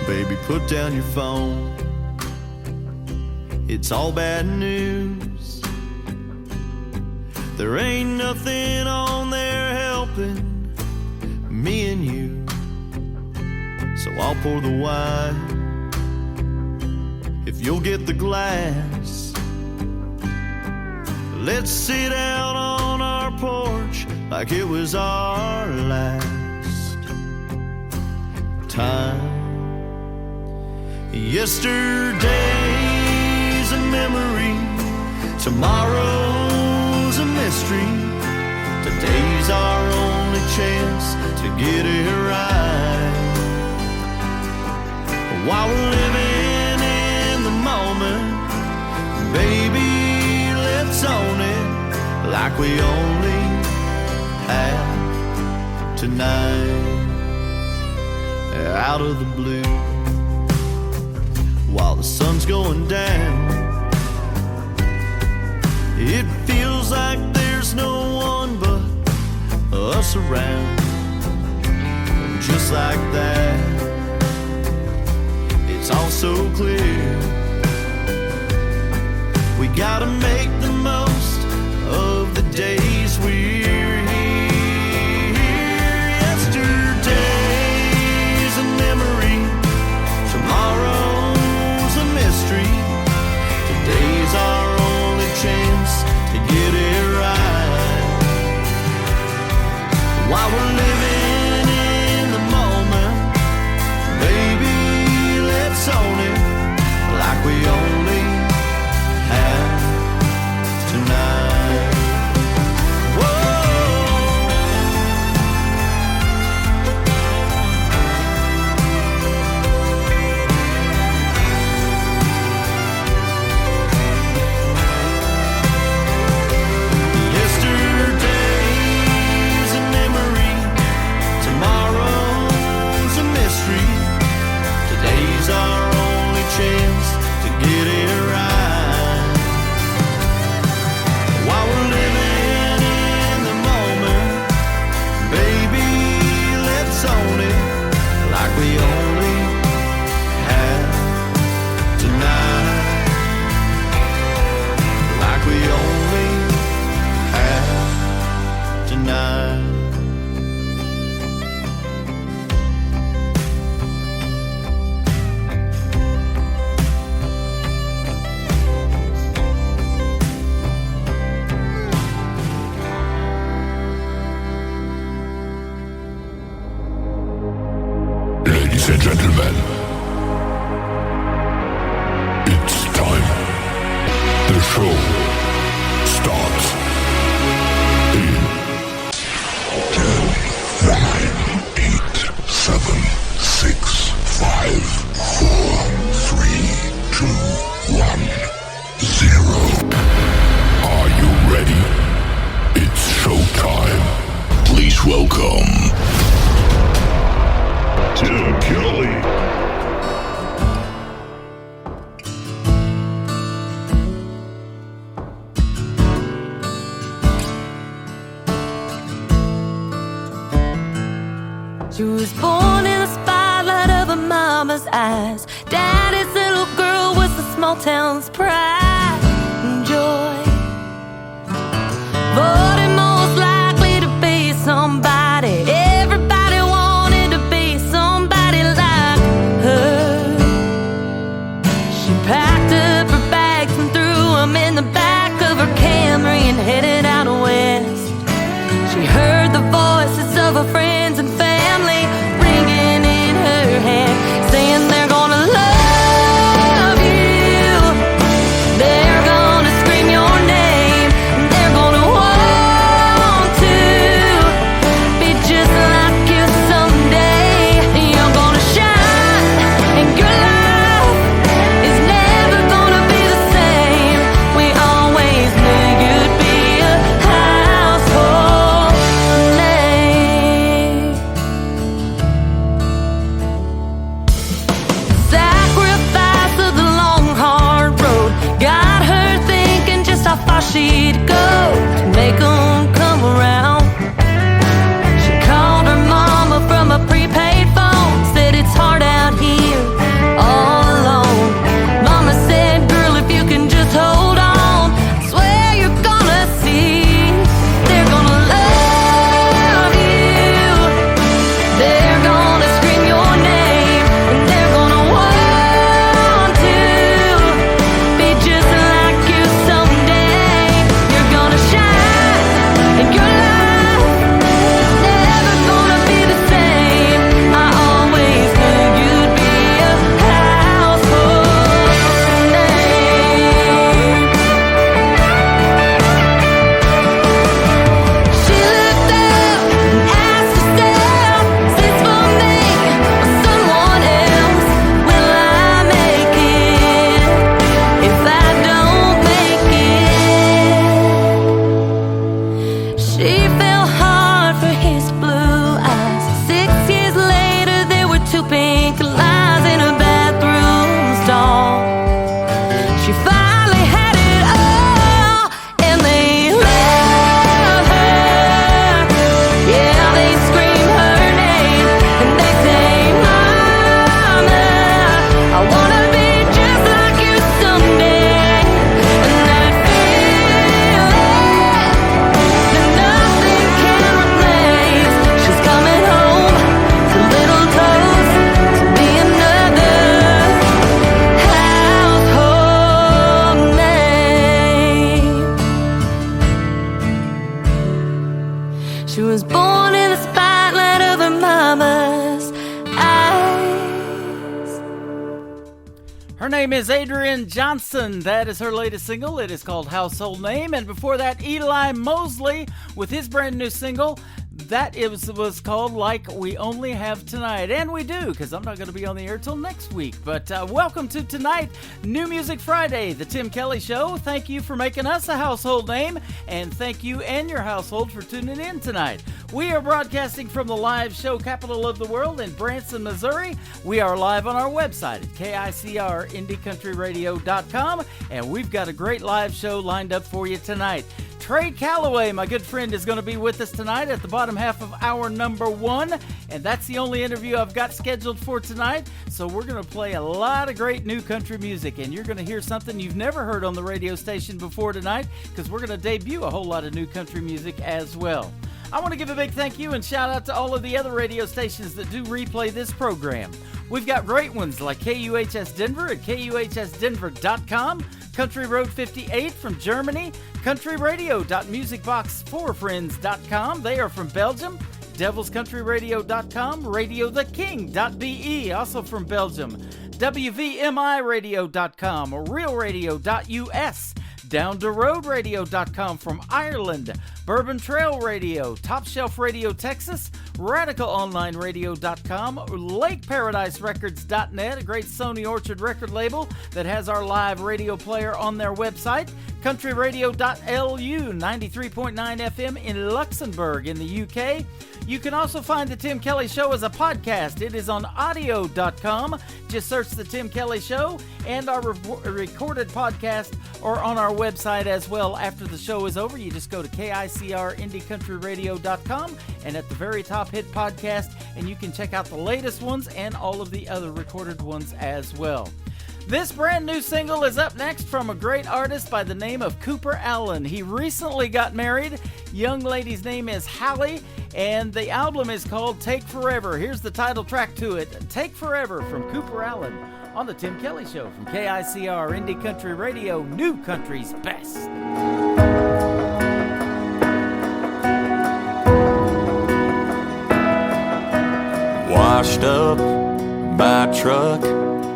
Baby, put down your phone. It's all bad news. There ain't nothing on there helping me and you. So I'll pour the wine if you'll get the glass. Let's sit out on our porch like it was our last time. Yesterday's a memory, tomorrow's a mystery. Today's our only chance to get it right. While we're living in the moment, baby, let's own it like we only have tonight. Out of the blue, while the sun's going down, it feels like there's no one but us around. Just like that, it's all so clear. We gotta make the most of the days we're here. Yesterday's a memory, tomorrow's a mystery. Today's our only chance to get it right. While we're living in the moment, baby, let's own it like we only have tonight. Whoa. Yesterday's a memory, tomorrow's a mystery. Today's our only chance to get it right. While we're living in the moment, baby, let's own it like we only have tonight. Like we only have tonight. Ladies and gentlemen, it's time. The show starts in 10, 9, 8, 7, 6, 5, 4, 3, 2, 1, 0. Are you ready? It's showtime. Please welcome Tim Kelly. She was born in the spotlight of her mama's eyes. Daddy's little girl was the small town's pride and joy. Voted most likely to be somebody. Everybody wanted to be somebody like her. She packed up her bags and threw them in the back of her Camry and headed out west. She heard the voices of her friends and family ringing in her head, saying they're gonna love you, they're gonna scream your name, and they're gonna want to be just like you someday. You're gonna shine, and your life is never name is Adrienne Johnson. That is her latest single. It is called Household Name. And before that, Eli Mosley with his brand new single. That was called Like We Only Have Tonight. And we do, because I'm not going to be on the air till next week. But welcome to tonight, New Music Friday, the Tim Kelly Show. Thank you for making us a household name. And thank you and your household for tuning in tonight. We are broadcasting from the live show capital of the world in Branson, Missouri. We are live on our website at KICRIndieCountryRadio.com. And we've got a great live show lined up for you tonight. Trey Calloway, my good friend, is going to be with us tonight at the bottom half of hour number 1, and that's the only interview I've got scheduled for tonight. So we're going to play a lot of great new country music, and you're going to hear something you've never heard on the radio station before tonight, because we're going to debut a whole lot of new country music as well. I want to give a big thank you and shout out to all of the other radio stations that do replay this program. We've got great ones like KUHS Denver at KUHSdenver.com, Country Road 58 from Germany, countryradio.musicbox4friends.com. They are from Belgium. devilscountryradio.com, radiotheking.be, also from Belgium. WVMIradio.com, realradio.us. DownTheRoadRadio.com from Ireland, Bourbon Trail Radio, Top Shelf Radio Texas, RadicalOnlineRadio.com, LakeParadiseRecords.net, a great Sony Orchard record label that has our live radio player on their website, CountryRadio.lu, 93.9 FM in Luxembourg in the UK. You can also find The Tim Kelly Show as a podcast. It is on audio.com. Just search The Tim Kelly Show, and our recorded podcast are on our website as well. After the show is over, you just go to KICRIndieCountryRadio.com, and at the very top, hit podcast, and you can check out the latest ones and all of the other recorded ones as well. This brand new single is up next from a great artist by the name of Cooper Allen. He recently got married. Young lady's name is Hallie, and the album is called Take Forever. Here's the title track to it, Take Forever from Cooper Allen on The Tim Kelly Show from KICR Indie Country Radio, New Country's Best. Washed up by a truck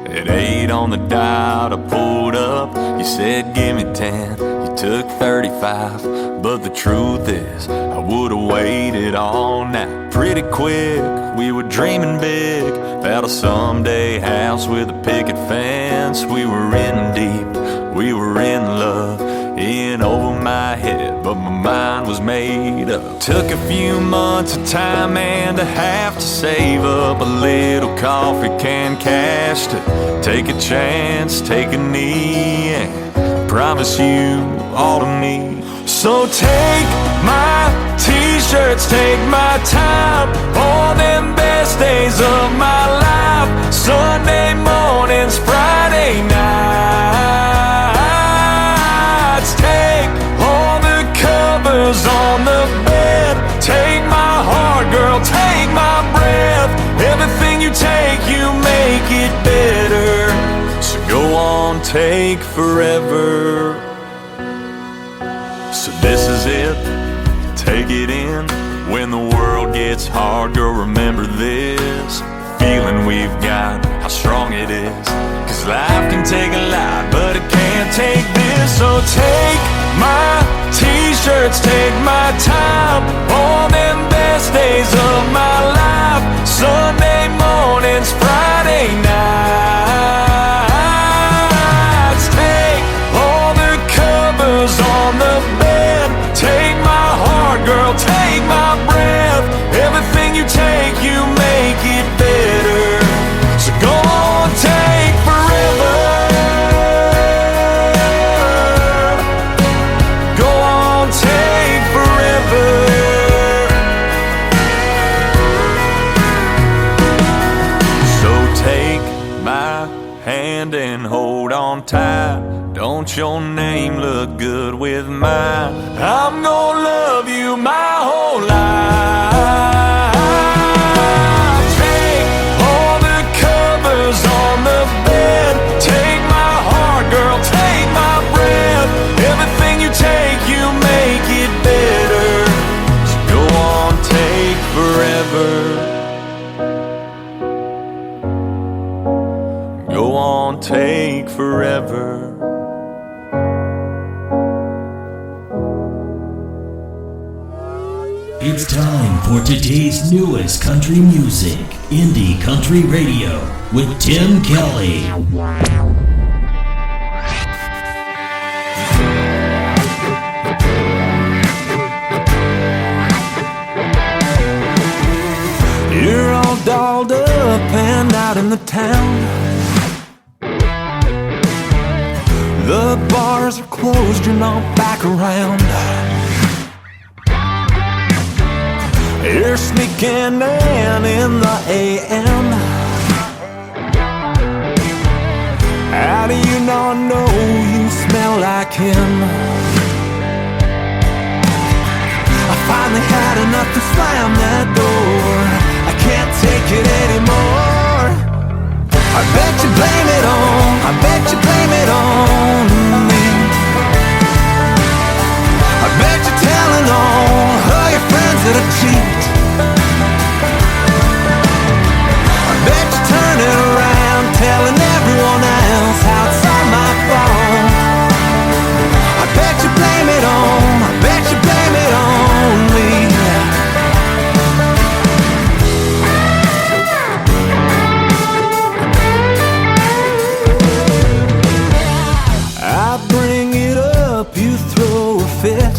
at 8 on the dot, I pulled up. You said give me 10, you took 35. But the truth is, I would've waited all night. Pretty quick, we were dreaming big about a someday house with a picket fence. We were in deep, we were in love, in over my head, but my mind was made up. Took a few months of time and a half to save up a little coffee can cash to take a chance, take a knee, and promise you all of me. So take my t-shirts, take my time, all them best days of my life. Sunday mornings, Friday nights. Take all the covers on the bed. Take my heart, girl, take my breath. Everything you take, you make it better. So go on, take forever. So this is it, take it in. When the world gets hard, girl, remember this feeling we've got, how strong it is. Cause life can take a lot, but it can't take this. So take my t-shirts, take my time, all them best days of my life. Sunday mornings, Friday nights. Take all the covers on the bed. Take my heart, girl, take my breath. Everything you take, you make it better. So go on, take forever. Go on, take forever. So take my hand and hold on tight. Don't your name look good with mine? I'm gonna love you my whole life. Take all the covers on the bed. Take my heart, girl, take my breath. Everything you take, you make it better. So go on, take forever. Go on, take forever. It's time for today's newest country music, Indie Country Radio, with Tim Kelly. You're all dolled up and out in the town. The bars are closed, you're not back around. You're sneaking in the AM. How do you not know you smell like him? I finally had enough to slam that door. I can't take it anymore. I bet you blame it on, I bet you blame it on me. I bet you're telling all your friends that I cheat. I bet you turn it around, telling everyone else how it's all my fault. I bet you blame it on, I bet you blame it on me. I bring it up, you throw a fit.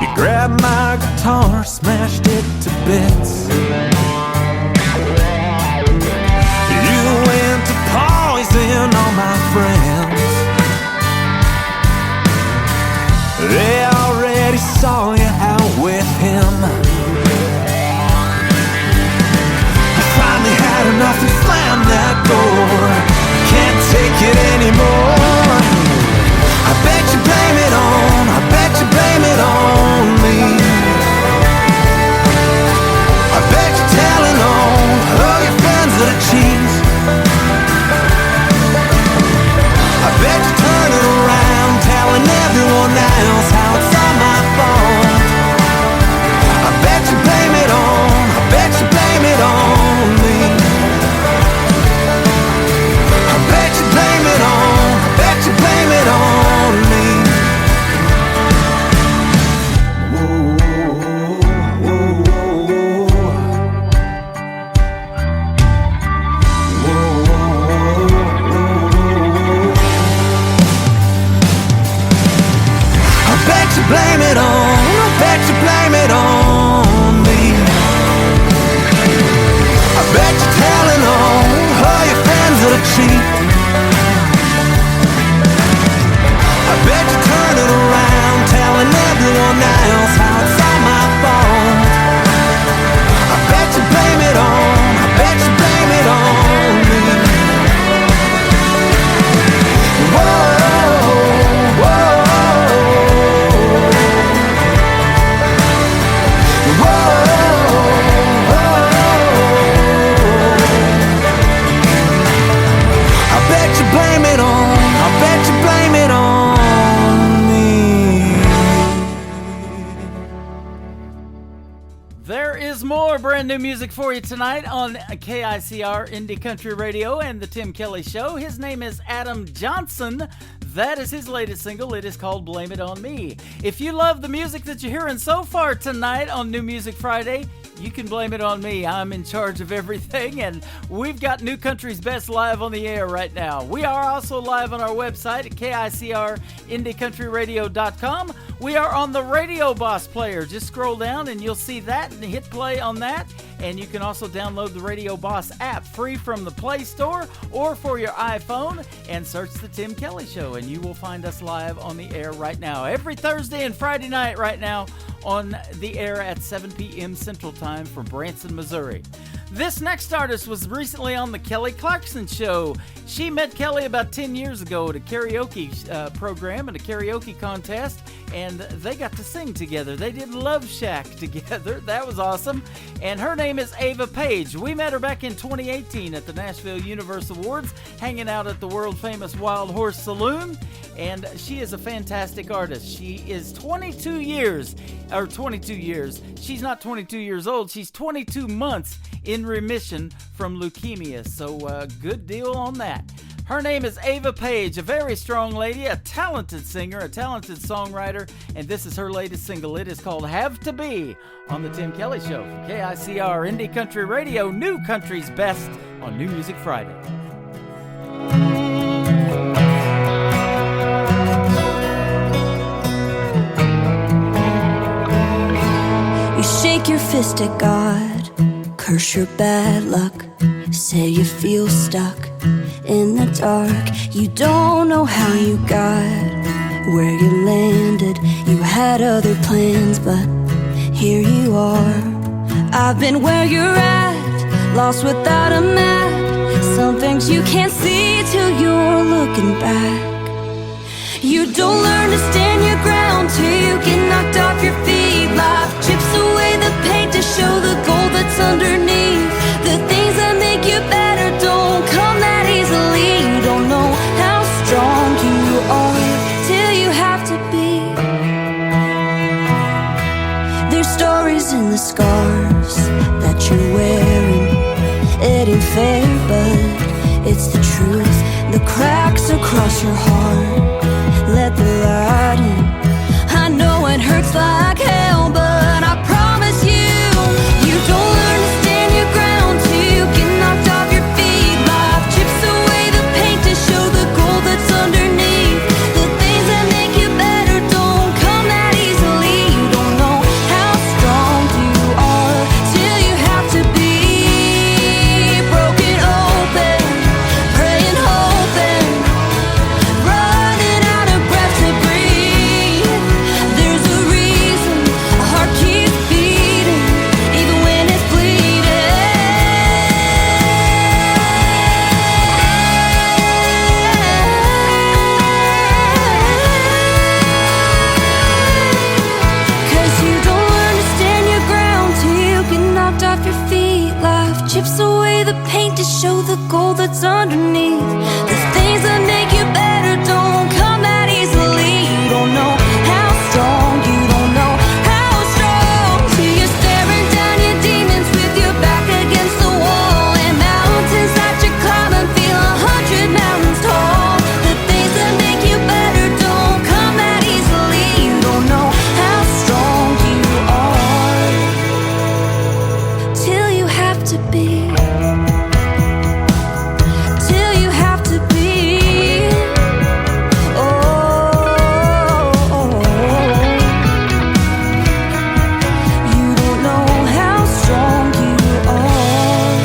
You grabbed my guitar, smashed it to bits. You went to poison all my friends. They already saw you out with him. I finally had enough to slam that door. Can't take it anymore. I bet you blame it on, I bet you blame it on me. I bet you're telling all your friends that I cheat. I bet you turn it around, telling everyone else how it's all my fault. I bet you blame it on, I bet you blame it on me. I bet you blame it on, I bet you blame it on me. I bet you blame it on, I bet you blame it on me. I bet you're telling all your friends that I cheat. I bet you turn it around, telling everyone else how it's all my fault. I bet you blame it on, I bet you blame it on me. Whoa, whoa, I bet you blame it on, I bet you blame it on me. There is more brand new music for you tonight on KICR Indie Country Radio and the Tim Kelly Show. His name is Adam Johnson. That is his latest single. It is called Blame It On Me. If you love the music that you're hearing so far tonight on New Music Friday, you can blame it on me. I'm in charge of everything, and we've got New Country's Best live on the air right now. We are also live on our website at KICRIndieCountryRadio.com. We are on the Radio Boss player. Just scroll down and you'll see that and hit play on that. And you can also download the Radio Boss app free from the Play Store or for your iPhone and search The Tim Kelly Show, and you will find us live on the air right now. Every Thursday and Friday night right now on the air at 7 p.m. Central Time from Branson, Missouri. This next artist was recently on the Kelly Clarkson Show. She met Kelly about 10 years ago at a karaoke program and a karaoke contest, and they got to sing together. They did Love Shack together. That was awesome. And her name is Ava Page. We met her back in 2018 at the Nashville Universe Awards, hanging out at the world-famous Wild Horse Saloon, and she is a fantastic artist. She is 22 years. She's not 22 years old. She's 22 months in remission from leukemia, so good deal on that. Her name is Ava Page, a very strong lady, a talented singer, a talented songwriter, and this is her latest single. It is called Have to Be on The Tim Kelly Show from KICR Indie Country Radio, New Country's Best on New Music Friday. You shake your fist at God, curse your bad luck, say you feel stuck in the dark. You don't know how you got where you landed. You had other plans, but here you are. I've been where you're at, lost without a map. Some things you can't see till you're looking back. You don't learn to stand your ground till you get knocked off your feet. Life chips away the paint to show the gold that's underneath. The things that make you better don't come that easily. You don't know how strong you are till you have to be. There's stories in the scars that you're wearing. It ain't fair, but it's the truth. The cracks across your heart, let the light in. I know it hurts like hell, but I promise you, you don't learn to stand your ground till you get knocked off your feet. Life chips away the paint to show the gold that's underneath. The things that make you better don't come that easily. You don't know how strong you are till you have to be broken open, praying, hoping, running out of breath to breathe. There's a reason a heart keeps beating, even when it's bleeding. 'Cause you don't understand your ground till you get knocked off your feet. Life chips away the paint to show the gold that's underneath. The things that make you better don't come that easily. You don't know how strong, you don't know how strong till you're staring down your demons with your back against the wall. And mountains that you climb and feel 100 mountains tall. The things that make you better don't come that easily. You don't know how strong you are till you have to be. Till you have to be. Oh, you don't know how strong you are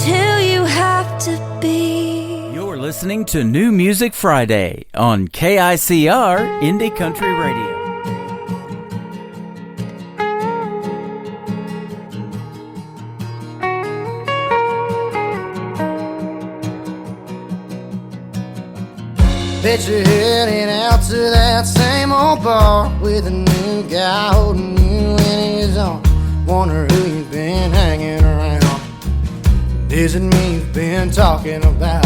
till you have to be. You're listening to New Music Friday on KICR Indie Country Radio. Picture heading out to that same old bar with a new guy holding you in his arms. Wonder who you've been hanging around. Is it me you've been talking about?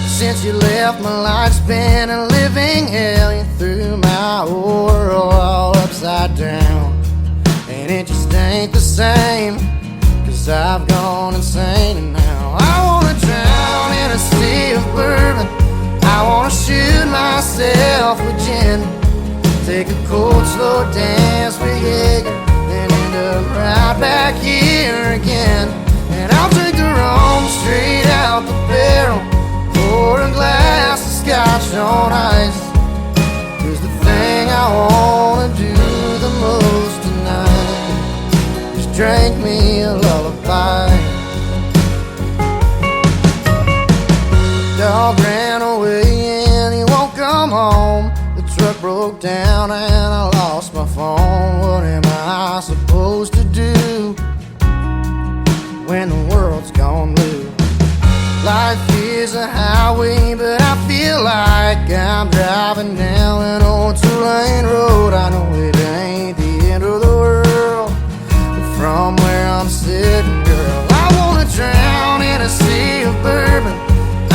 Since you left, my life's been a living hell. You threw my whole world all upside down, and it just ain't the same, 'cause I've gone insane. And now I wanna drown in a sea of bourbon. I wanna shoot myself with gin, take a cold slow dance with Jaeger, then end up right back here again. And I'll drink the rum straight out the barrel, pour a glass of scotch on ice. 'Cause the thing I wanna do the most tonight is drink me a lullaby. Dog ran away and he won't come home. The truck broke down and I lost my phone. What am I supposed to do when the world's gone blue? Life is a highway, but I feel like I'm driving down an old two-lane road. I know it ain't the end of the world, but from where I'm sitting, girl, I wanna drown in a sea of bourbon.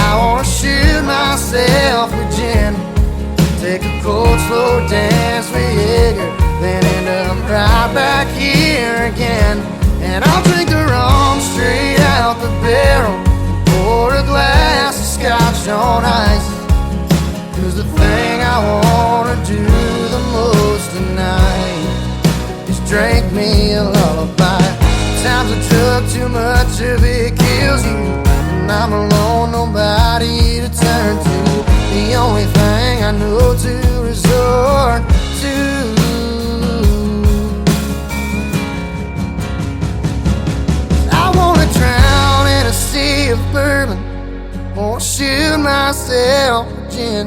I wanna shoot myself with gin, take a cold slow dance with Jaeger, then end up right back here again. And I'll drink the rum straight out the barrel, pour a glass scotch on ice. 'Cause the thing I wanna do the most tonight is drink me a lullaby. Times I took too much of it kills you, and I'm alone, nobody to turn to. The only thing I know to resort to. I wanna drown in a sea of bourbon, or shoot myself a gin.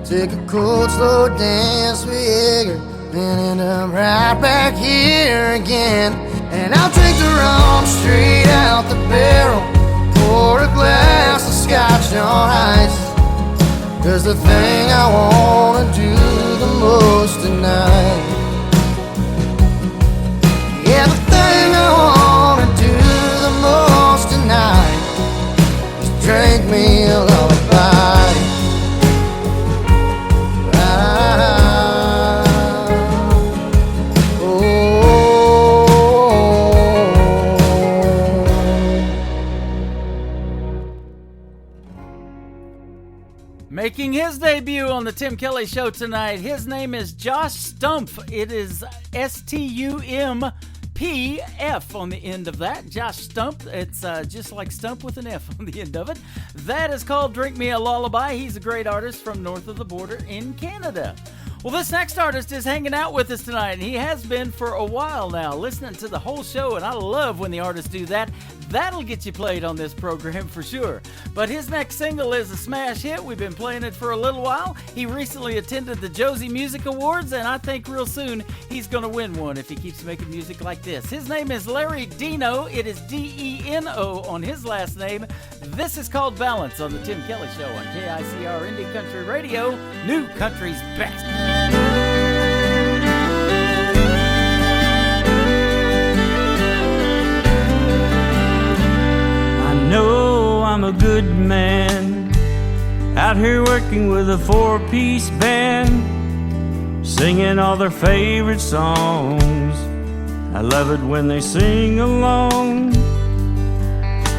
Take a cold, slow dance with Jaeger, and end up right back here again. And I'll drink the rum straight out the barrel, pour a glass of scotch on ice. 'Cause the thing I wanna do the most tonight, yeah, the thing I wanna do the most tonight is drink me a lullaby. Making his debut on the Tim Kelly Show tonight, his name is Josh Stumpf. It is Stumpf on the end of that. Josh Stumpf. It's just like stump with an F on the end of it. That is called Drink Me a Lullaby. He's a great artist from north of the border in Canada. Well, this next artist is hanging out with us tonight, and he has been for a while now, listening to the whole show, and I love when the artists do that. That'll get you played on this program for sure. But his next single is a smash hit. We've been playing it for a little while. He recently attended the Josie Music Awards, and I think real soon he's going to win one if he keeps making music like this. His name is Larry Deno. It is D-E-N-O on his last name. This is called Balance on the Tim Kelly Show on KICR Indie Country Radio, New Country's Best. I know I'm a good man, out here working with a four-piece band, singing all their favorite songs. I love it when they sing along,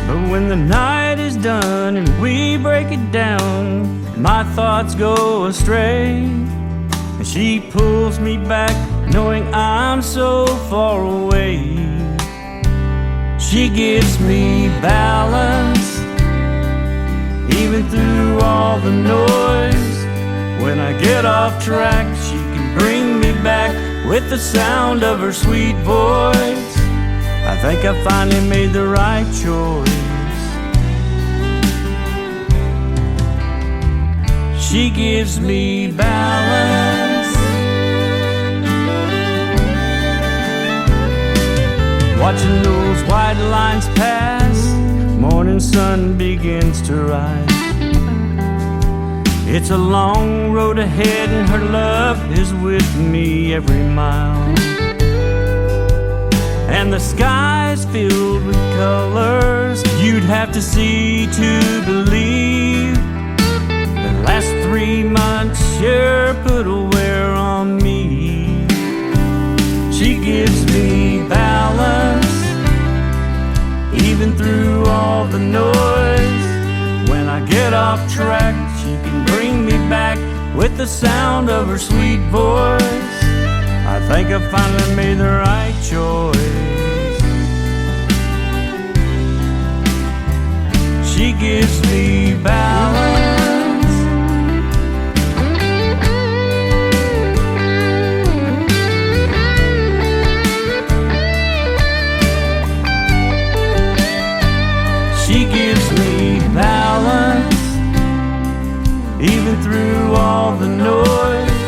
but when the night is done and we break it down, my thoughts go astray, and she pulls me back knowing I'm so far away. She gives me balance, even through all the noise. When I get off track, she can bring me back with the sound of her sweet voice. I think I finally made the right choice. She gives me balance. Watching those white lines pass, morning sun begins to rise. It's a long road ahead and her love is with me every mile. And the sky is filled with colors you'd have to see to believe. The last 3 months sure put a wear on me. She gives me balance, even through all the noise. When I get off track, she can bring me back with the sound of her sweet voice. I think I finally made the right choice. She gives me balance. She gives me balance, even through all the noise.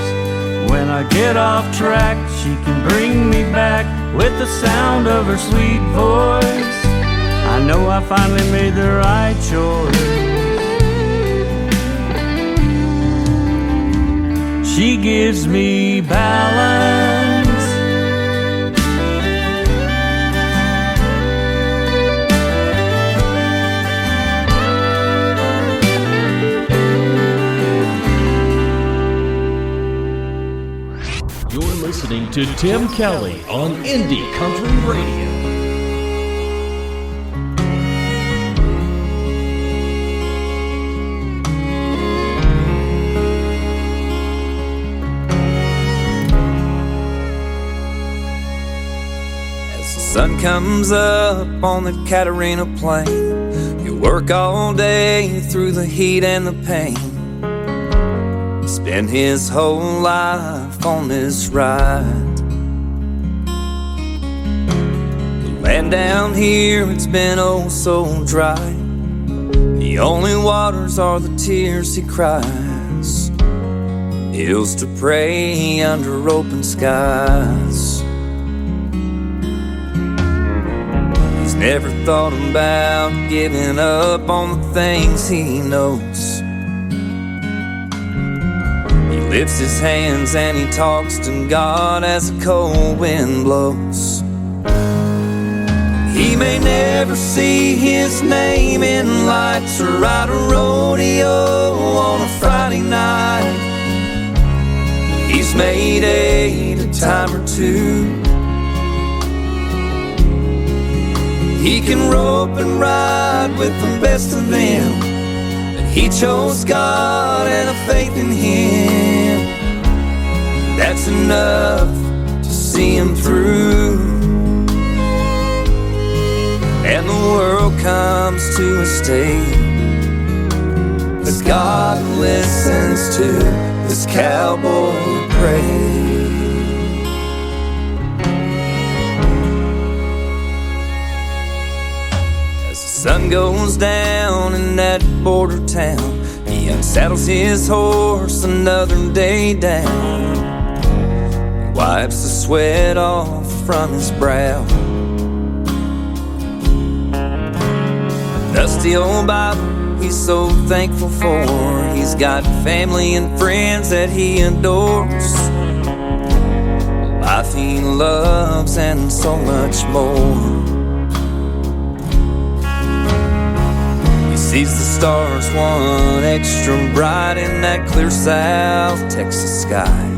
When I get off track, she can bring me back with the sound of her sweet voice. I know I finally made the right choice. She gives me balance. Listening to Tim Kelly on Indie Country Radio. sun comes up on the Catarina Plain, you work all day through the heat and the pain. Spend his whole life on this ride. The land down here, it's been oh so dry. The only waters are the tears he cries. Hills to pray under open skies. He's never thought about giving up on the things he knows. He lifts his hands and he talks to God as the cold wind blows. He may never see his name in lights or ride a rodeo on a Friday night. He's made a time or two. He can rope and ride with the best of them, but he chose God and a faith in him. That's enough to see him through. And the world comes to a state as God listens to this cowboy pray. As the sun goes down in that border town, he unsaddles his horse another day down, wipes the sweat off from his brow. Dusty old Bible he's so thankful for. He's got family and friends that he adores, life he loves and so much more. He sees the stars one extra bright in that clear South Texas sky.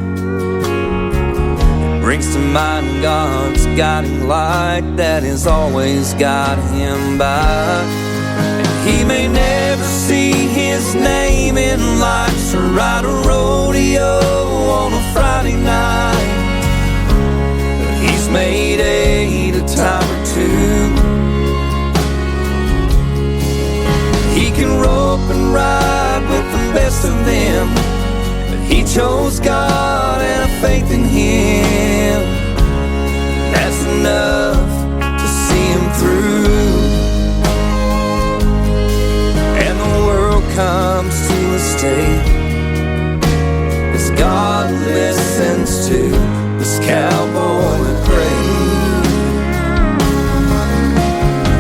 It brings to mind God's guiding light that has always got him by. He may never see his name in lights or ride a rodeo on a Friday night, but he's made a time or two. He can rope and ride with the best of them, but he chose God and a faith in him. That's enough to see him through. Comes to a state as God listens to this cowboy pray.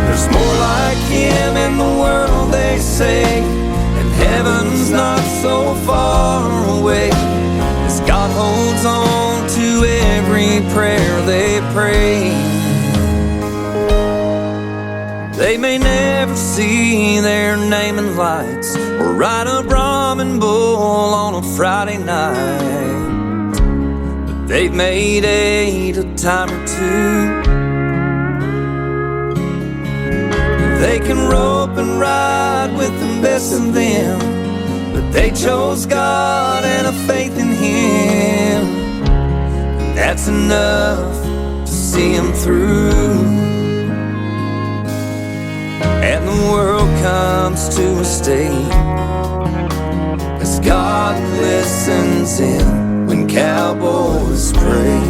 There's more like him in the world, they say, and heaven's not so far away, as God holds on to every prayer they pray. They may never see their name in lights or ride a Brahmin bull on a Friday night, but they've made a time or two. They can rope and ride with the best of them, but they chose God and a faith in him. And that's enough to see him through. And the world comes to a state as God listens in when cowboys pray.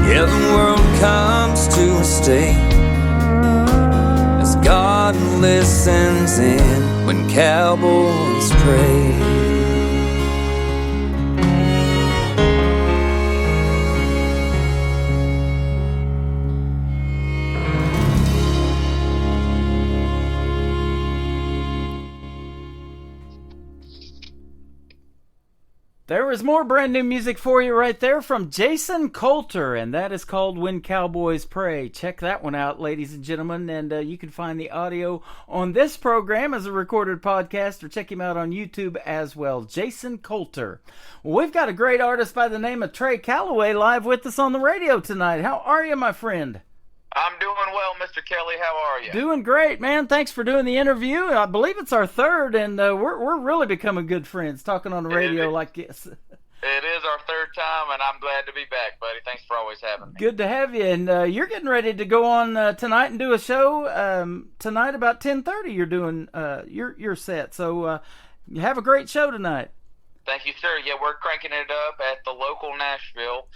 Yeah, the world comes to a state as God listens in when cowboys pray. There is more brand new music for you right there from Jason Coulter, and that is called When Cowboys Pray. Check that one out, ladies and gentlemen, and you can find the audio on this program as a recorded podcast, or check him out on YouTube as well. Jason Coulter. Well, we've got a great artist by the name of Trey Calloway live with us on the radio tonight. How are you, my friend? I'm doing well, Mr. Kelly. How are you? Doing great, man. Thanks for doing the interview. I believe it's our third, and we're really becoming good friends talking on the radio like this. It is our third time, and I'm glad to be back, buddy. Thanks for always having me. Good to have you. And you're getting ready to go on tonight and do a show. Tonight about 10:30 you're doing your set. So you have a great show tonight. Thank you, sir. Yeah, we're cranking it up at the local Nashville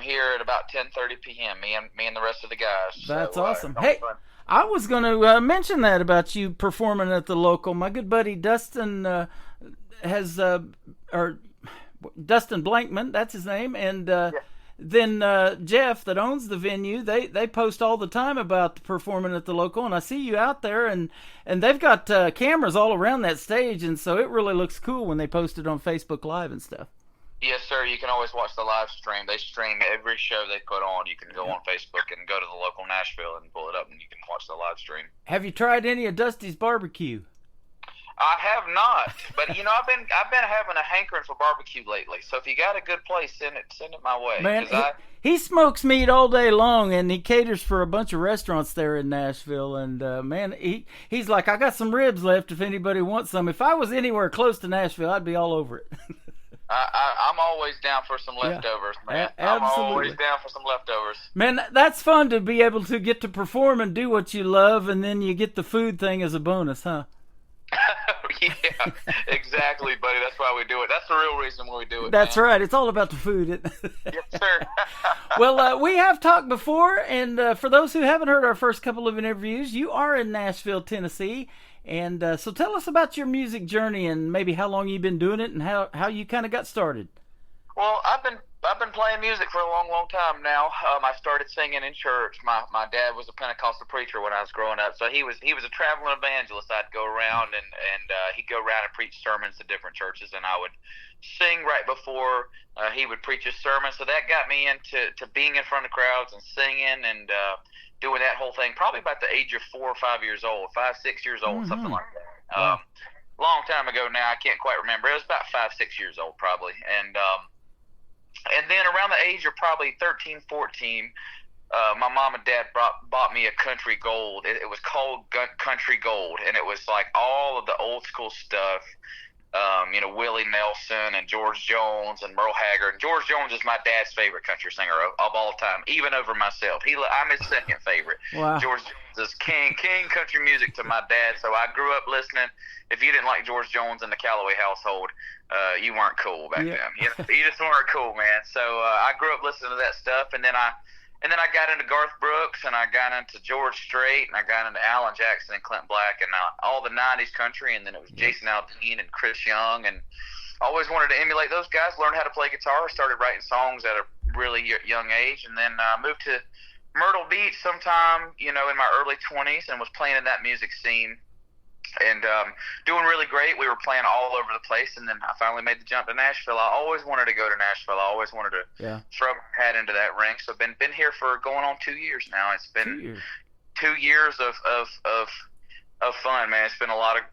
here at about 10:30 p.m., me and the rest of the guys. That's so, awesome. Hey, I was going to mention that about you performing at the local. My good buddy Dustin Dustin Blankman, that's his name, and then Jeff, that owns the venue, they post all the time about performing at the local, and I see you out there, and they've got cameras all around that stage, and so it really looks cool when they post it on Facebook Live and stuff. Yes, sir. You can always watch the live stream. They stream every show they put on. You can go on Facebook and go to the local Nashville and pull it up, and you can watch the live stream. Have you tried any of Dusty's barbecue? I have not, but I've been having a hankering for barbecue lately. So if you got a good place, send it my way. Man, he smokes meat all day long, and he caters for a bunch of restaurants there in Nashville. And man, he's like, I got some ribs left if anybody wants some. If I was anywhere close to Nashville, I'd be all over it. I'm always down for some leftovers, man. I'm always down for some leftovers. Man, that's fun to be able to get to perform and do what you love, and then you get the food thing as a bonus, huh? Yeah, exactly, buddy. That's why we do it. That's the real reason why we do it. That's man. Right. It's all about the food. Yes, sir. Well, we have talked before, and for those who haven't heard our first couple of interviews, you are in Nashville, Tennessee. And so tell us about your music journey and maybe how long you've been doing it and how you kind of got started. Well, I've been playing music for a long time now. I started singing in church. My dad was a Pentecostal preacher when I was growing up, so he was a traveling evangelist. I'd go around and he'd go around and preach sermons to different churches, and I would sing right before he would preach his sermon. So that got me into being in front of crowds and singing and doing that whole thing. Probably about the age of 4 or 5 years old, 5, 6 years old, something like that. Long time ago now. I can't quite remember. It was about 5, 6 years old probably, and then around the age of probably 13, 14, my mom and dad bought me a Country Gold. It was called Country Gold, and it was like all of the old school stuff. Willie Nelson and George Jones and Merle Haggard. And George Jones is my dad's favorite country singer of all time, even over myself. I'm his second favorite. Wow. George Jones is king country music to my dad, so I grew up listening. If you didn't like George Jones in the Calloway household, you weren't cool back then. You just weren't cool, man. So I grew up listening to that stuff, and then I got into Garth Brooks, and I got into George Strait, and I got into Alan Jackson and Clint Black, and all the 90s country, and then it was Jason Aldean and Chris Young, and I always wanted to emulate those guys, learned how to play guitar, started writing songs at a really young age, and then I moved to Myrtle Beach sometime, in my early 20s, and was playing in that music scene. And doing really great. We were playing all over the place, and then I finally made the jump to Nashville. I always wanted to go to Nashville. I always wanted to throw my hat into that ring. So I've been here for going on 2 years now. It's been 2 years of fun, man. It's been a lot of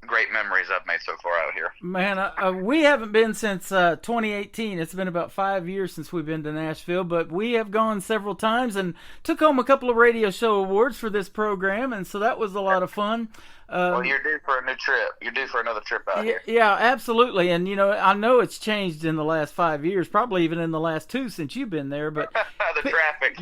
great memories I've made so far out here. Man, we haven't been since 2018. It's been about 5 years since we've been to Nashville, but we have gone several times and took home a couple of radio show awards for this program, and so that was a lot of fun. Well, you're due for a new trip. You're due for another trip out here. Yeah, absolutely. And, I know it's changed in the last 5 years, probably even in the last 2 since you've been there. But the traffic.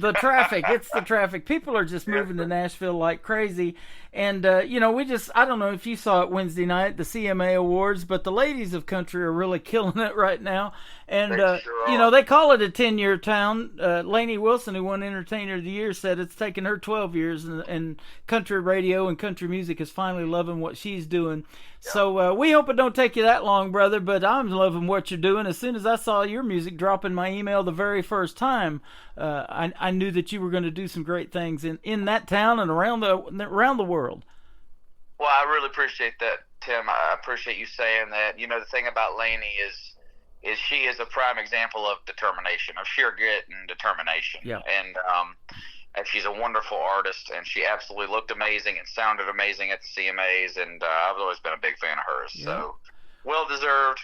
It's the traffic. People are just moving to Nashville like crazy. And, I don't know if you saw it Wednesday night, the CMA Awards, but the ladies of country are really killing it right now. And, they call it a 10-year town. Lainey Wilson, who won Entertainer of the Year, said it's taken her 12 years, and country radio and country music is finally loving what she's doing. Yep. So we hope it don't take you that long, brother, but I'm loving what you're doing. As soon as I saw your music drop in my email the very first time, I knew that you were going to do some great things in that town and around the world. Well, I really appreciate that, Tim. I appreciate you saying that. The thing about Lainey is she is a prime example of determination, of sheer grit and determination. Yeah. And she's a wonderful artist, and she absolutely looked amazing and sounded amazing at the CMAs, and I've always been a big fan of hers. Yeah. So well deserved,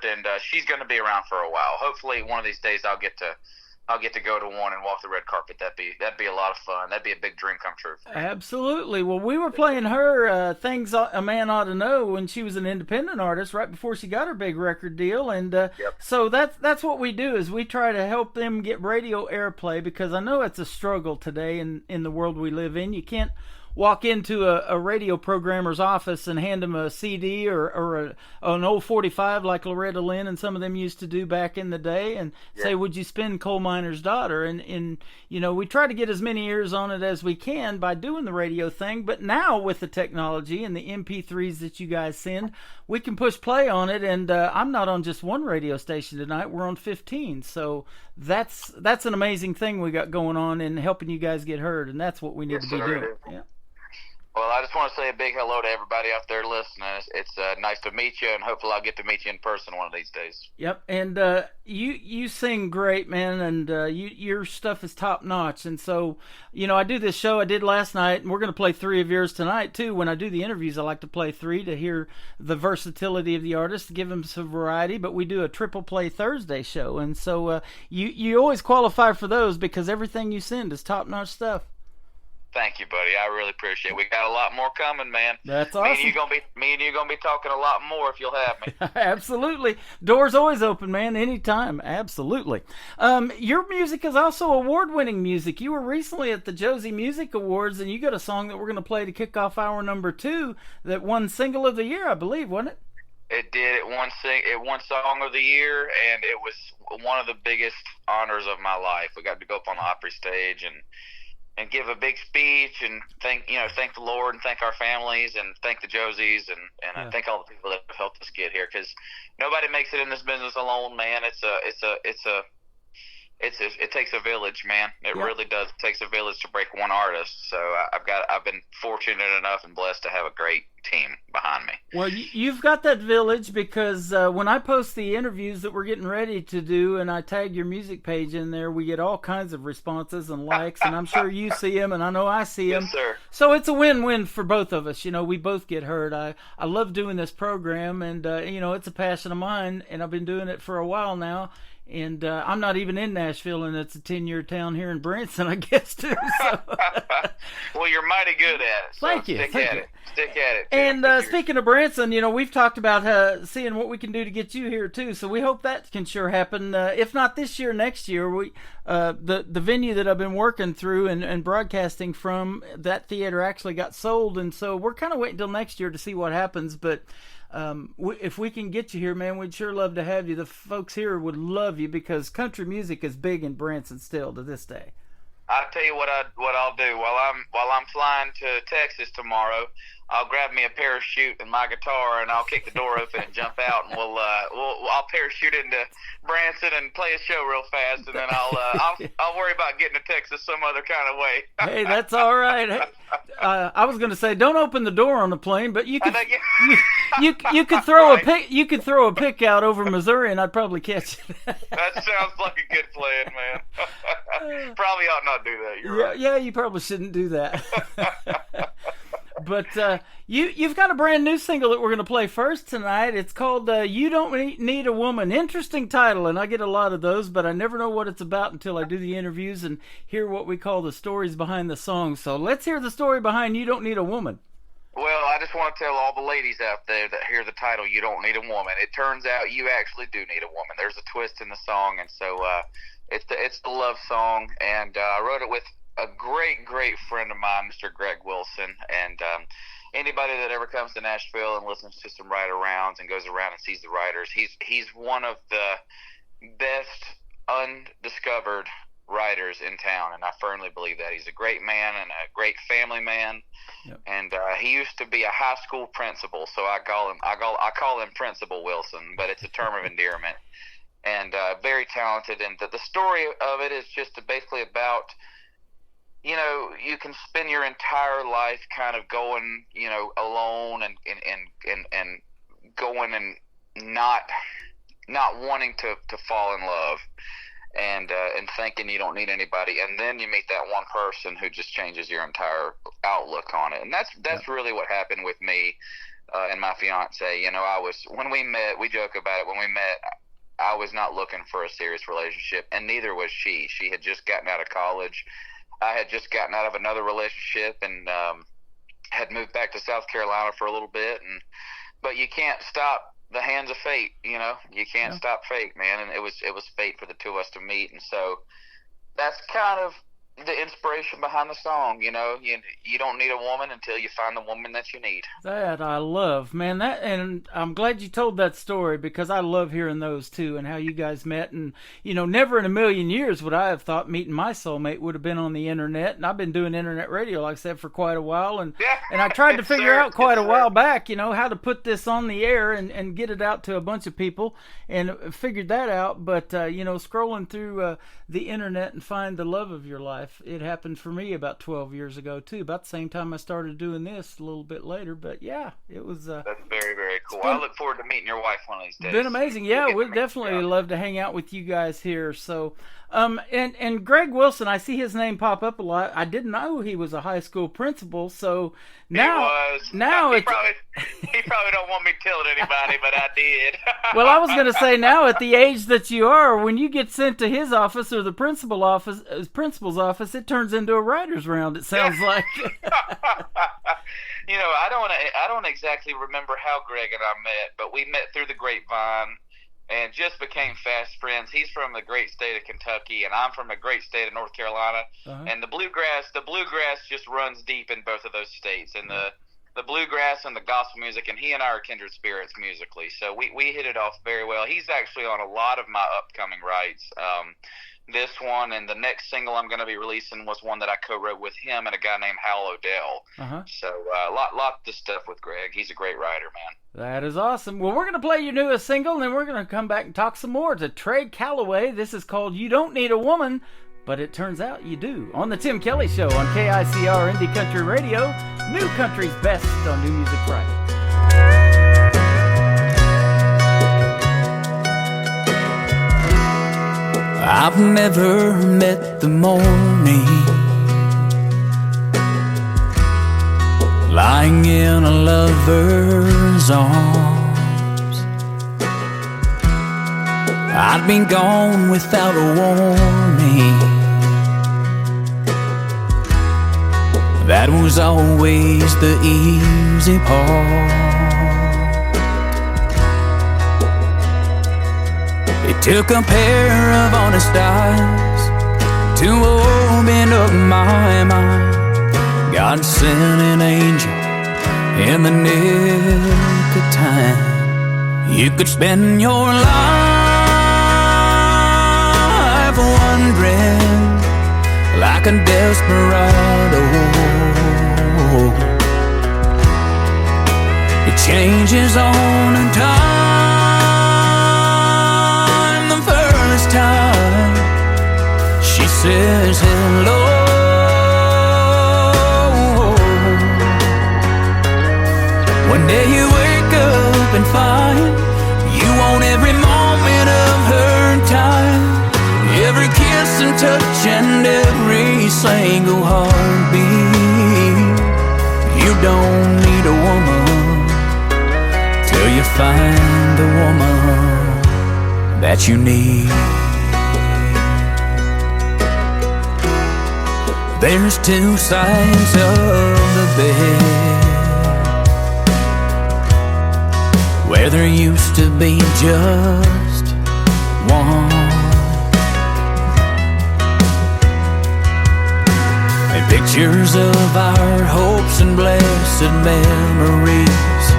and she's going to be around for a while. Hopefully one of these days I'll get to I'll get to go to one and walk the red carpet. That'd be a lot of fun. That'd be a big dream come true. Absolutely. Well, we were playing her Things a Man Ought to Know when she was an independent artist right before she got her big record deal. And so that's what we do is we try to help them get radio airplay, because I know it's a struggle today in the world we live in. You can't walk into a radio programmer's office and hand them a CD or an old 45 like Loretta Lynn and some of them used to do back in the day and say, would you spin Coal Miner's Daughter? And we try to get as many ears on it as we can by doing the radio thing. But now with the technology and the MP3s that you guys send, we can push play on it. And I'm not on just one radio station tonight. We're on 15. So that's an amazing thing we got going on in helping you guys get heard. And that's what we need to be doing. Yeah. Well, I just want to say a big hello to everybody out there listening. It's nice to meet you, and hopefully I'll get to meet you in person one of these days. Yep, and you sing great, man, and your stuff is top notch. And so, I do this show I did last night, and we're going to play 3 of yours tonight too. When I do the interviews, I like to play 3 to hear the versatility of the artist, to give them some variety. But we do a triple play Thursday show, and so you always qualify for those because everything you send is top notch stuff. Thank you, buddy. I really appreciate it. We got a lot more coming, man. That's awesome. Me and you gonna be talking a lot more if you'll have me. Absolutely. Doors always open, man. Anytime. Absolutely. Your music is also award-winning music. You were recently at the Josie Music Awards, and you got a song that we're going to play to kick off hour number 2 that won Single of the Year, I believe, wasn't it? It did. It won Song of the Year, and it was one of the biggest honors of my life. We got to go up on the Opry stage and give a big speech and thank the Lord and thank our families and thank the Josies and thank all the people that have helped us get here, because nobody makes it in this business alone, man. It takes a village, man. It really does. It takes a village to break one artist. So I've been fortunate enough and blessed to have a great team behind me. Well, you've got that village, because when I post the interviews that we're getting ready to do and I tag your music page in there, we get all kinds of responses and likes, and I'm sure you see them, and I know I see them. Yes, sir. So it's a win-win for both of us. We both get heard. I love doing this program, and it's a passion of mine, and I've been doing it for a while now. And I'm not even in Nashville, and it's a 10-year town here in Branson, I guess, too. So. Well, you're mighty good at it. So Thank you. Stick at it. And speaking of Branson, we've talked about seeing what we can do to get you here, too. So we hope that can sure happen. If not this year, next year. The venue that I've been working through and broadcasting from, that theater actually got sold. And so we're kind of waiting until next year to see what happens. But if we can get you here, man, we'd sure love to have you. The folks here would love you, because country music is big in Branson still to this day. I'll tell you what I'll do while I'm flying to Texas tomorrow. I'll grab me a parachute and my guitar, and I'll kick the door open and jump out, and I'll parachute into Branson and play a show real fast, and then I'll worry about getting to Texas some other kind of way. Hey, that's all right. Hey, I was going to say, don't open the door on the plane, but you could you could throw a pick out over Missouri, and I'd probably catch it. That sounds like a good plan, man. Probably ought not do that. You're right. Yeah, you probably shouldn't do that. But you've got a brand new single that we're going to play first tonight. It's called You Don't Need a Woman. Interesting title, and I get a lot of those, but I never know what it's about until I do the interviews and hear what we call the stories behind the song. So let's hear the story behind You Don't Need a Woman. Well, I just want to tell all the ladies out there that hear the title, You Don't Need a Woman. It turns out you actually do need a woman. There's a twist in the song, and so it's the love song, and I wrote it with a great friend of mine, Mr. Greg Wilson, and anybody that ever comes to Nashville and listens to some write-arounds and goes around and sees the writers, he's one of the best undiscovered writers in town, and I firmly believe that. He's a great man and a great family man. Yep. And he used to be a high school principal, so I call him Principal Wilson, but it's a term of endearment. And very talented, and the story of it is just basically about, you can spend your entire life kind of going, alone and going and not wanting to fall in love, and thinking you don't need anybody, and then you meet that one person who just changes your entire outlook on it. And that's really what happened with me and my fiance. When we met, we joke about it. When we met, I was not looking for a serious relationship, and neither was she. She had just gotten out of college. I had just gotten out of another relationship and had moved back to South Carolina for a little bit. But you can't stop the hands of fate, you know. You can't stop fate, man. And it was fate for the two of us to meet. And so that's kind of the inspiration behind the song. You know, you don't need a woman until you find the woman that you need. That I love, man. And I'm glad you told that story, because I love hearing those too, and how you guys met. And you know, never in a million years would I have thought meeting my soulmate would have been on the internet. And I've been doing internet radio, like I said, for quite a while. And I tried to figure out quite a while back, you know, how to put this on the air and get it out to a bunch of people, and figured that out. But you know, scrolling through the internet and find the love of your life. It happened for me about 12 years ago too, about the same time I started doing this, a little bit later. But yeah, it was that's very, very cool. I look forward to meeting your wife one of these days. Been amazing. Yeah, we'd definitely love to hang out with you guys here. So and Greg Wilson, I see his name pop up a lot. I didn't know he was a high school principal, so now he probably don't want me telling anybody, but I did. Well, I was going to say, now at the age that you are, when you get sent to his office or the principal's office, it turns into a writer's round, it sounds like. You know, I don't exactly remember how Greg and I met, but we met through the grapevine and just became fast friends. He's from the great state of Kentucky, and I'm from the great state of North Carolina. And the bluegrass just runs deep in both of those states, and the bluegrass and the gospel music, and he and I are kindred spirits musically. So we hit it off very well. He's actually on a lot of my upcoming rights. This one and the next single I'm going to be releasing was one that I co-wrote with him and a guy named Hal Odell. So lot of stuff with Greg. He's a great writer, man. That is awesome. Well, we're going to play your newest single, and then we're going to come back and talk some more to Trey Calloway. This is called You Don't Need a Woman, but it turns out you do, on the Tim Kelly Show on KICR Indie Country Radio, New Country's best on New Music Friday. I've never met the morning lying in a lover's arms. I'd been gone without a warning. That was always the easy part. It took a pair of honest eyes to open up my mind. God sent an angel in the nick of time. You could spend your life wondering like a desperado. It changes on a time. Time she says hello. One day you wake up and find you want every moment of her time, every kiss and touch and every single heartbeat. You don't need a woman till you find the woman that you need. There's two sides of the bed where there used to be just one, and pictures of our hopes and blessed memories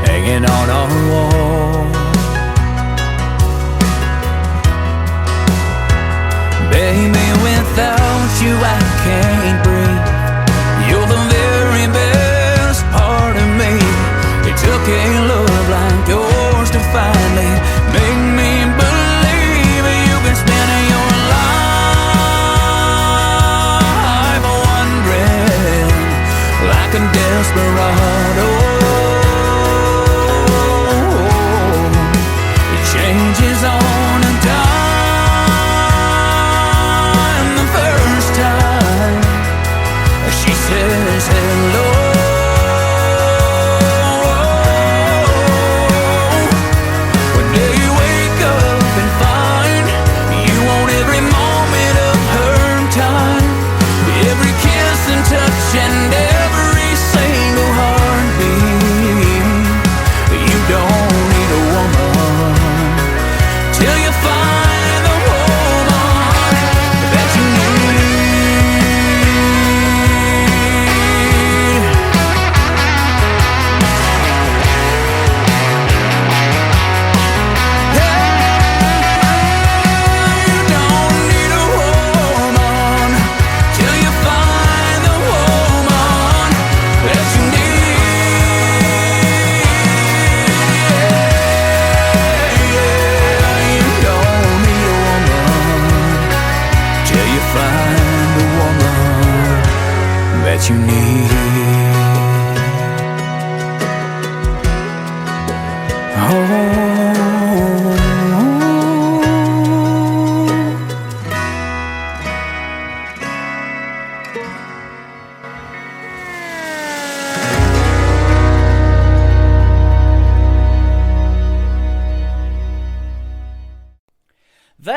hanging on our wall. Baby, without you I can't breathe. You're the very best part of me. It took a love like yours to finally make me believe you can spend your life wondering like a desperado. That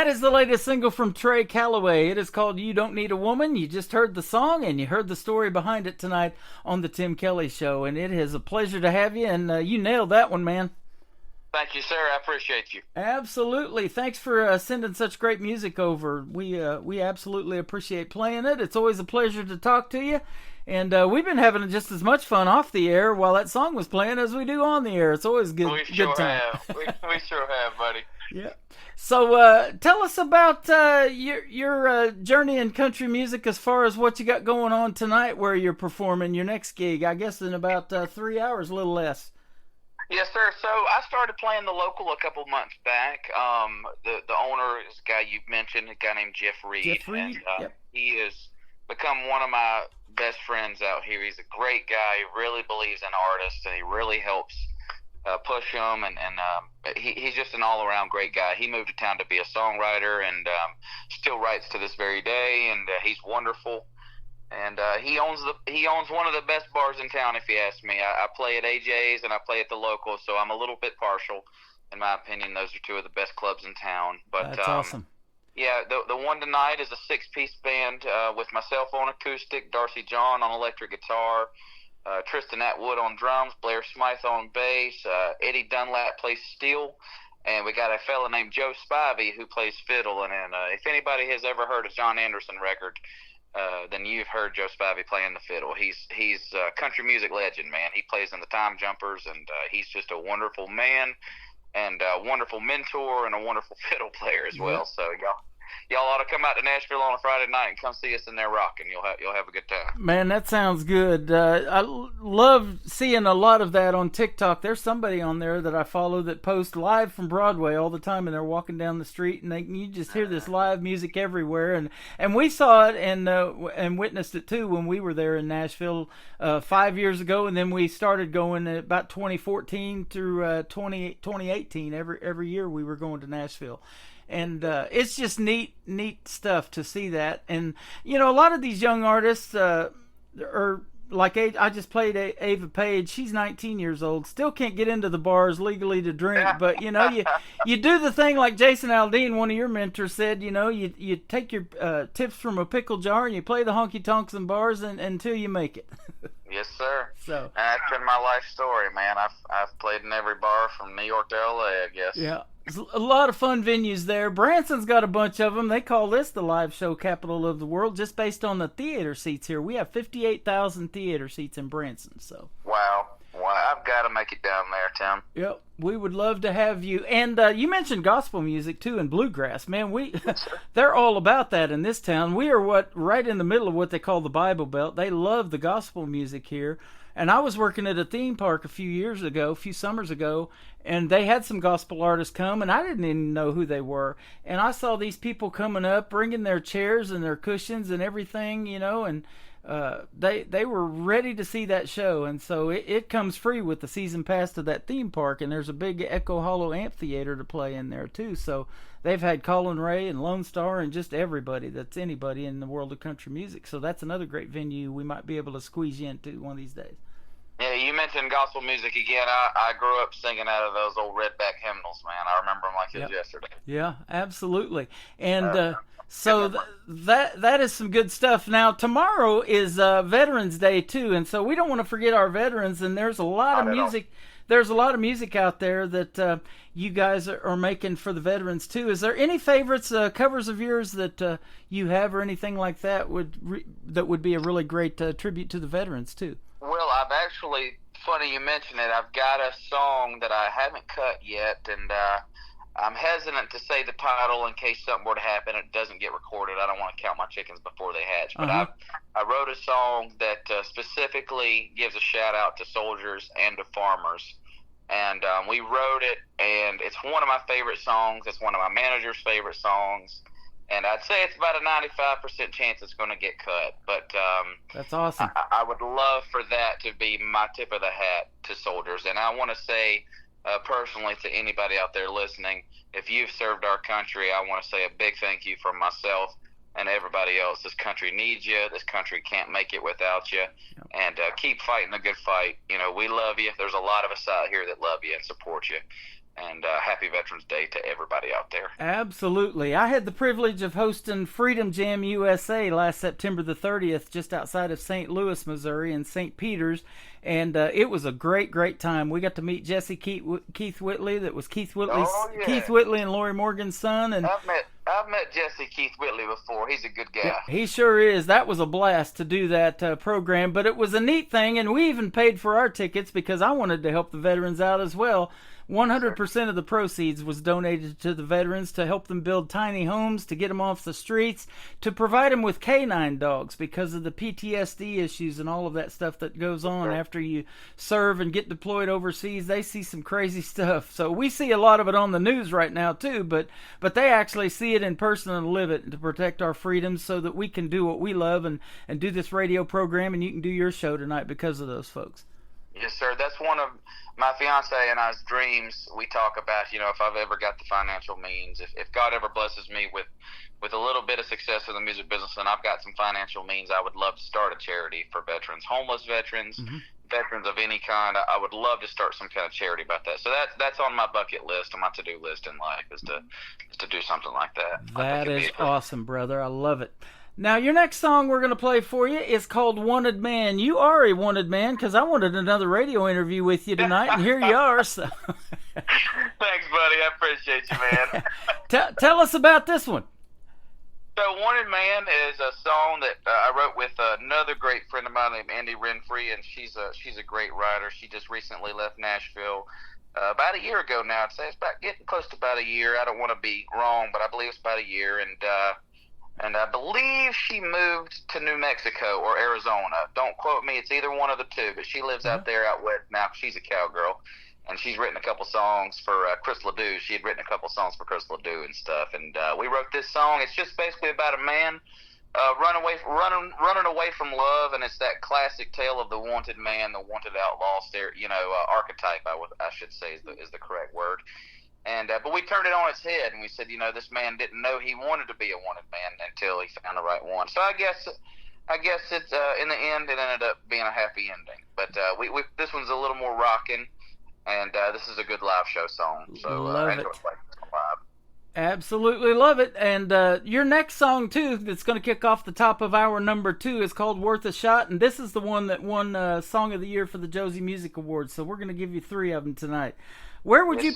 is the latest single from Trey Calloway. It is called You Don't Need a Woman. You just heard the song, and you heard the story behind it tonight on the Tim Kelly Show. And it is a pleasure to have you, and you nailed that one, man. Thank you, sir. I appreciate you. Absolutely. Thanks for sending such great music over. We absolutely appreciate playing it. It's always a pleasure to talk to you. And we've been having just as much fun off the air while that song was playing as we do on the air. It's always good. We sure good time. have. We sure have, buddy. Yeah. So tell us about your journey in country music as far as what you got going on tonight, where you're performing your next gig. I guess in about 3 hours, a little less. Yes, sir. So I started playing the local a couple months back. The owner is a guy you've mentioned, a guy named Jeff Reed. Jeff Reed. And, Yep. He has become one of my best friends out here. He's a great guy. He really believes in artists, and he really helps push them. And he's just an all-around great guy. He moved to town to be a songwriter, and still writes to this very day. And he's wonderful. And he owns one of the best bars in town, if you ask me. I play at AJ's and I play at the local, so I'm a little bit partial. In my opinion, those are two of the best clubs in town. But that's awesome. Yeah, the one tonight is a 6-piece band with myself on acoustic, Darcy John on electric guitar, Tristan Atwood on drums, Blair Smythe on bass, Eddie Dunlap plays steel, and we got a fella named Joe Spivey who plays fiddle. And if anybody has ever heard a John Anderson record, then you've heard Joe Spivey playing the fiddle. He's a country music legend, man. He plays in the Time Jumpers, and he's just a wonderful man and a wonderful mentor and a wonderful fiddle player as well. So y'all ought to come out to Nashville on a Friday night and come see us in there rocking. You'll have a good time. Man, that sounds good. I love seeing a lot of that on TikTok. There's somebody on there that I follow that posts live from Broadway all the time, and they're walking down the street, and you just hear this live music everywhere. And we saw it and witnessed it too when we were there in Nashville 5 years ago, and then we started going about 2014 through 2018. Every year we were going to Nashville. And it's just neat stuff to see that. And, you know, a lot of these young artists are like, I just played Ava Page. She's 19 years old, still can't get into the bars legally to drink. But, you know, you do the thing like Jason Aldean, one of your mentors, said, you know, you take your tips from a pickle jar and you play the honky-tonks and bars until you make it. Yes, sir. So that's been my life story, man. I've played in every bar from New York to LA, I guess. Yeah. There's a lot of fun venues there. Branson's got a bunch of them. They call this the live show capital of the world just based on the theater seats here. We have 58,000 theater seats in Branson. So Wow, I've got to make it down there, Tim. Yep, we would love to have you. And you mentioned gospel music too and bluegrass. Man, they're all about that in this town. We are right in the middle of what they call the Bible Belt. They love the gospel music here. And I was working at a theme park a few summers ago, and they had some gospel artists come, and I didn't even know who they were. And I saw these people coming up, bringing their chairs and their cushions and everything, you know, and they were ready to see that show. And so it comes free with the season pass to that theme park, and there's a big Echo Hollow amphitheater to play in there too. So they've had Colin Ray and Lone Star and just everybody that's anybody in the world of country music. So that's another great venue we might be able to squeeze you into one of these days. Yeah, you mentioned gospel music again. I grew up singing out of those old redback hymnals, man. I remember them like it was yesterday. Yeah, absolutely. And so that is some good stuff. Now, tomorrow is Veterans Day, too, and so we don't want to forget our veterans, and there's a lot of music. There's a lot of music out there that you guys are making for the veterans, too. Is there any favorites, covers of yours that you have or anything like that that would be a really great tribute to the veterans, too? Well, I've actually, funny you mention it, I've got a song that I haven't cut yet, and I'm hesitant to say the title in case something were to happen and it doesn't get recorded. I don't want to count my chickens before they hatch. But I wrote a song that specifically gives a shout-out to soldiers and to farmers. And we wrote it, and it's one of my favorite songs. It's one of my manager's favorite songs. And I'd say it's about a 95% chance it's going to get cut. But that's awesome. I would love for that to be my tip of the hat to soldiers. And I want to say personally to anybody out there listening. If you've served our country, I want to say a big thank you from myself and everybody else. This country needs you. This country can't make it without you. And keep fighting the good fight. You know, we love you. There's a lot of us out here that love you and support you. And happy Veterans Day to everybody out there. Absolutely. I had the privilege of hosting Freedom Jam USA last September the 30th, just outside of St. Louis, Missouri, in St. Peter's. And it was a great, great time. We got to meet Jesse Keith Whitley. That was Keith Whitley and Lori Morgan's son. And I've met Jesse Keith Whitley before. He's a good guy. He sure is. That was a blast to do that program. But it was a neat thing, and we even paid for our tickets because I wanted to help the veterans out as well. 100% of the proceeds was donated to the veterans to help them build tiny homes, to get them off the streets, to provide them with canine dogs because of the PTSD issues and all of that stuff that goes on after you serve and get deployed overseas. They see some crazy stuff. So we see a lot of it on the news right now too, but they actually see it in person and live it to protect our freedoms so that we can do what we love and do this radio program, and you can do your show tonight because of those folks. Yes, sir. That's one of my fiance and I's dreams. We talk about, you know, if I've ever got the financial means, if God ever blesses me with a little bit of success in the music business and I've got some financial means, I would love to start a charity for veterans, homeless veterans, veterans of any kind. I would love to start some kind of charity about that. So that's on my bucket list, on my to-do list in life, is to do something like that. That is awesome, brother. I love it. Now, your next song we're going to play for you is called Wanted Man. You are a wanted man because I wanted another radio interview with you tonight, and here you are. So. Thanks, buddy. I appreciate you, man. Tell us about this one. So, Wanted Man is a song that I wrote with another great friend of mine named Andy Renfrey, and she's a great writer. She just recently left Nashville about a year ago now. I'd say it's about getting close to about a year. I don't want to be wrong, but I believe it's about a year, and I believe she moved to New Mexico or Arizona. Don't quote me. It's either one of the two, but she lives out there out west now. She's a cowgirl, and she's written a couple songs for Chris Ledoux. She had written a couple songs for Chris Ledoux and stuff, and we wrote this song. It's just basically about a man running away from love, and it's that classic tale of the wanted man, the wanted outlaw, archetype, I should say is the correct word. And but we turned it on its head, and we said, you know, this man didn't know he wanted to be a wanted man until he found the right one. So I guess it's in the end it ended up being a happy ending. But we this one's a little more rocking, and this is a good live show song. So love I enjoy it. playing this one live. Absolutely love it. And your next song, too, that's going to kick off the top of hour number 2 is called Worth a Shot. And this is the one that won Song of the Year for the Josie Music Awards. So we're going to give you 3 of them tonight. Where would you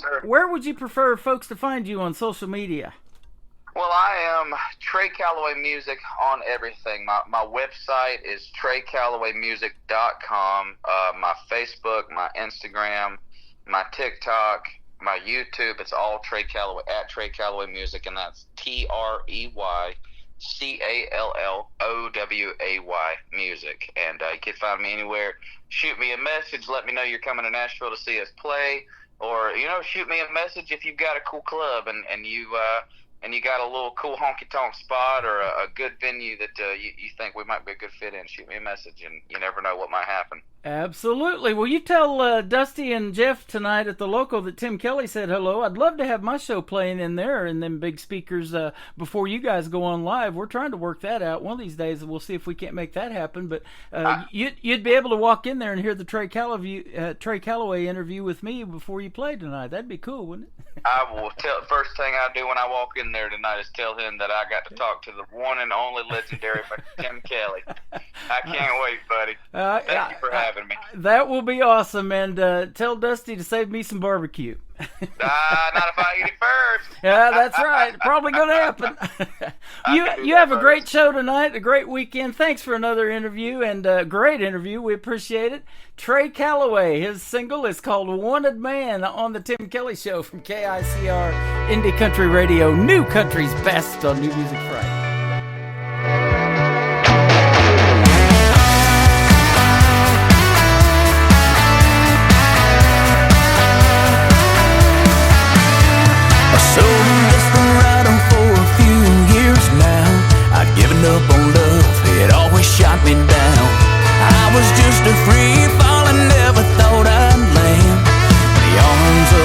prefer folks to find you on social media? Well, I am Trey Calloway Music on everything. My website is TreyCallowayMusic.com. My Facebook, my Instagram, my TikTok, my YouTube, it's all Trey Calloway, at Trey Calloway Music, and that's TreyCalloway Music. And you can find me anywhere. Shoot me a message. Let me know you're coming to Nashville to see us play. Or, you know, shoot me a message if you've got a cool club and you got a little cool honky-tonk spot or a good venue that you think we might be a good fit in. Shoot me a message, and you never know what might happen. Absolutely. Well, you tell Dusty and Jeff tonight at the local that Tim Kelly said hello. I'd love to have my show playing in there and them big speakers before you guys go on live. We're trying to work that out. One of these days we'll see if we can't make that happen. But you'd be able to walk in there and hear the Trey Calloway interview with me before you play tonight. That'd be cool, wouldn't it? I will tell. First thing I do when I walk in there tonight is tell him that I got to talk to the one and only legendary Tim Kelly. I can't wait, buddy. Thank you for having me. That will be awesome, and tell Dusty to save me some barbecue. Not if I eat it first. Yeah, that's right. Probably going to happen. You have a great show tonight, a great weekend. Thanks for another interview, and a great interview. We appreciate it. Trey Calloway, his single is called Wanted Man on the Tim Kelly Show from KICR Indie Country Radio, New Country's best on New Music Friday. Up on love, it always shot me down. I was just a free fall and never thought I'd land. The arms of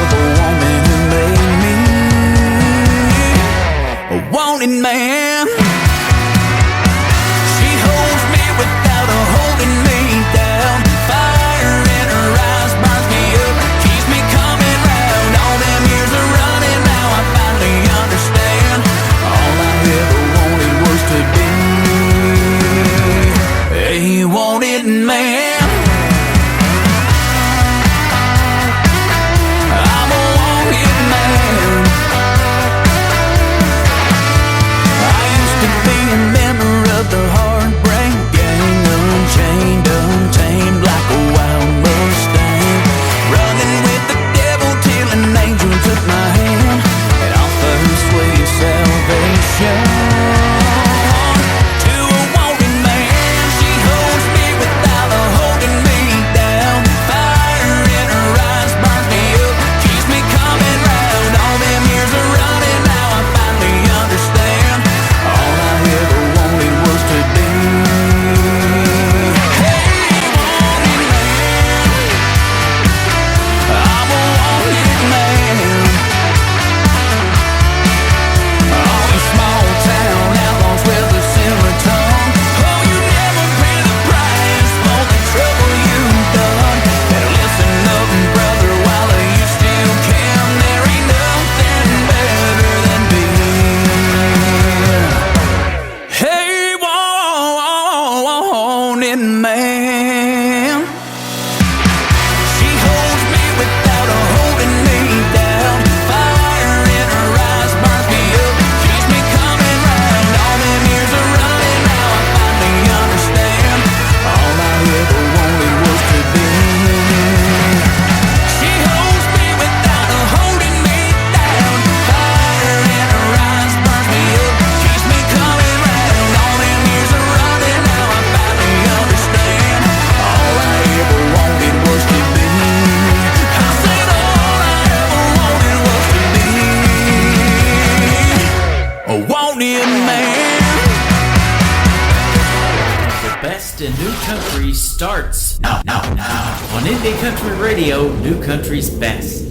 best in new country starts now. On Indie Country Radio, New Country's Best.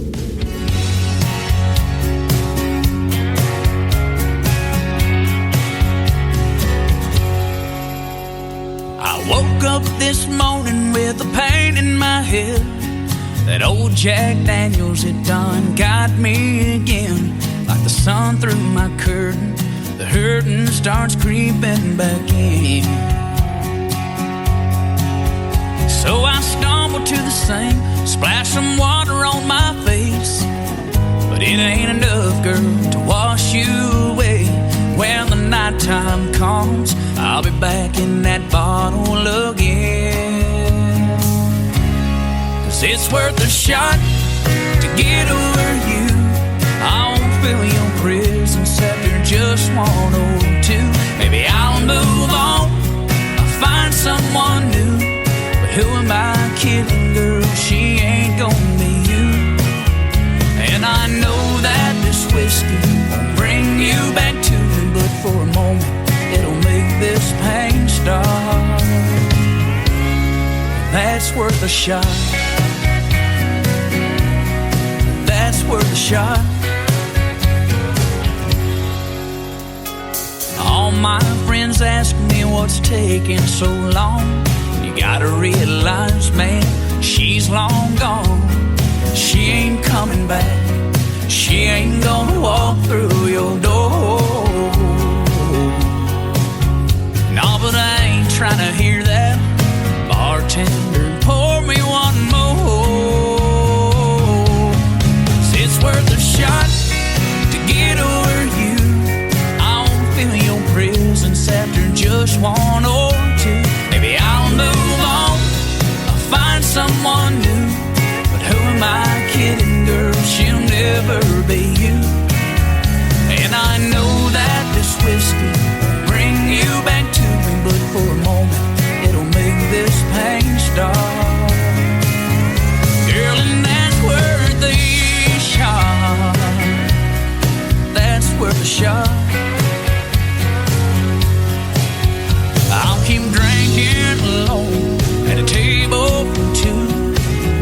I woke up this morning with a pain in my head. That old Jack Daniels had done got me again. Like the sun through my curtain, the hurting starts creeping back in. So I stumble to the sink, splash some water on my face. But it ain't enough, girl, to wash you away. When the nighttime comes, I'll be back in that bottle again. 'Cause it's worth a shot to get over you. I won't fill your prison after just 1 or 2. Maybe I'll move on, I'll find someone new. But who am I kidding, girl? She ain't gonna be you. And I know that this whiskey won't bring you back to me, but for a moment it'll make this pain stop. That's worth a shot. That's worth a shot. All my friends ask me what's taking so long. You gotta realize, man, she's long gone. She ain't coming back. She ain't gonna walk through your door. No, but I ain't trying to hear that. Bartender, pour me one more. 'Cause it's worth a shot to get over you. I won't fill your prisons after just 1 or 2. Maybe I'll move on, I'll find someone new. But who am I kidding, girl? She'll never be you. And I know that this whiskey won't bring you back to me, but for a moment it'll make this pain stop. Girl, and that's worth a shot. That's worth a shot. I'll keep drinking alone at a table for 2,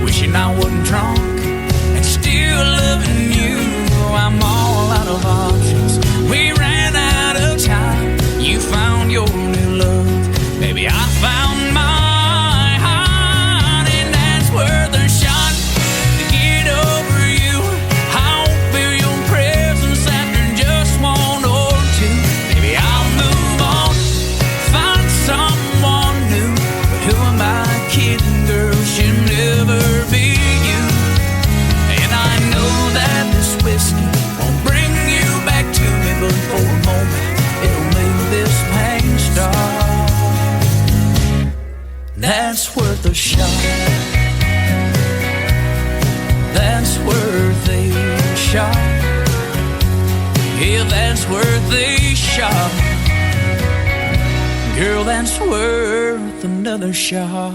wishing I wasn't drunk and still loving you. I'm all out of options. We ran out of time. You found your new love. Maybe I found my heart, and that's worth a shot to get over you. I won't feel your presence after just 1 or 2. Maybe I'll move on, find someone new. But who am I kidding, girl? She'll never be you. And I know that this whiskey won't bring you back to me, but for a moment it'll make this pain stop. That's worth a shot. That's worth a shot. Yeah, that's worth a shot. Girl, that's worth another shot.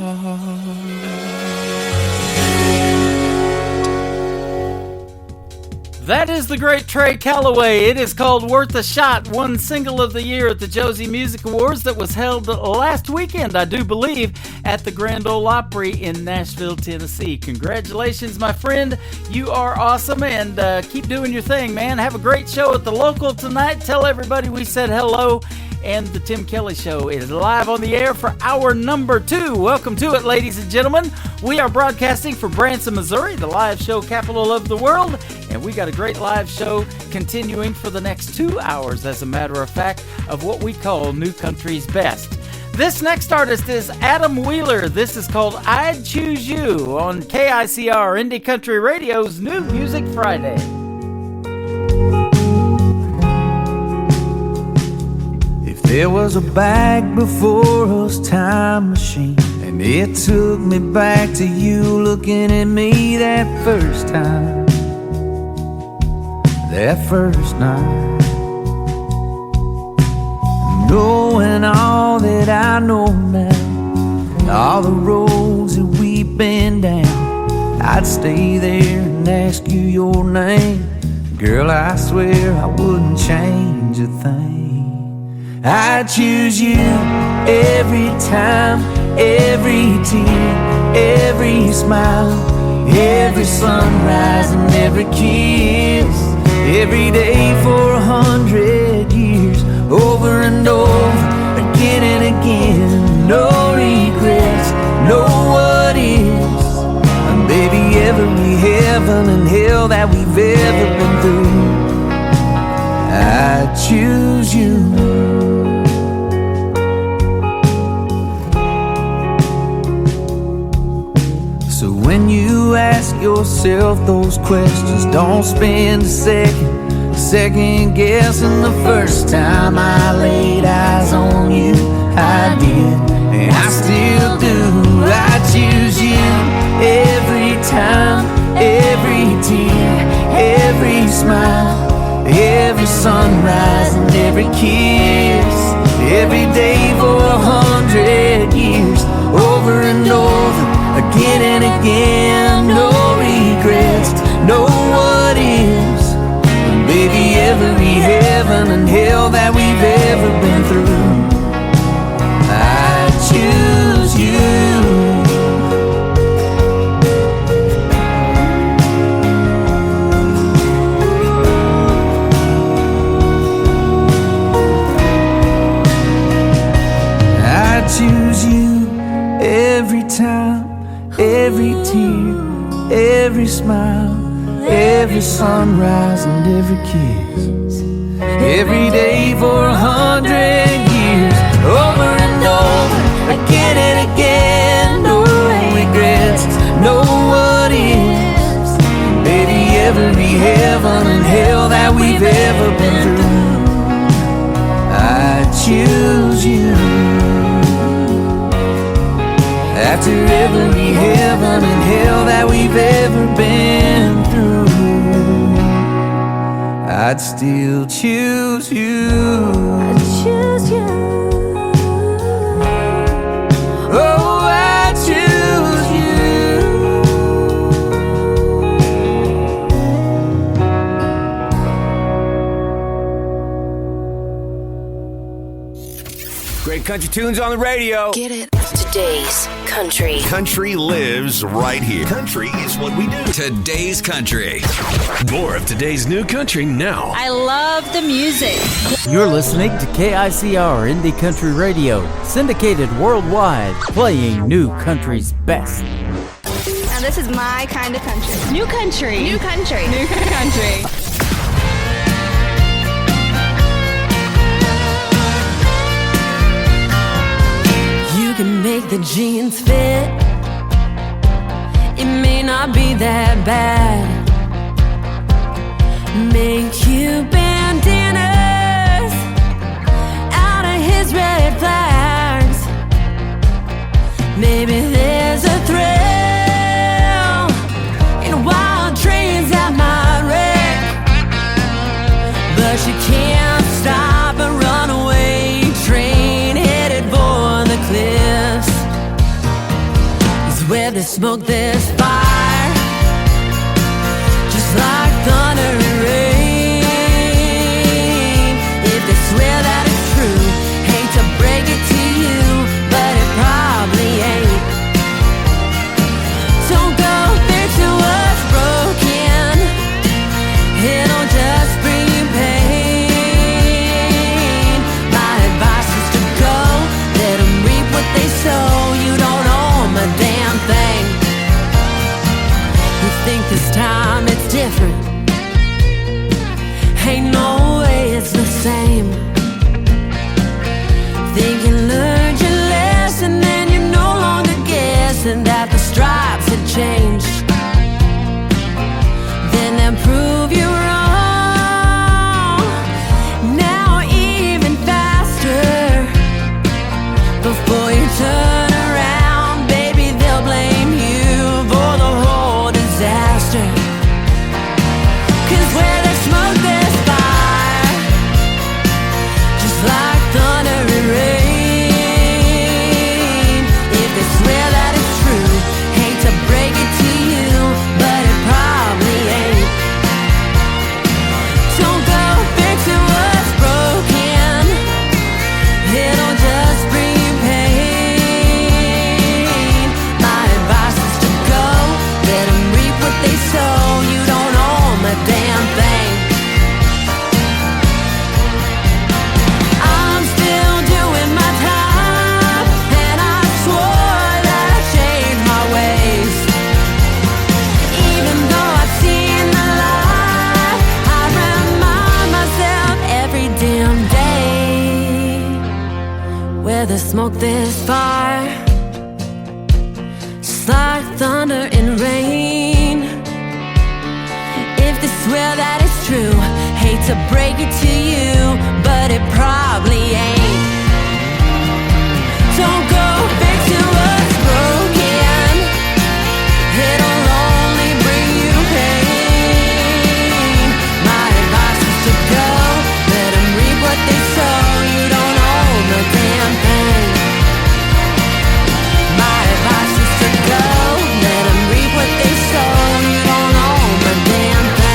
That is the great Trey Calloway. It is called Worth a Shot, one single of the year at the Josie Music Awards that was held last weekend, I do believe, at the Grand Ole Opry in Nashville, Tennessee. Congratulations, my friend. You are awesome, and keep doing your thing, man. Have a great show at the local tonight. Tell everybody we said hello. And the Tim Kelly Show is live on the air for hour number 2. Welcome to it, ladies and gentlemen. We are broadcasting from Branson, Missouri, the live show capital of the world. And we got a great live show continuing for the next 2 hours, as a matter of fact, of what we call New Country's Best. This next artist is Adam Wheeler. This is called I'd Choose You on KICR Indie Country Radio's New Music Friday. There was a back before us time machine, and it took me back to you looking at me that first time, that first night. Knowing all that I know now, all the roads that we've been down, I'd stay there and ask you your name. Girl, I swear I wouldn't change a thing. I'd choose you every time, every tear, every smile, every sunrise and every kiss, every day for 100 years, over and over, again and again. No regrets, no what ifs, and baby, every heaven and hell that we've ever been through, I choose you. So when you ask yourself those questions, don't spend a second guessing. The first time I laid eyes on you, I did, and I still do. I choose you every time, every tear, every smile, every sunrise and every kiss, every day for 100 years, over and over, again and again. No regrets, no what ifs, and baby, every heaven and hell that we've ever been through, I choose you. I choose you every time, every tear, every smile, every sunrise and every kiss, every day for 100 years, over and over, again and again. No regrets, no what ifs, baby, every heaven and hell that we've ever been through, I choose you. After every heaven and hell that we've ever been through, I'd still choose you. I'd choose you. Oh, I choose you. Great country tunes on the radio. Get it? Today's country. Country lives right here. Country is what we do. Today's country. More of today's new country now. I love the music. You're listening to KICR Indie Country Radio, syndicated worldwide, playing new country's best. Now this is my kind of country. New country. New country. New country. You can make the jeans fit. It may not be that bad. Make you bandanas out of his red flags. Maybe there's a thrill in wild trains that might wreck, but you can't stop a runaway train headed for the cliffs. It's where there's smoke, there's fire, just like thunder and rain. If they swear that it's true, hate to break it to you, but it probably ain't. Don't go there to what's broken, it'll just bring you pain. My advice is to go, let them reap what they sow. You don't own a damn thing. You think this time it's different, ain't no way it's the same. Think you learned your lesson and you're no longer guessing that the stripes had changed. Then they'll prove you wrong. Now even faster. Before you turn around, baby, they'll blame you for the whole disaster. 'Cause where there's smoke, there's fire, just like thunder and rain. If they swear that it's true, hate to break it to you, but it probably ain't. Don't go fixing what's broken, it'll just bring you pain. the smoke this far, just like thunder and rain. If they swear that it's true, hate to break it to you, but it probably ain't. Don't go fixing what's broken, it'll only bring you pain. My advice is to go, let them reap what they sow. You don't own a damn thing. My advice is to go, let them reap what they sow. You don't own a damn thing.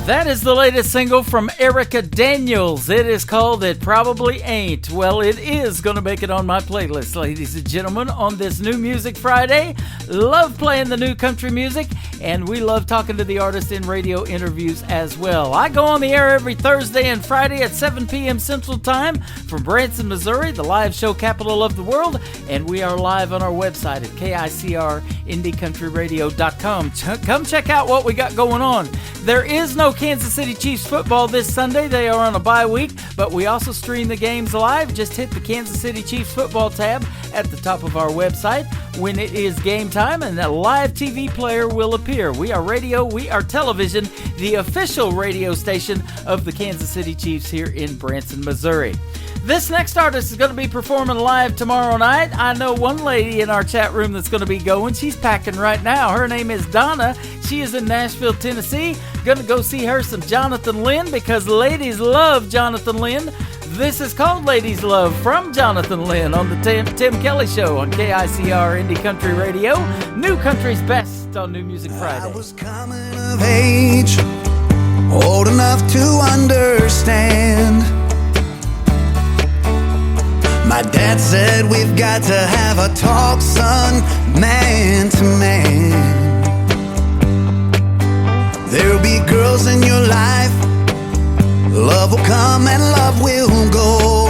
That is the latest single from Erica Daniels. It is called It Probably Ain't. Well, it is going to make it on my playlist, ladies and gentlemen, on this New Music Friday. Love playing the new country music, and we love talking to the artists in radio interviews as well. I go on the air every Thursday and Friday at 7 p.m. Central Time from Branson, Missouri, the live show capital of the world, and we are live on our website at KICRIndieCountryRadio.com. Come check out what we got going on. There is no Kansas City Chiefs football this Sunday. They are on a bye week, but we also stream the games live. Just hit the Kansas City Chiefs football tab at the top of our website when it is game time, and a live TV player will appear. We are radio, we are television, the official radio station of the Kansas City Chiefs here in Branson, Missouri. This next artist is going to be performing live tomorrow night. I know one lady in our chat room that's going to be going. She's packing right now. Her name is Donna. She is in Nashville, Tennessee. Going to go see her some Jonathan Lynn because ladies love Jonathan Lynn. This is called Ladies Love from Jonathan Lynn on the Tim Kelly Show on KICR Indie Country Radio. New Country's Best on New Music Friday. I was coming of age, old enough to understand. My dad said we've got to have a talk, son, man to man. There'll be girls in your life, love will come and love will go.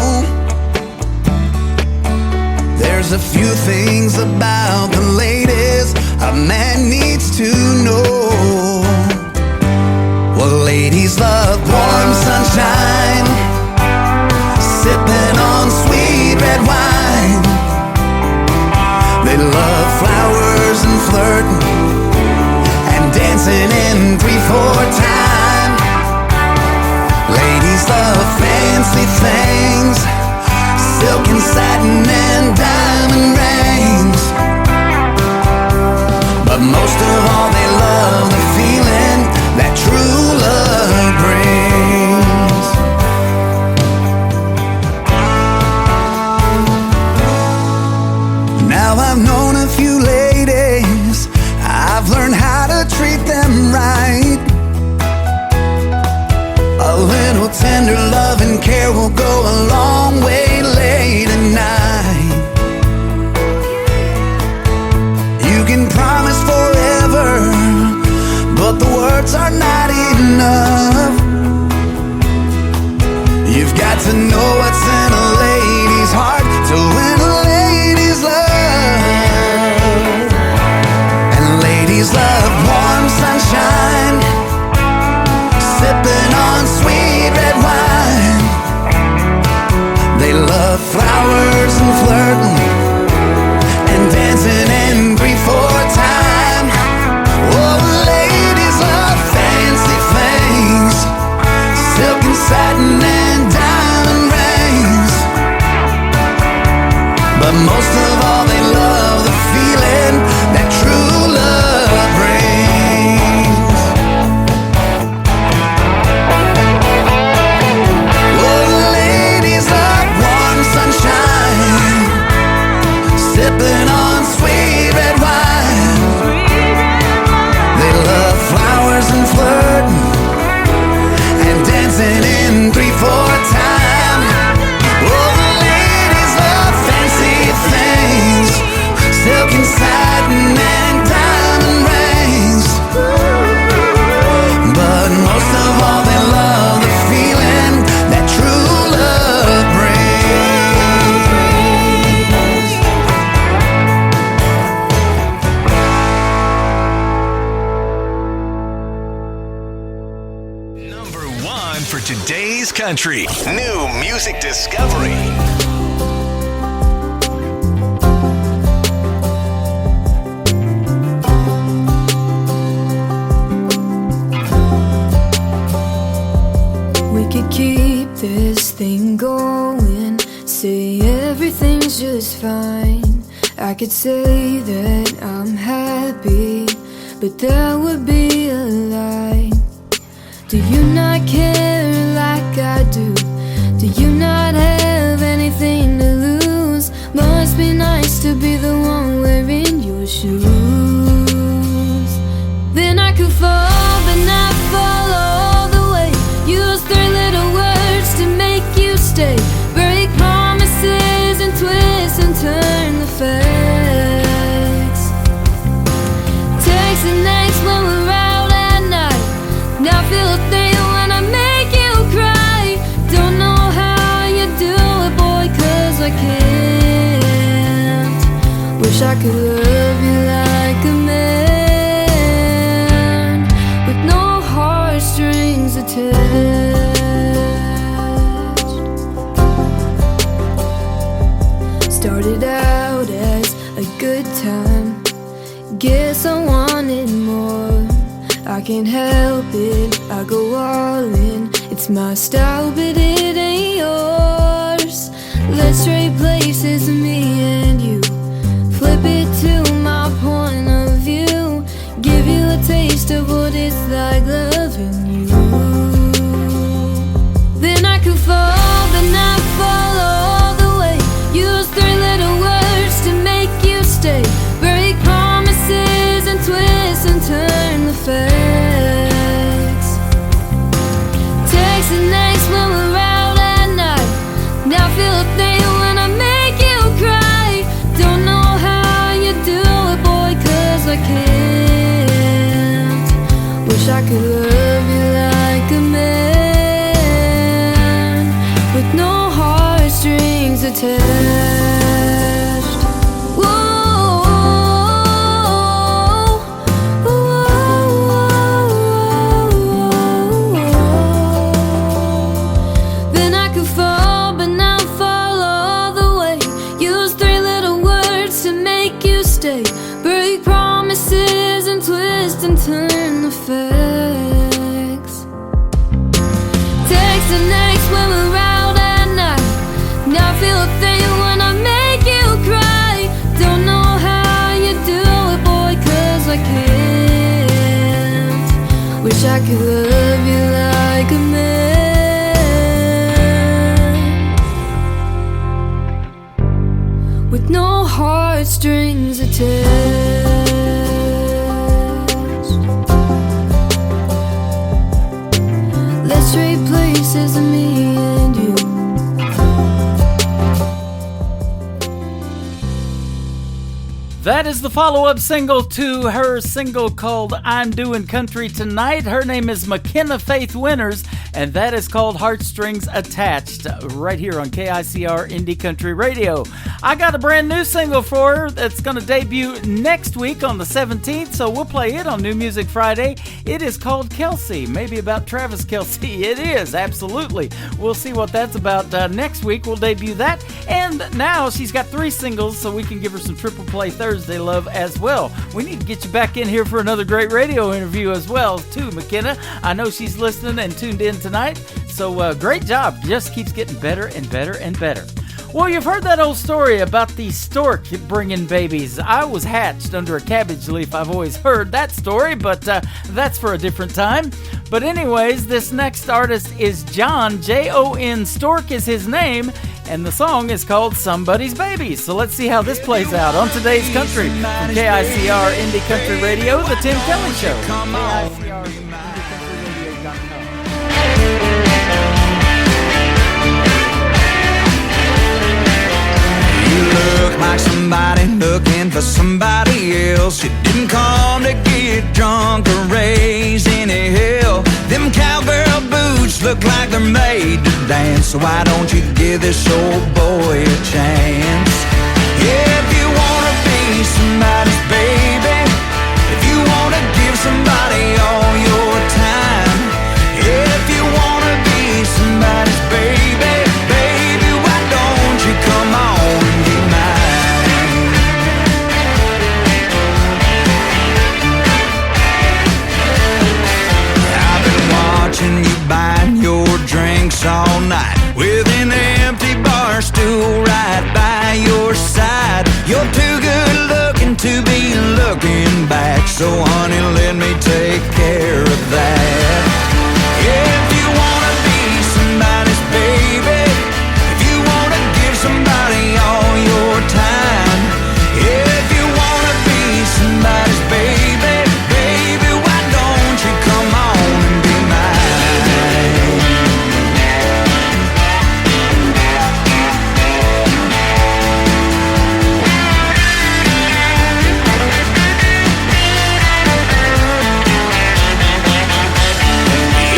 There's a few things about the ladies a man needs to know. Well, ladies love warm sunshine, sipping on sweet red wine. They love flowers and flirting and dancing in 3/4 time. Ladies love fancy things, silk and satin and diamond rings. But most of all they love the feeling that true love brings. Now I've known a few ladies, I've learned how to treat them right. A little tender love and care will go a long way late at night. You can promise forever, but the words are not enough. You've got to know what's in a lady's heart to win a lady's love. And ladies love warm sunshine, sipping on sweet red wine. They love flowers and flirting and dancing in 3/4 time. Oh, ladies love fancy things, silk and satin and diamond rings. But most of all they love the feeling that true love brings. Oh, ladies love warm sunshine, sipping on sweet red wine. They love flowers and flirting and dancing in 3/4 time. Oh, ladies love fancy things, country. New music discovery. We could keep this thing going, say everything's just fine. I could say that I'm happy, but that would be a lie. Do you not care like I do? Do you not have anything to lose? Must be nice to be the one wearing your shoes. Then I could fall, but not fall all the way. Use 3 little words to make you stay. Break promises and twist and turn the facts. Text the nights when we're out at night. Now feel a thing when I make you cry. Don't know how you do it, boy, 'cause I can't. Wish I could love you like a man, with no heartstrings attached. Started out as a good time, guess I wanted more. I can't help it, I go all in. It's my style, but it ain't yours. Let's trade places, me and you. Flip it to my point of view. Give you a taste of what it's like loving you. Then I could fall, but not fall all the way. Use 3 little words to make you stay. Break promises and twist and turn the facts. Text the nights when we're out at night. Now feel a thing when I make you cry. Don't know how you do it, boy, 'cause I can't. Wish I could love you like a man, with no heartstrings attached. Then I could fall, but not fall all the way. Use 3 little words to make you stay. Break promises and twist and turn the facts. Text the nights when we're out at night. Now feel a thing when I make you cry. Don't know how you do it, boy, 'cause I can't. Wish I could love you like a man, with no heartstrings attached. Let's trade places, me and you. That is the follow-up single to her single called I'm Doing Country Tonight. Her name is McKenna Faith Winters, and that is called Heartstrings Attached, right here on KICR Indie Country Radio. I got a brand new single for her that's going to debut next week on the 17th, so we'll play it on New Music Friday. It is called Kelsey, maybe about Travis Kelce. It is, absolutely. We'll see what that's about next week. We'll debut that, and now she's got 3 singles, so we can give her some triple play Thursday love as well. We need to get you back in here for another great radio interview as well, too, McKenna. I know she's listening and tuned in tonight, so great job. Just keeps getting better and better and better. Well, you've heard that old story about the stork bringing babies. I was hatched under a cabbage leaf. I've always heard that story, but that's for a different time. But anyways, this next artist is John, Jon. Stork is his name, and the song is called Somebody's Baby. So let's see how this plays out on today's country. From KICR Indie Country Radio, The Tim Kelly Show. You look like somebody looking for somebody else. You didn't come to get drunk or raise any hell. Them cowgirl boots look like they're made to dance. So why don't you give this old boy a chance? Yeah, if you wanna be somebody's baby, if you wanna give somebody all your time, if you wanna be somebody's So honey, let me take care of that. If you wanna be somebody's baby, if you wanna give somebody all your time, if you wanna be somebody's baby, baby, why don't you come on and be mine?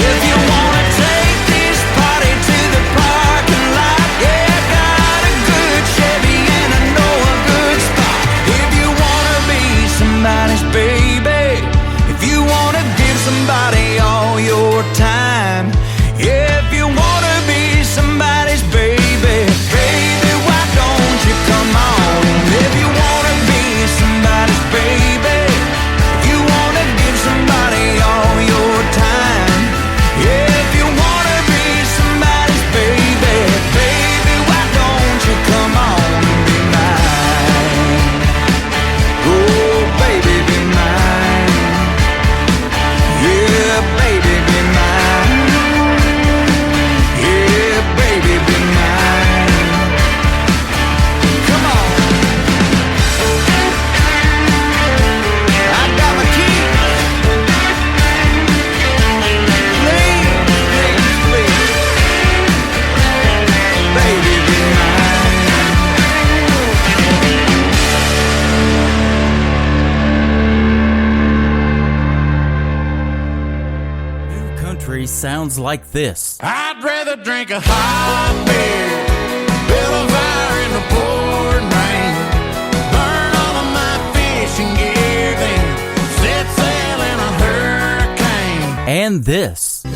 If you wanna take this party to the parking lot, yeah, got a good Chevy and I know a good spot. If you wanna be somebody's baby, if you wanna give somebody all your time, if you wanna be somebody's baby, baby, why don't you come on? If you wanna be somebody's baby, if you wanna give somebody all your time, if you wanna be somebody's baby, baby, why don't you come on and be mine? Oh, baby, be mine. Yeah, baby, be mine. Yeah, baby, be mine. Come on. I got my key. Please, please, please. Baby, be mine. New country sounds like this. I'd rather drink a hot beer, build a fire in the pouring rain, burn all of my fishing gear, then set sail in a hurricane. And this. I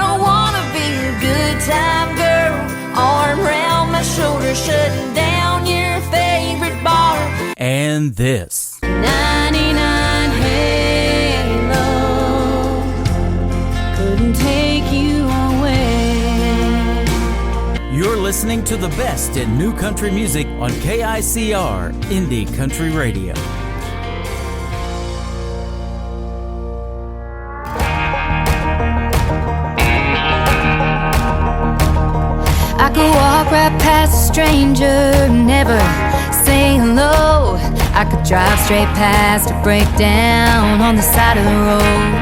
don't wanna be a good time girl, arm around my shoulder, shutting down your favorite bar. And this. 99 Halo couldn't take you away. You're listening to the best in new country music on KICR Indie Country Radio. I could walk right past a stranger, never say hello. I could drive straight past a breakdown on the side of the road.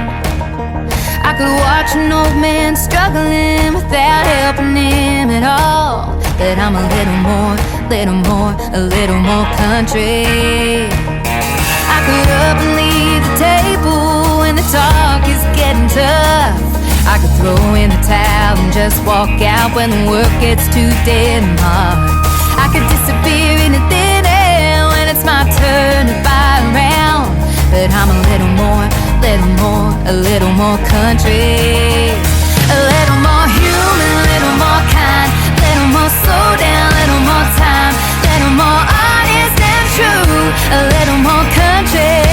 I could watch an old man struggling without helping him at all. But I'm a little more country. I could up and leave the table when the talk is getting tough. I could throw in the towel and just walk out when the work gets too dead and hard. I could disappear in a thin air when it's my turn to buy around. But I'm a little more country. A little more human, a little more kind, a little more slow down, a little more time, a little more honest and true. A little more country,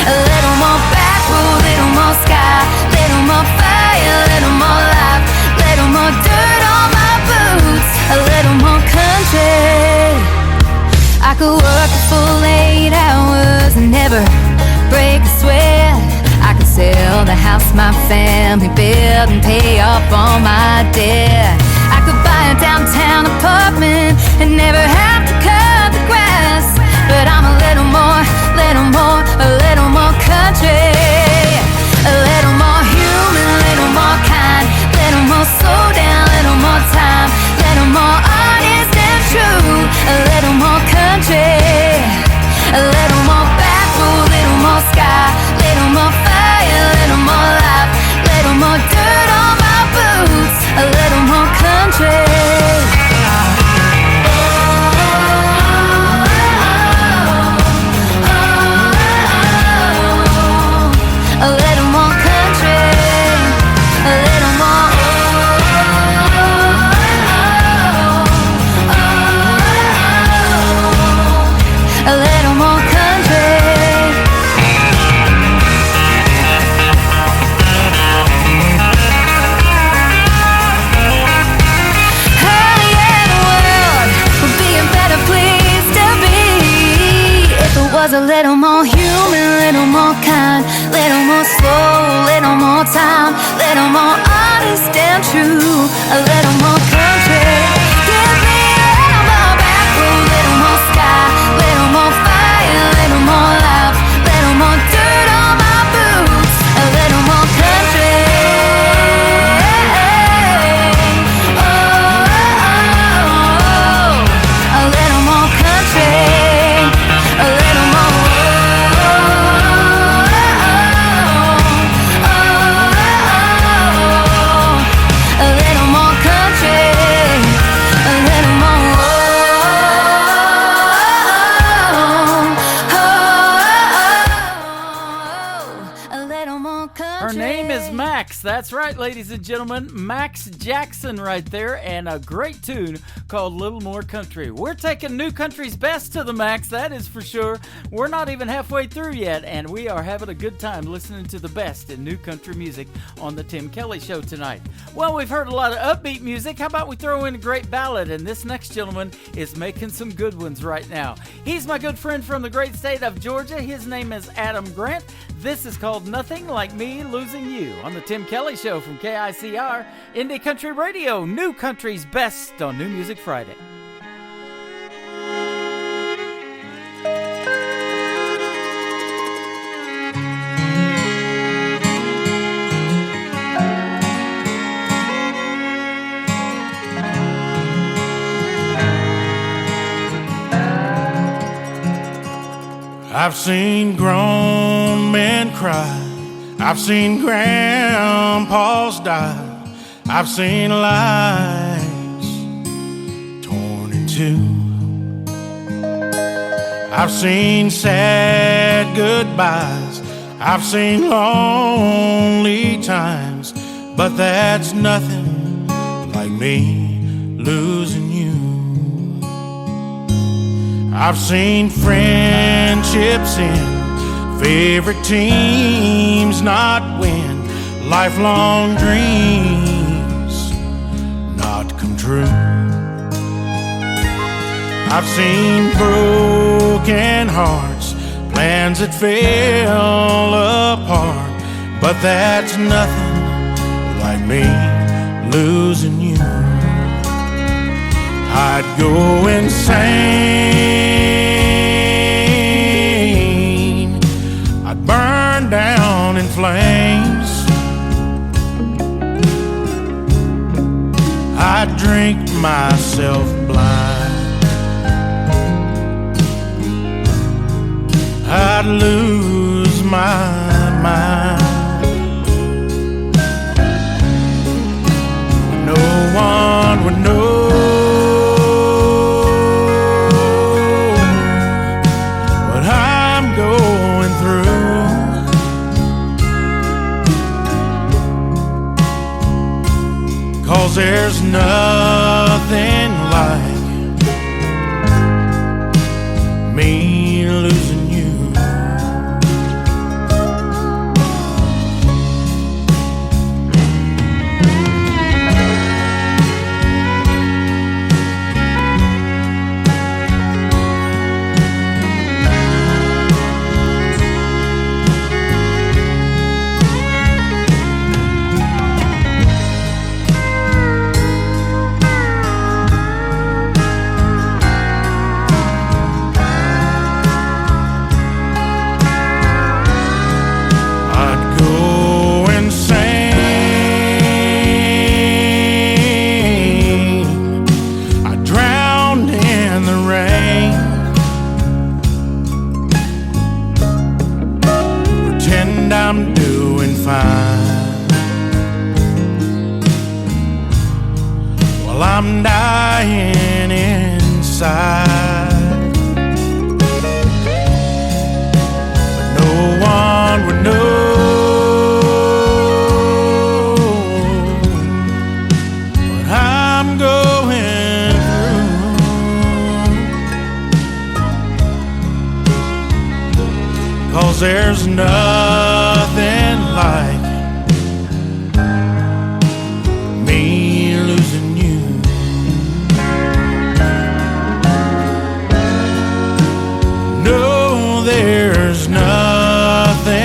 a little more backwood, a little more sky, a little more fire, a little more life, a little more dirt on my boots. A little more country. I could work a full 8 hours and never break a sweat. I could sell the house my family built and pay off all my debt. I could buy a downtown apartment and never have to cut the grass. But I'm a little more country. A little more human, a little more kind, a little more slow down, a little more time, a little more honest and true. A little more country, a little more backwood, a little more sky, a little more fire, a little more life, a little more dirt on my boots. A little more country. A little more country, a little more. A little more country. Oh yeah, the world would be a better place to be if it was a little more human, a little more more kind, little more slow, little more time, little more honest and true, a little more country. Give me a little more back room, little more sky, little more fire, little more life, little more dirt on my boots, a little more country. That's right, ladies and gentlemen, Max Jackson right there, and a great tune called Little More Country. We're taking New Country's best to the max, that is for sure. We're not even halfway through yet, and we are having a good time listening to the best in new country music on the Tim Kelly Show tonight. Well, we've heard a lot of upbeat music. How about we throw in a great ballad? And this next gentleman is making some good ones right now. He's my good friend from the great state of Georgia. His name is Adam Grant. This is called Nothing Like Me Losing You on the Tim Kelly Show from KICR, Indie Country Radio, New Country's best on New Music Friday. I've seen grown men cry, I've seen grandpas die, I've seen lives torn in two. I've seen sad goodbyes, I've seen lonely times, but that's nothing like me losing you. I've seen friendships end, favorite teams not win, lifelong dreams not come true. I've seen broken hearts, plans that fell apart, but that's nothing like me losing you. I'd go insane, I'd burn down in flames, I'd drink myself blind, I'd lose my mind. No one would know there's nothing like me losing you. I'm doing fine while I'm dying inside, but no one would know what I'm going through, 'cause there's nothing like me losing you. No, there's nothing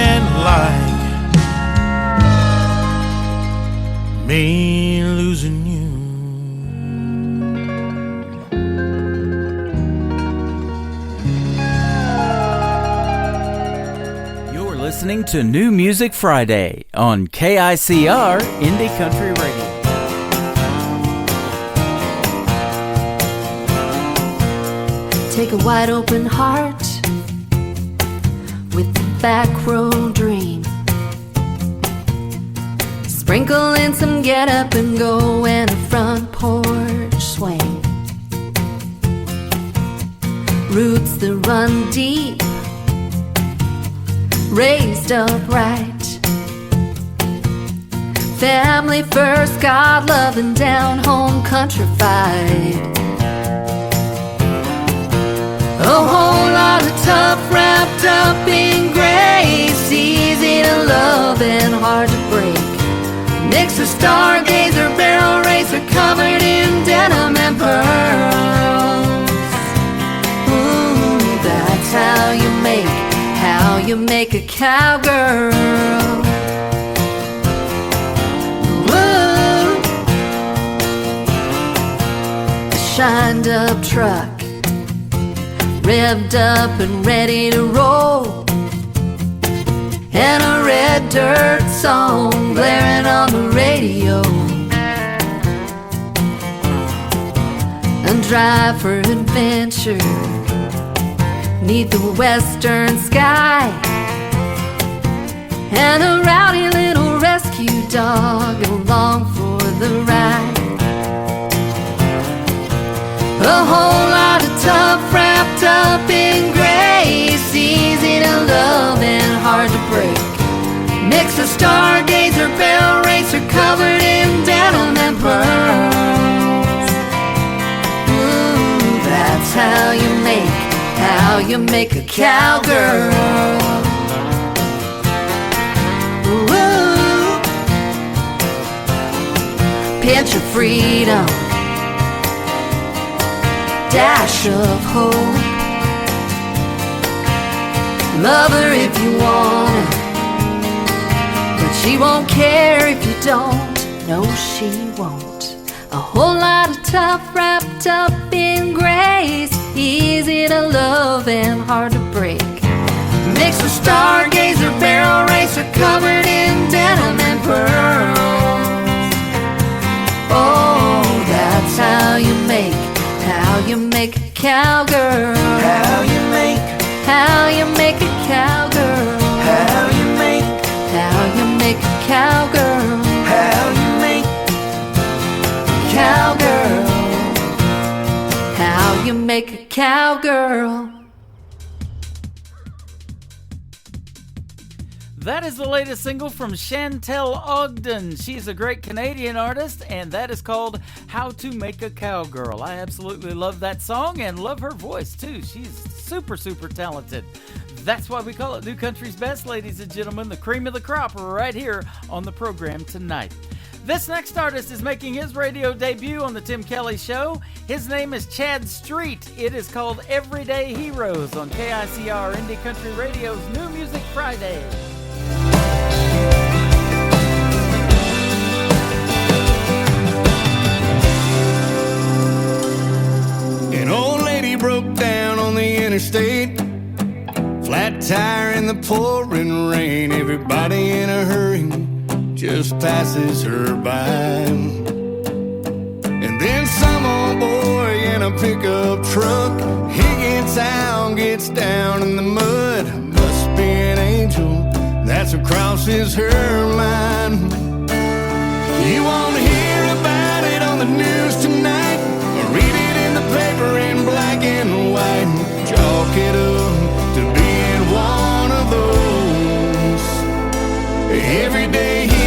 listening to New Music Friday on KICR Indie Country Radio. Take a wide open heart with a back row dream. Sprinkle in some get up and go and a front porch swing. Roots that run deep, raised upright. Family first, God loving, down home countrified. A whole lot of tough wrapped up in grace, easy to love and hard to break. Mix of stargazer, barrel racer, covered in denim and pearls. Ooh, that's how you make a cowgirl. Ooh, a shined up truck, revved up and ready to roll, and a red dirt song blaring on the radio. And drive for adventure neath the western sky, and a rowdy little rescue dog along for the ride. A whole lot of tough wrapped up in grace, easy to love and hard to break. Mix of stargazer, barrel racer, covered in denim and pearls. Ooh, that's how you make a cowgirl. Ooh, pinch of freedom, dash of hope. Love her if you wanna, but she won't care if you don't. No, she won't. A whole lot of tough wrapped up in grace, easy to love and hard to break. Mix of stargazer, barrel racer, covered in denim and pearls. Oh, that's how you make a cowgirl. How you make a cowgirl. How you make a cowgirl. Cowgirl. How you make a cowgirl. That is the latest single from Chantel Ogden. She's a great Canadian artist, and that is called How to Make a Cowgirl. I absolutely love that song and love her voice, too. She's super, super talented. That's why we call it New Country's Best, ladies and gentlemen, the cream of the crop right here on the program tonight. This next artist is making his radio debut on the Tim Kelly Show. His name is Chad Street. It is called Everyday Heroes on KICR Indie Country Radio's New Music Friday. An old lady broke down on the interstate, flat tire in the pouring rain. Everybody in a hurry just passes her by. And then some old boy in a pickup truck, he gets out, gets down in the mud. Must be an angel that's what crosses her mind. You won't hear about it on the news tonight, or read it in the paper in black and white. Chalk it up to being one of those everyday heroes.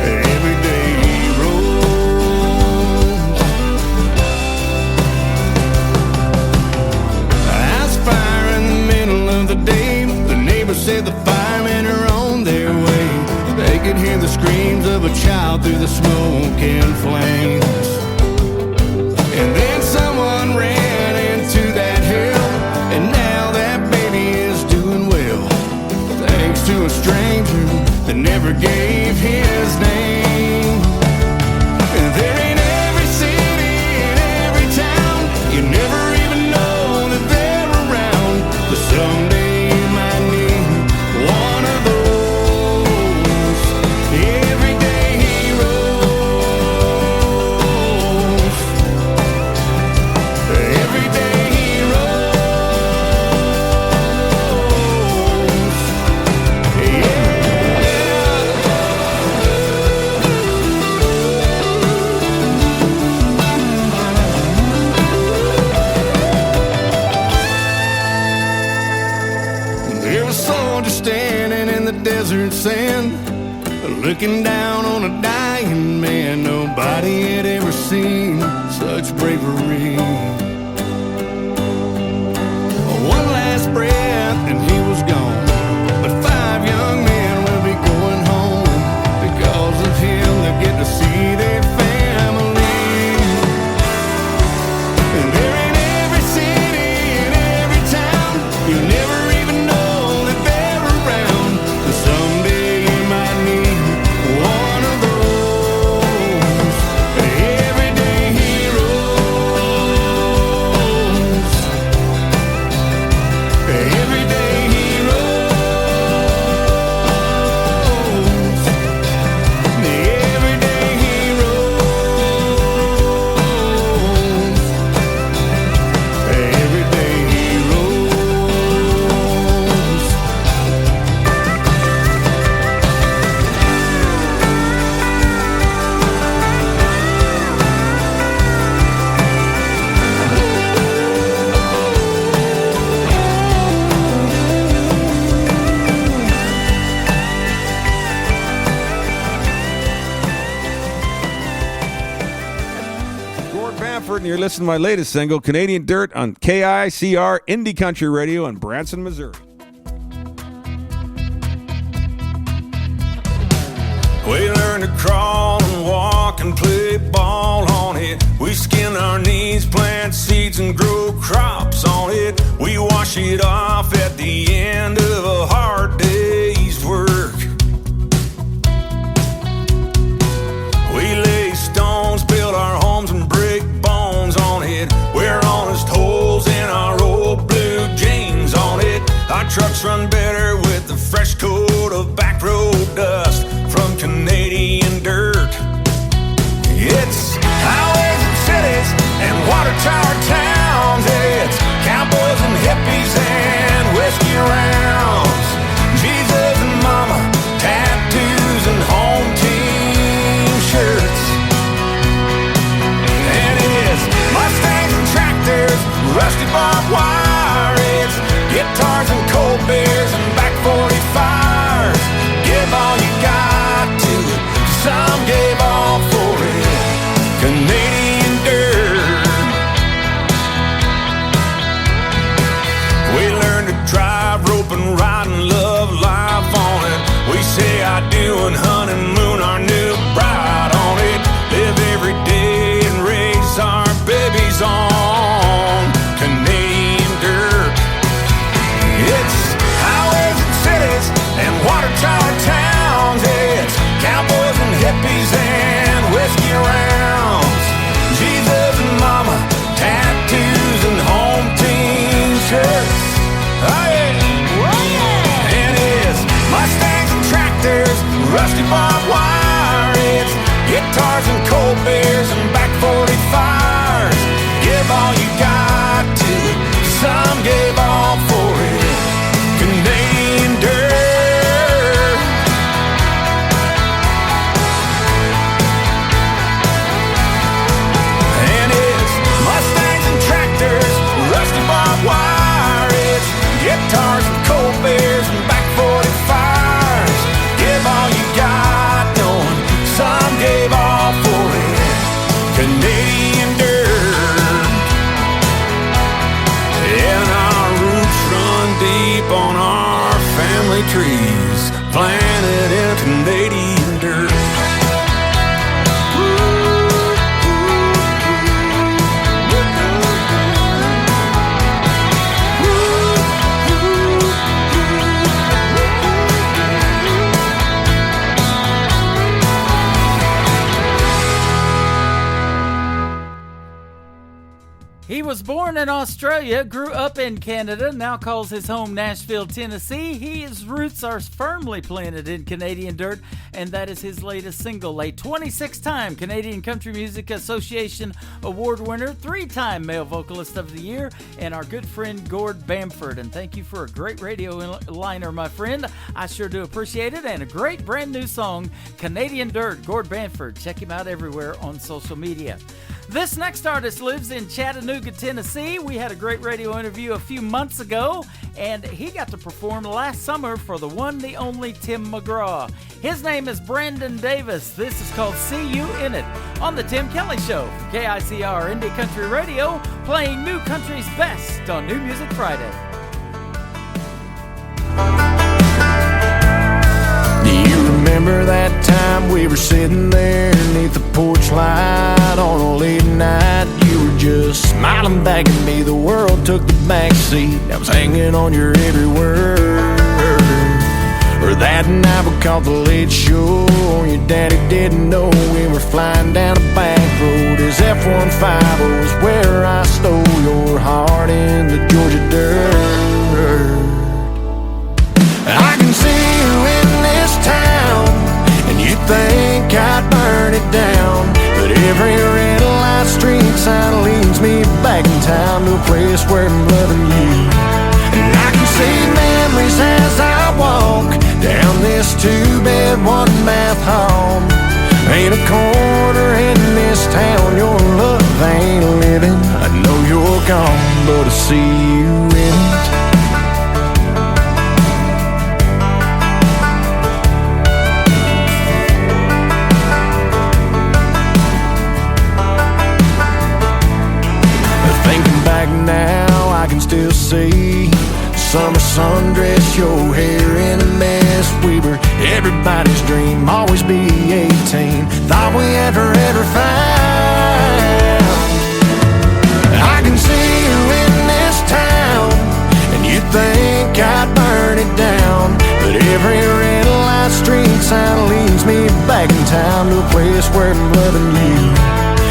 Everyday heroes. House fire in the middle of the day. The neighbors said the firemen are on their way. They could hear desert sand, looking down on a dying man. Nobody had ever seen such bravery. One last breath and he was gone, but 5 young men will be going home. Because of him they get to see their family. And they're in every city and every town. You never even know that they're around. And someday you might need one of those everyday heroes. Everyday heroes. The everyday heroes. Everyday heroes. Gord Bamford, and you're listening to my latest single, Canadian Dirt, on KICR Indie Country Radio in Branson, Missouri. We learned to crawl and walk and play ball on it. We skin our knees, plant seeds and grow crops on it. We wash it off at the end of a hard day's work. We lay stones, build our homes and break bones on it. Wear honest holes in our old blue jeans on it. Our trucks run better with the fresh coat of back road dust from Canadian dirt. It's highways and cities and water tower towns. It's cowboys and hippies and whiskey rounds. Jesus and mama, tattoos and home team shirts. And it's Mustangs and tractors, rusty barbed wire. It's guitars and cold beers and back 45s. Give all you got to it, some gave all for it. Canadian dirt. We learned to drive, rope and ride and love life on it. We say I do and honeymoon our new bride on it. Live every day and raise our babies on Canadian dirt. It's highways and cities and water tower towns. It's cowboys and hippies and whiskey rounds. Jesus and mama, tattoos and home team shirts. Oh yeah. And it's Mustangs and tractors, rusty barbed wire. It's guitars and cold beers and back 45s. Give all you got to it, some gave all for it. Canadian dirt. And it's Mustangs and tractors, rusty barbed wire. It's guitars and cold beers and back 45s. Give all you got, knowing some gave all for it. Canadian dirt. And our roots run deep on our family trees, planted in Canadian dirt. He was born in Australia, grew up in Canada, now calls his home Nashville, Tennessee. His roots are firmly planted in Canadian dirt, and that is his latest single, a 26-time Canadian Country Music Association Award winner, 3-time Male Vocalist of the Year, and our good friend Gord Bamford. And thank you for a great radio liner, my friend. I sure do appreciate it. And a great brand new song, Canadian Dirt, Gord Bamford. Check him out everywhere on social media. This next artist lives in Chattanooga, Chattanooga, Tennessee. We had a great radio interview a few months ago, and he got to perform last summer for the one, the only Tim McGraw. His name is Brandon Davis. This is called See You In It on the Tim Kelly Show for KICR Indie Country Radio, playing new country's best on New Music Friday. Do you remember that time we were sitting there beneath the porch light on a late night? You were just smiling back at me. The world took the back seat. I was hanging on your every word. Or that night we caught the late show. Your daddy didn't know we were flying down a back road. His F-150 was where I stole your heart in the Georgia dirt. I can see you in this town, and you think I'd burn it down. But every red light street sign leads me back in time to a place where I'm loving you. And I can see memories as I walk down this two-bed, one-bath home. Ain't a corner in this town your love ain't living. I know you're gone, but I see you in it. Thinking back now, I can still see summer sundress, your hair in a mess. We were everybody's dream, always be 18. Thought we had forever found. I can see you in this town, and you think I'd burn it down. But every red light street sign leads me back in time to a place where I'm loving you.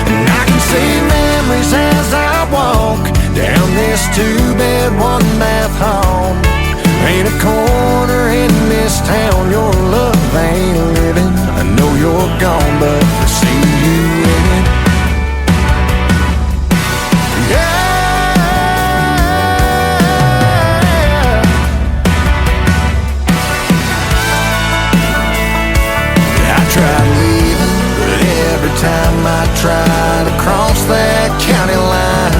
And I can see memories as I walk down this two-bed, one-bath home. Ain't a corner in this town your love ain't living. I know you're gone, but I see you in it. I tried leaving, but every time I try to cross that county line,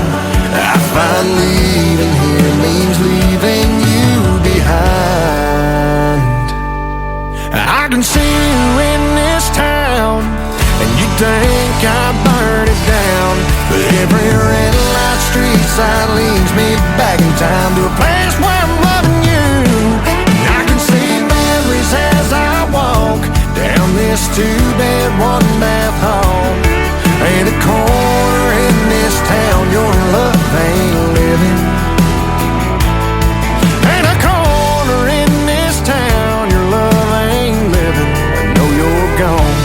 I find leaving here means leaving you behind. I can see you in this town, and you think I burn it down. But every red light street sign leads me back in time to a place where I'm loving you. And I can see memories as I walk down this two-bed, one-bath home. Ain't a corner in this town your love ain't living. Ain't a corner in this town your love ain't living. I know you're gone,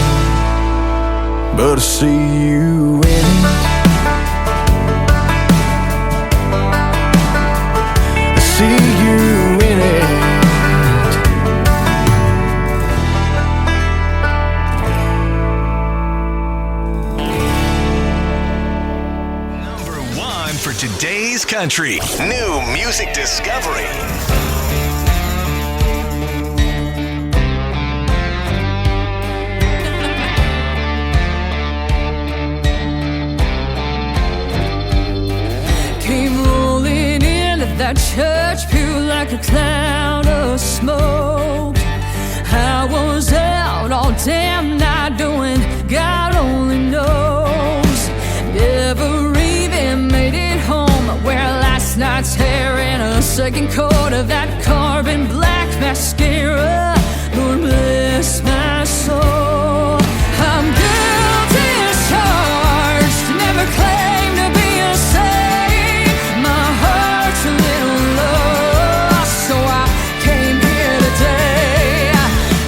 but I see you in it. I see you in it. For today's country. New music discovery. Came rolling into that church pew like a cloud of smoke. I was out all damn night doing God only knows. Never even made it home. Wear last night's hair in a second coat of that carbon black mascara. Lord bless my soul. I'm guilty as charged. Never claimed to be a saint. My heart's a little lost, so I came here today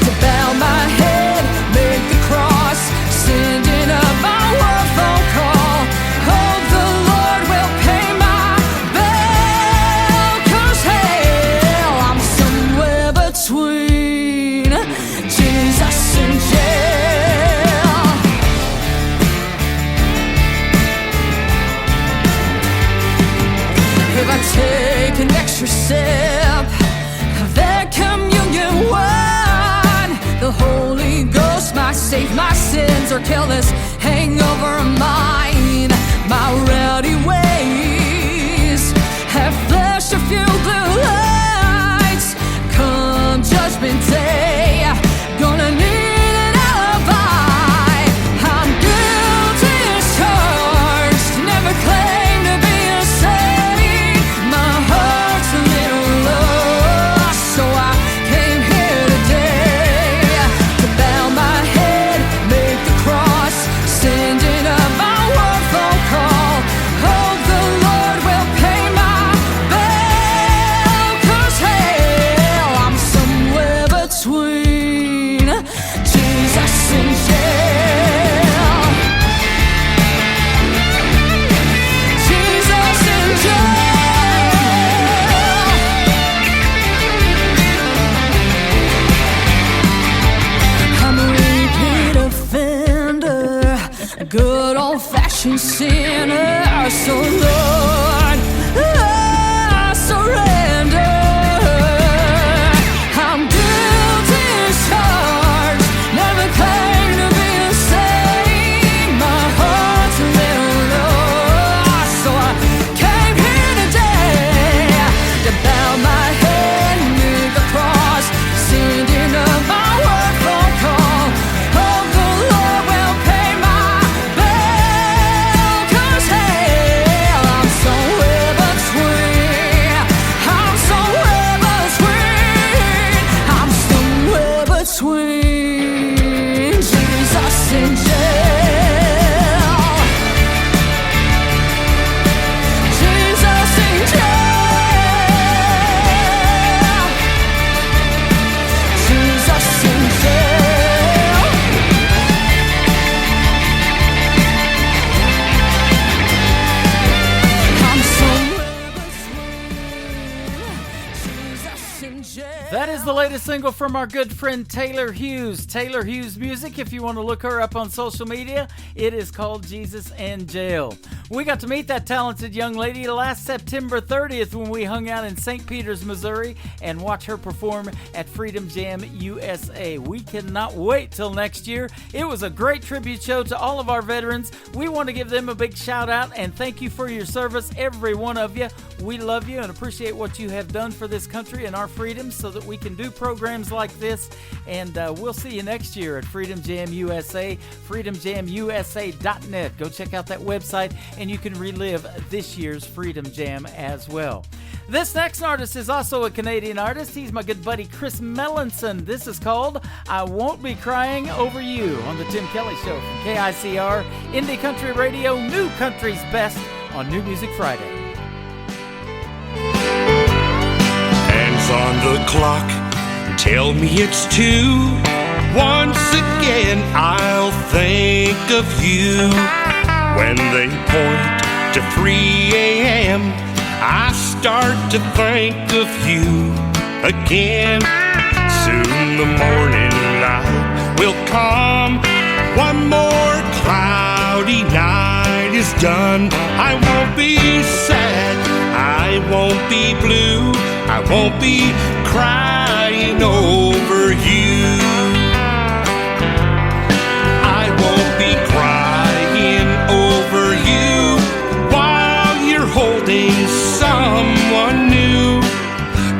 to bow my head, make the cross, sending up my one phone call. Hope the Lord will pay my bill, 'cause hell, I'm somewhere between Jesus and jail. If I take an extra sip of that communion wine, the Holy Ghost might save my sins or kill this hangover of mine. My rowdy ways old-fashioned sinner. So Lord, I surrender. I'm guilty as charged, never claimed to be a saint. My heart's a little lost, so I came here today to bow my head near the cross, sending up my word for call. Hope the Lord will pay my bill, 'cause hey, I'm somewhere between. I'm somewhere between. I'm somewhere between Jesus and jail. Jesus in jail. Jesus in jail. I'm somewhere between Jesus and jail. That is the latest single from our good friend Taylor Hughes. Taylor Hughes Music, if you want to look her up on social media, it is called Jesus in Jail. We got to meet that talented young lady last September 30th when we hung out in St. Peters, Missouri, and watch her perform at Freedom Jam USA. We cannot wait till next year. It was a great tribute show to all of our veterans. We want to give them a big shout out and thank you for your service, every one of you. We love you and appreciate what you have done for this country and our freedoms so that we can do programs like this. And we'll see you next year at Freedom Jam USA, freedomjamusa.net. Go check out that website and you can relive this year's Freedom Jam as well. This next artist is also a Canadian artist. He's my good buddy Chris Melanson. This is called I Won't Be Crying Over You on the Tim Kelly Show from KICR, Indie Country Radio, New Country's Best on New Music Friday. Hands on the clock, tell me it's 2. Once again I'll think of you. When they point to 3 a.m., I start to think of you again. Soon the morning light will come. One more cloudy night is done. I won't be sad, I won't be blue, I won't be crying over you. I won't be crying over you while you're holding someone new.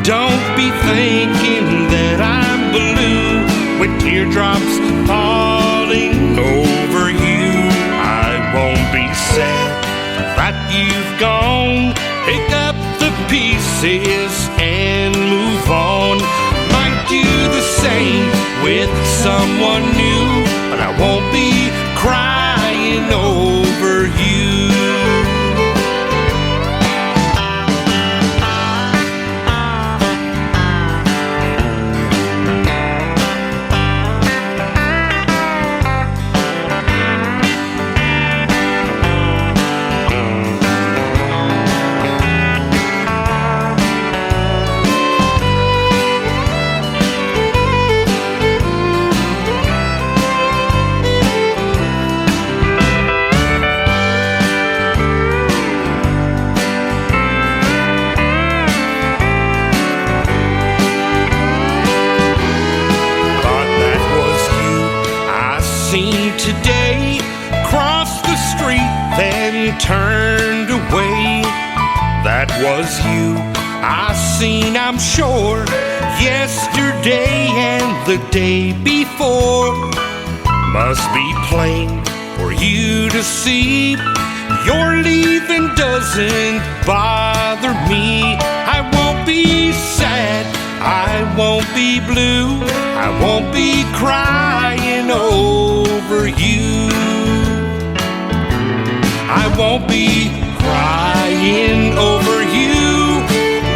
Don't be thinking that I'm blue with teardrops falling over you. I won't be sad that you've gone. Pick up the pieces and move on. Might do the same with someone new, but I won't be crying over you. Today, crossed the street, then turned away. That was you I seen, I'm sure, yesterday and the day before. Must be plain for you to see. Your leaving doesn't bother me. I won't be sad, I won't be blue, I won't be crying over you. I won't be crying over you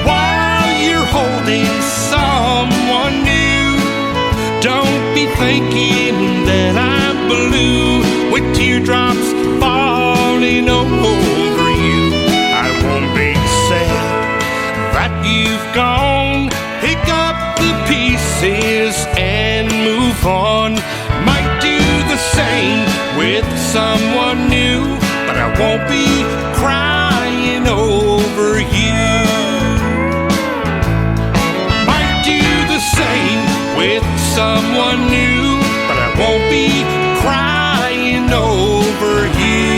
while you're holding someone new. Don't be thinking that I'm blue with teardrops falling over you. I won't be sad that you've gone. Pick up the pieces and move on. Might do the same with someone new. won't be crying over you. Might do the same with someone new, but I won't be crying over you.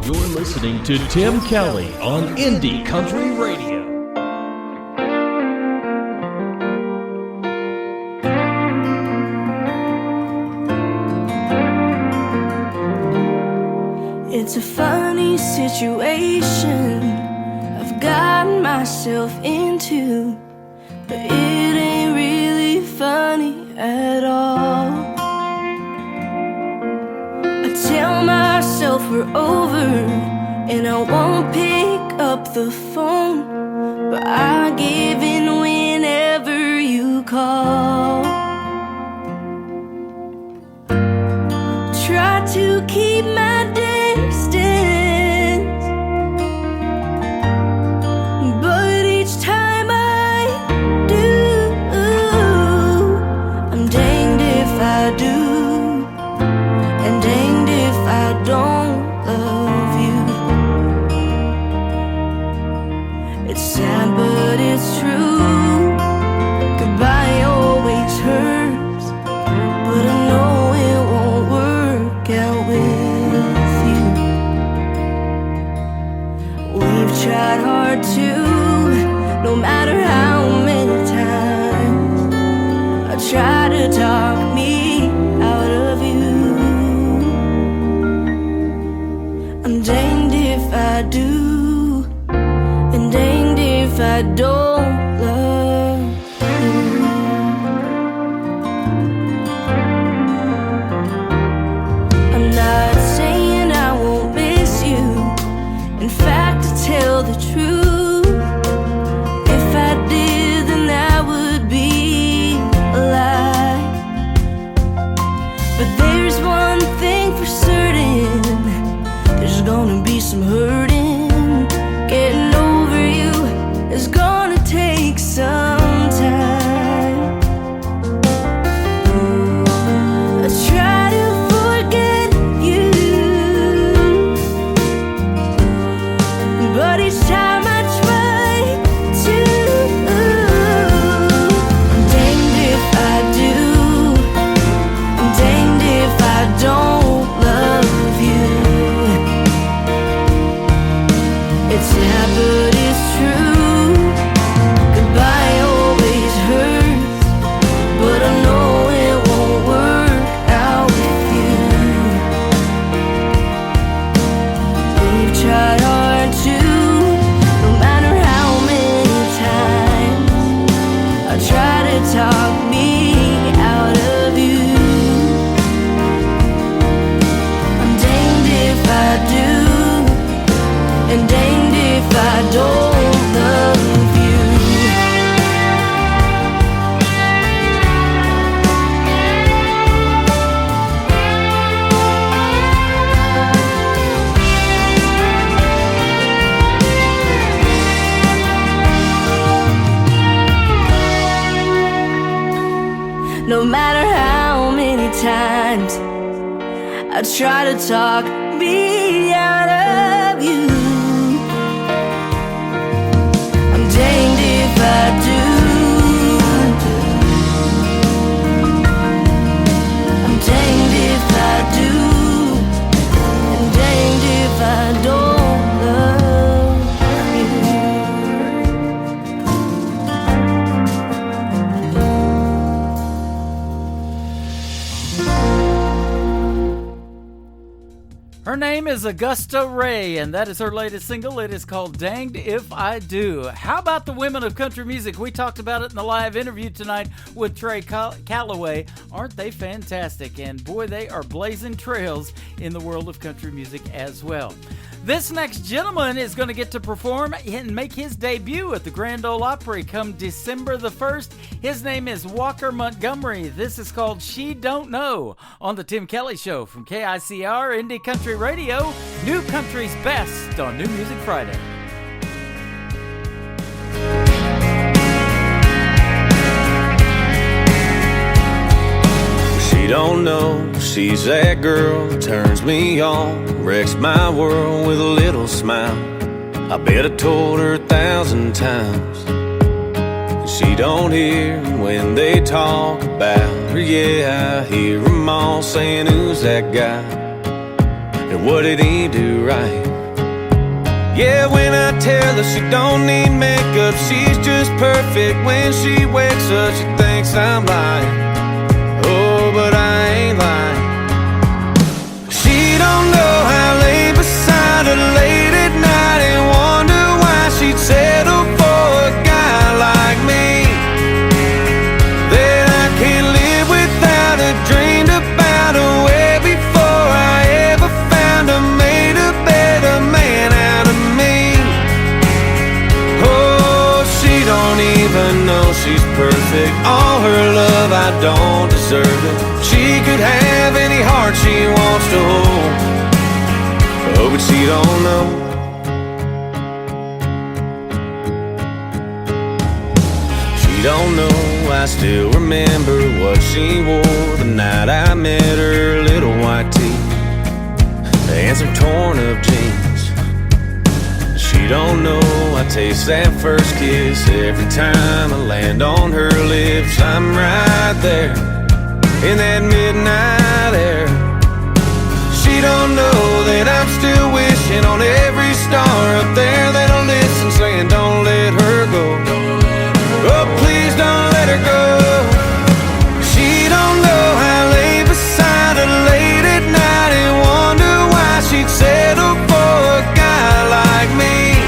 You're listening to Tim Kelly on Indie Country Radio. It's a funny situation I've gotten myself into, but it ain't really funny at all. I tell myself we're over and I won't pick up the phone, but I give in whenever you call. Try to keep my distance, but each time I do, I'm danged if I do, and danged if I don't love you. It's sad but it's true, goodbye always hurts, but I know it won't work out with you. We've tried hard to, no matter how many times I try to talk me out of you. I'm danged if I do, and danged if I don't love you. I'm not saying I won't miss you. In fact, to tell the truth, if I did, then that would be a lie. But there's one thing for certain, there's gonna be some hurting. Getting over you is gonna take some time. I try to forget you, but each time I try to, I'm danged if I do, I'm danged if I don't love you. It's sad but it's true, goodbye always hurts, but I know it won't work out with you. We've tried hard to, no matter how many times I try to talk me out of you. I'm danged if I do, and danged if I don't love you. No matter how many times I try to talk me out of you, I'm danged if I do, I'm danged if I do, and danged if I don't love you. Her name is Augusta Ray, and that is her latest single. It is called Danged If I Do. How about the women of country music? We talked about it in the live interview tonight with Trey Calloway. Aren't they fantastic? And boy, they are blazing trails in the world of country music as well. This next gentleman is going to get to perform and make his debut at the Grand Ole Opry come December the 1st. His name is Walker Montgomery. This is called She Don't Know on the Tim Kelly Show from KICR Indie Country Radio, New Country's Best on New Music Friday. She don't know she's that girl that turns me on, wrecks my world with a little smile. I bet I told her 1,000 times. She don't hear when they talk about her. Yeah, I hear them all saying, who's that guy? And what did he do right? Yeah, when I tell her she don't need makeup, she's just perfect. When she wakes up, she thinks I'm lying. Oh, but I ain't lying. She don't know I lay beside her late at night and wonder why she'd settle for a guy like me. That I can't live without her, dreamed about her way before I ever found her, made a better man out of me. Oh, she don't even know she's perfect. All her love, I don't deserve it. She could have any heart she wants to hold. Oh, but she don't know. She don't know. I still remember what she wore the night I met her. Little white tee and some torn up jeans. She don't know I taste that first kiss every time I land on her lips. I'm right there in that midnight air. She don't know that I'm still wishing on every star up there that'll listen, saying don't let her go. Oh, please don't let her go. She don't know I lay beside her late at night and wonder why she'd settle for a guy like me.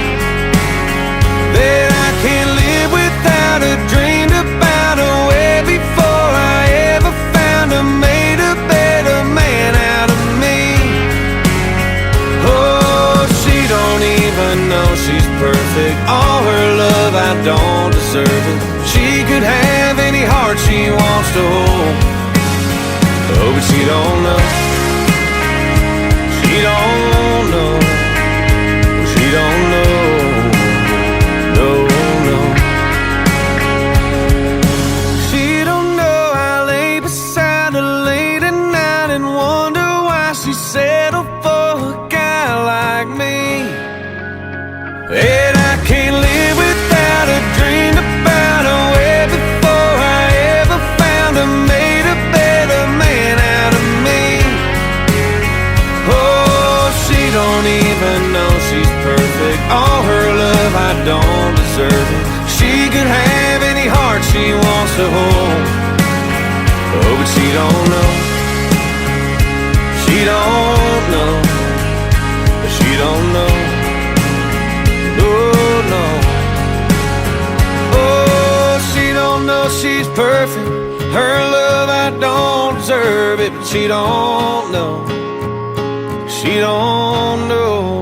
That I can't live without her, dreamed about her way before I ever found her, made a better man out of me. Oh, she don't even know she's perfect. All her love, I don't deserve it. She could have any heart she wants to hold. Oh, but she don't know. She don't know. She don't know. No, no. She don't know I lay beside her late at night and wonder why she settled for a guy like me. And I can't live without her, dreamed about her way before I ever found her, made a better man out of me. Oh, she don't even know she's perfect. All her love, I don't deserve it. She could have any heart she wants to hold. Oh, but she don't know. She don't know. She don't know. Oh, no. Oh, she don't know she's perfect. Her love, I don't deserve it. But she don't know. She don't know.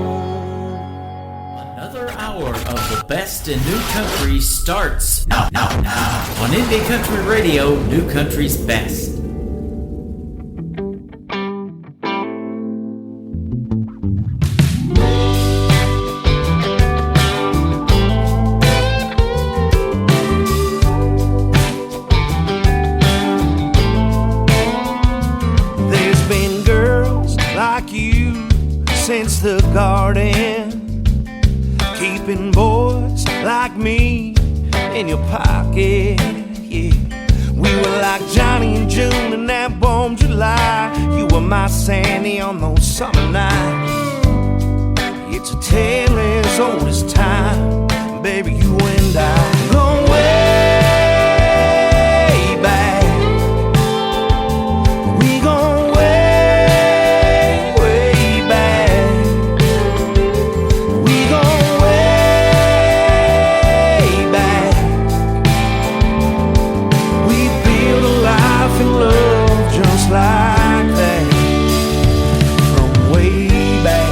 Another hour of the best in new country starts now on Indie Country Radio, New Country's Best. There's been girls like you since the garden, keeping boys like me in your pocket, yeah. We were like Johnny and June in that warm July. You were my Sandy on those summer nights. It's a tale as old as time, baby, you and I go way back. We go way, way back. We go way back. We built a life and love just like that. From way back.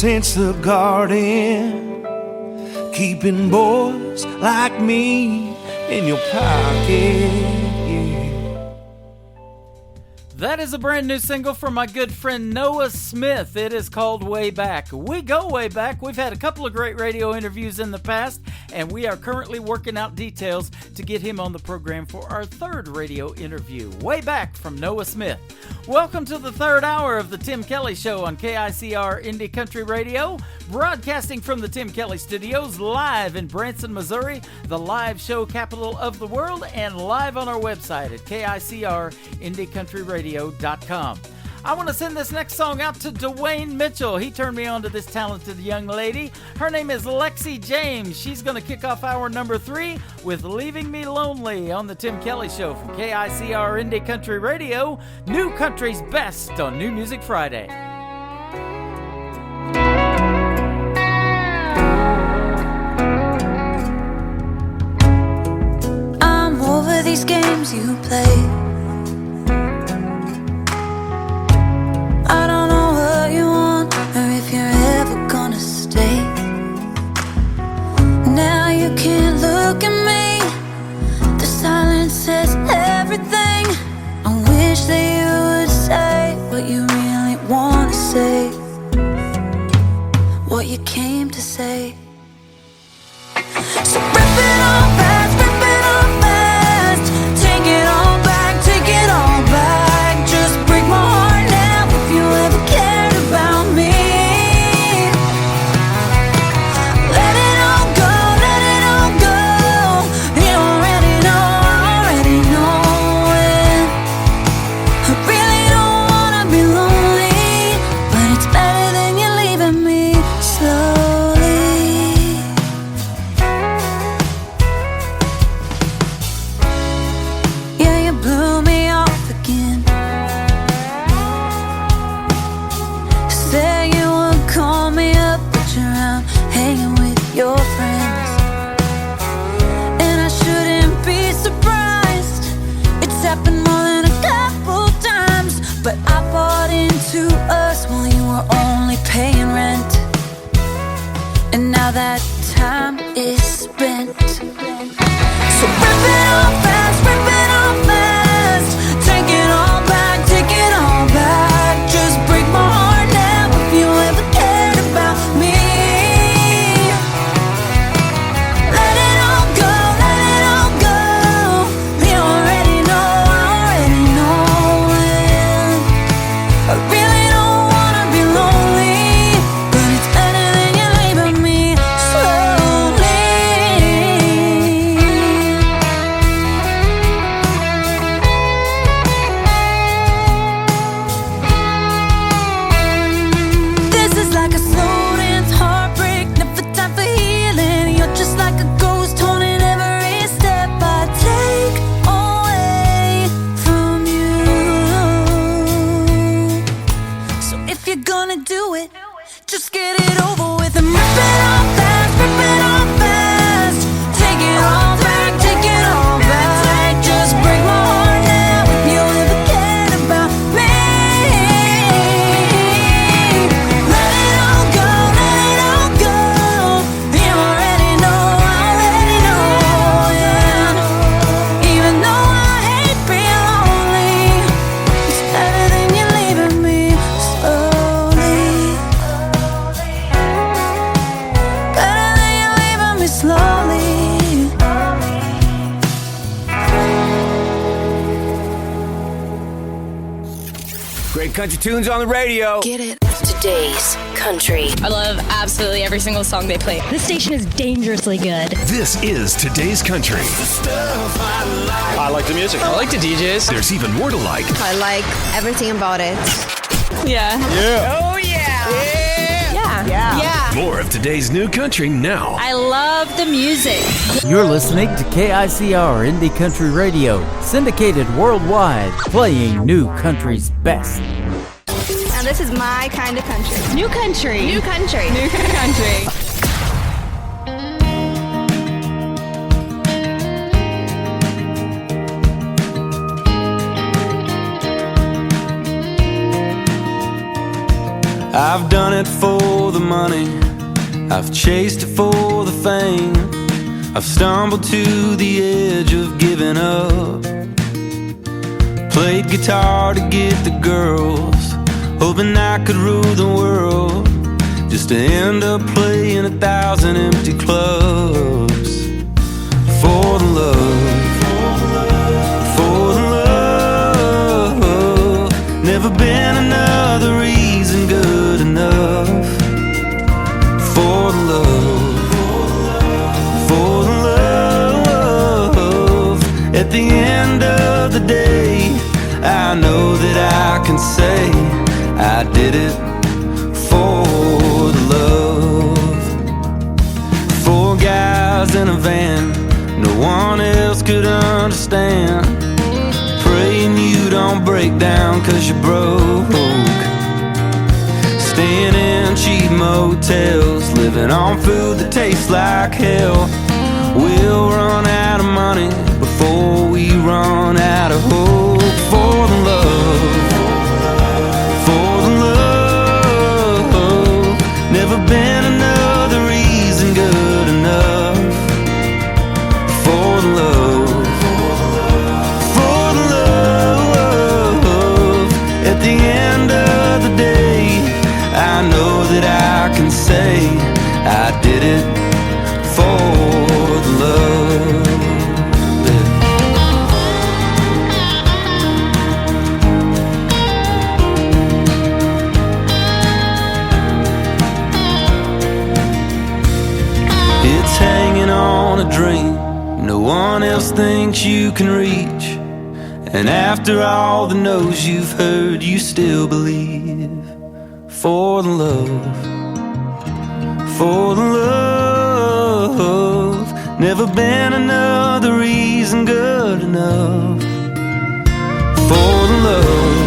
since the garden, keeping boys like me in your pocket. That is a brand new single from my good friend Noah Smith. It is called Way Back. We go way back. We've had a couple of great radio interviews in the past, and we are currently working out details to get him on the program for our third radio interview. Way Back from Noah Smith. Welcome to the third hour of the Tim Kelly Show on KICR Indie Country Radio, broadcasting from the Tim Kelly Studios, live in Branson, Missouri, the live show capital of the world, and live on our website at KICRIndieCountryRadio.com. I want to send this next song out to Dwayne Mitchell. He turned me on to this talented young lady. Her name is Lexi James. She's going to kick off hour number 3 with Leaving Me Lonely on the Tim Kelly Show from KICR Indie Country Radio, New Country's Best on New Music Friday. I'm over these games you play. I don't know what you want or if you're ever gonna stay. Now you can't look at me. The silence says everything. I wish that you would say what you really wanna say, what you came to say. So rip it all fast, rip it all fast. Take it all back, take it all back. Just break my heart now if you ever cared about me. Let it all go, let it all go. You already know it. I really don't wanna be lonely, but it's better than you leaving me slowly. Yeah, you blew me off again. Said you would call me up, but you're out hanging with your friends. And I shouldn't be surprised. It's happened more than a couple times. But I bought into us while you were only paying rent. And now that time is spent. So rip it all fast, rip it all fast. Take it all back, take it all back. Just break my heart now if you ever cared about me. Let it all go, let it all go. You already know it. I really don't wanna be lonely, but it's better than you leaving me slowly. This is like a slow dance heartbreak, never time for healing. You're just like a ghost haunting every step I take away from you. So if you're gonna do it, just get it over with and rip it all fast, rip it all fast. Take it all back, take it all back. Just break my heart now if you ever cared about me. Let it all go, let it all go. You already know it. Even though I hate being lonely, it's better than you leaving me slowly. Better than you leaving me slowly. Great country tunes on the radio. Get it. Today's country. I love absolutely every single song they play. This station is dangerously good. This is Today's Country. I like the music. I like the DJs. There's even more to like. I like everything about it. Yeah. Yeah. Oh, yeah. Yeah. More of today's new country now. I love the music. You're listening to KICR Indie Country Radio, syndicated worldwide, playing New Country's best. Now this is my kind of country. New country. New country. New country. I've done it for the money, I've chased it for the fame, I've stumbled to the edge of giving up, played guitar to get the girls, hoping I could rule the world, just to end up playing 1,000 empty clubs. For the love, for the love, never been another reason good enough. For the love, for the love, at the end of the day, I know that I can say I did it for the love. Four guys in a van, no one else could understand, praying you don't break down 'cause you're broke, staying in cheap motels, living on food that tastes like hell. We'll run out of money before we run out of hope. For the love, for the love, never been another reason good enough. For the love, for the love, at the end of the day, I know that I can say I did it for the love. It's hanging on a dream no one else thinks you can reach, and after all the no's you've heard, you still believe. For the love, for the love, never been another reason good enough. For the love,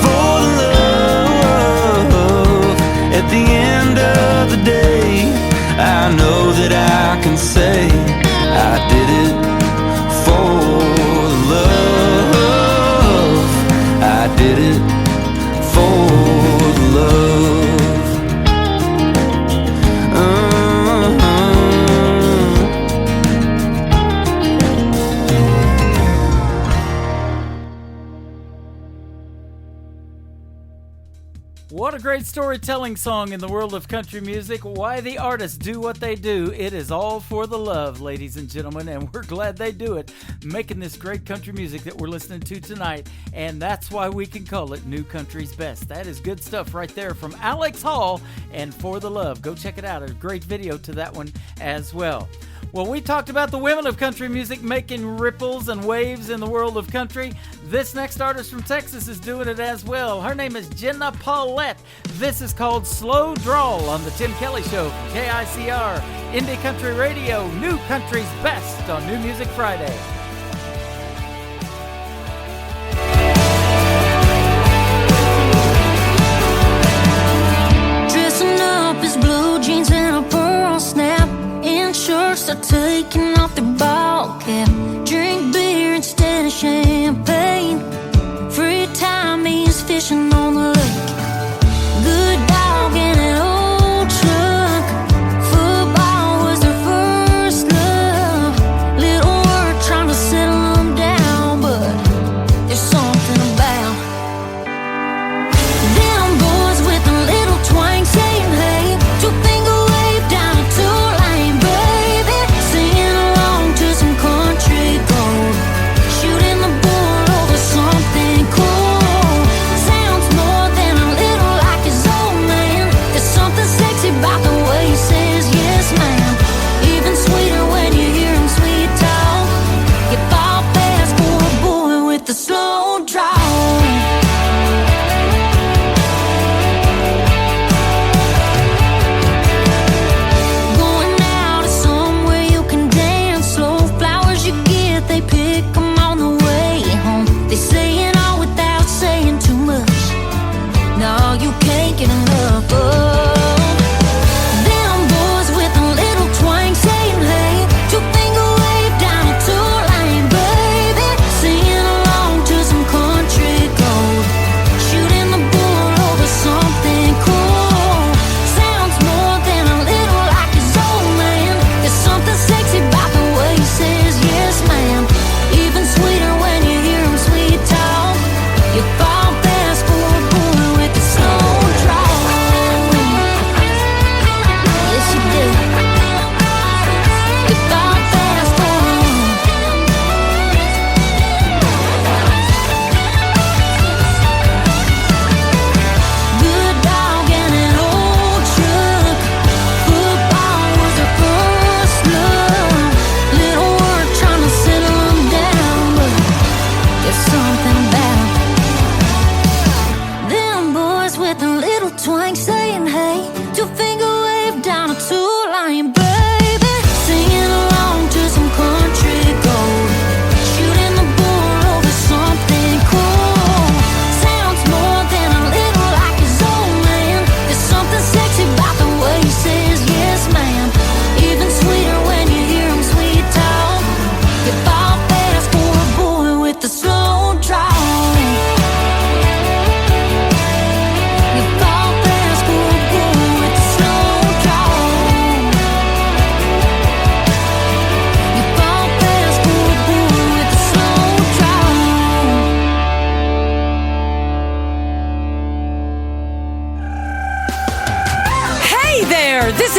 for the love, at the end of the day, I know that I can say I did it for the love. I did it for the love. What a great storytelling song in the world of country music. Why the artists do what they do. It is all for the love, ladies and gentlemen, and we're glad they do it, making this great country music that we're listening to tonight, and that's why we can call it New Country's Best. That is good stuff right there from Alex Hall and For the Love. Go check it out. A great video to that one as well. Well, we talked about the women of country music making ripples and waves in the world of country. This next artist from Texas is doing it as well. Her name is Jenna Paulette. This is called Slow Drawl on the Tim Kelly Show from KICR, Indie Country Radio, New Country's Best on New Music Friday. Dressing up his blue jeans and a pearl snap, in shorts are taking off their ball cap. Drink beer instead of champagne. Free time he's fishing on the lake. Good dog in an old truck. Football was their first love. Little word trying to settle them down, but there's something about them boys with a little twang saying hey. Two-finger wave down a two-lane, baby. Singing along to some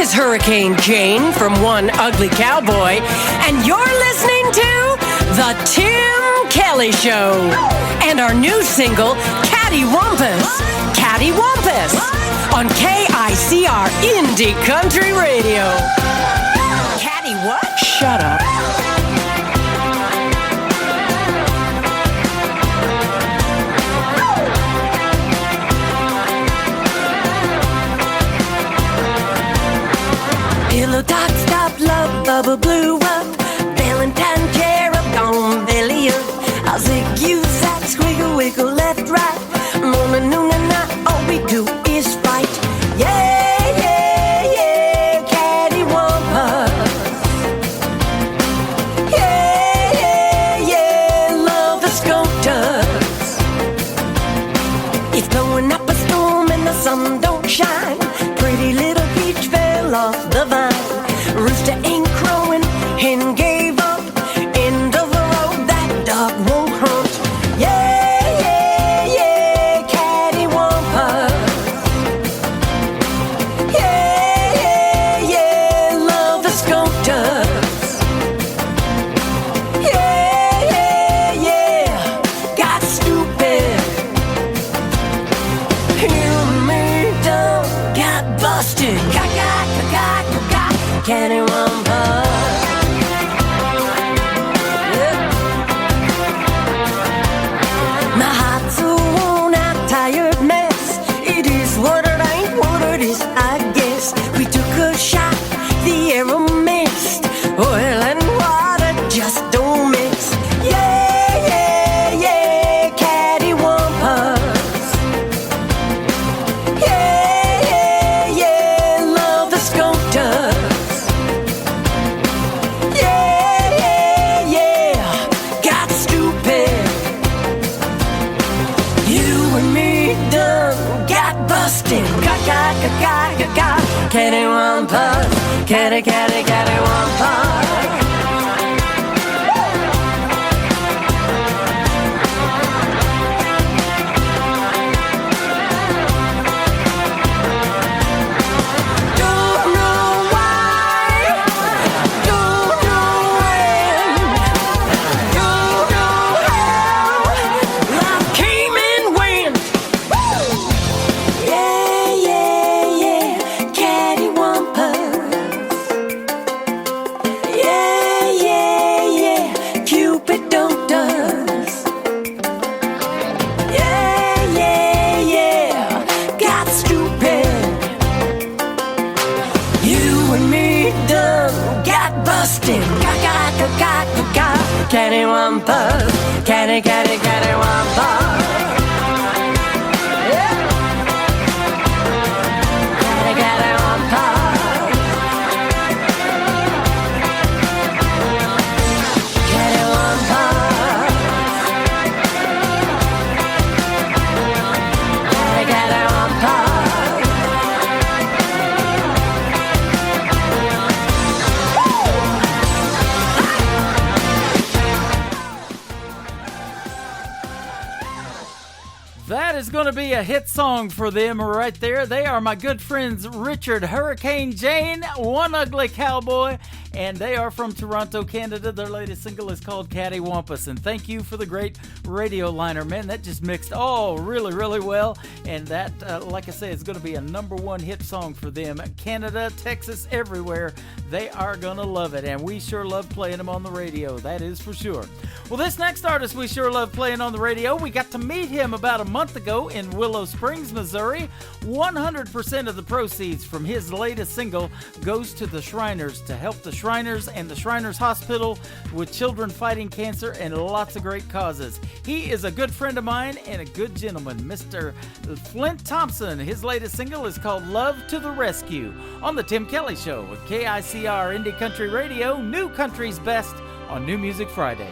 is Hurricane Jane from One Ugly Cowboy, and you're listening to The Tim Kelly Show and our new single, Cattywampus. Cattywampus on KICR Indie Country Radio. Catty what? Shut up. Pillow talk, stop, love, bubble blew up. Valentine cherub gone belly up. I'll zig you, zag, squiggle, wiggle, left, right. Mona, noona, na, all we do is fight. Yeah, yeah, yeah, cattywampus. Yeah, yeah, yeah, love the sculptors. It's blowing up a storm and the sun don't shine. Pretty little peach fell off the vine. Rooster ain't crowing, hen gave up. End of the road, that dog won't hunt. Yeah, yeah, yeah, cattywampus. Yeah, yeah, yeah, love the sculptors. Yeah, yeah, yeah, got stupid. You and me done got busted. Cattywampus. Yeah. My heart's a worn out, tired mess. It is what it ain't, what it is, I guess. We took a shot, the arrow missed. Oil and water just don't mix. Yeah, yeah, yeah, cattywampus. Yeah, yeah, yeah, love the sculptors. Cattywampus, catty, catty, cattywampus. Don't know why, don't know when, don't know how. Love came and went. Yeah, yeah, yeah. Cattywampus. Yeah, yeah, yeah, Cupid don't us. Yeah, yeah, yeah, got stupid. You and me done got busted. Cattywampus, catty, catty, cattywampus. Yeah. That is going to be a hit song for them right there. They are my good friends Richard Hurricane Jane, One Ugly Cowboy, and they are from Toronto, Canada. Their latest single is called Cattywampus, and thank you for the great radio liner, man. That just mixed all really, really well, and that, like I say, is going to be a #1 hit song for them. Canada, Texas, everywhere, they are going to love it, and we sure love playing them on the radio, that is for sure. Well, this next artist we sure love playing on the radio. We got to meet him about a month ago in Willow Springs, Missouri. 100% of the proceeds from his latest single goes to the Shriners to help the Shriners and the Shriners Hospital with children fighting cancer and lots of great causes. He is a good friend of mine and a good gentleman, Mr. Flint Thompson. His latest single is called Love to the Rescue on The Tim Kelly Show with KICR Indie Country Radio, New Country's Best on New Music Friday.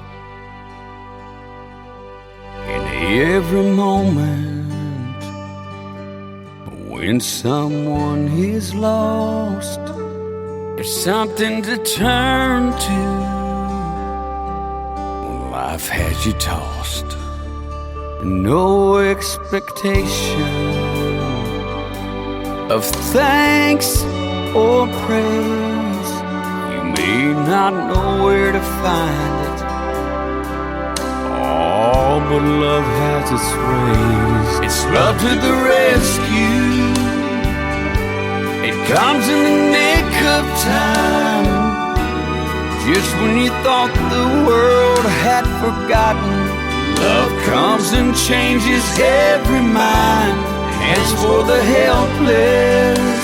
In every moment when someone is lost, there's something to turn to when life has you tossed. No expectation of thanks or praise. You may not know where to find it. Oh, but love has its ways. It's love to the rescue. It comes in the nick of time. Just when you thought the world had forgotten, love comes and changes every mind. Hands for the helpless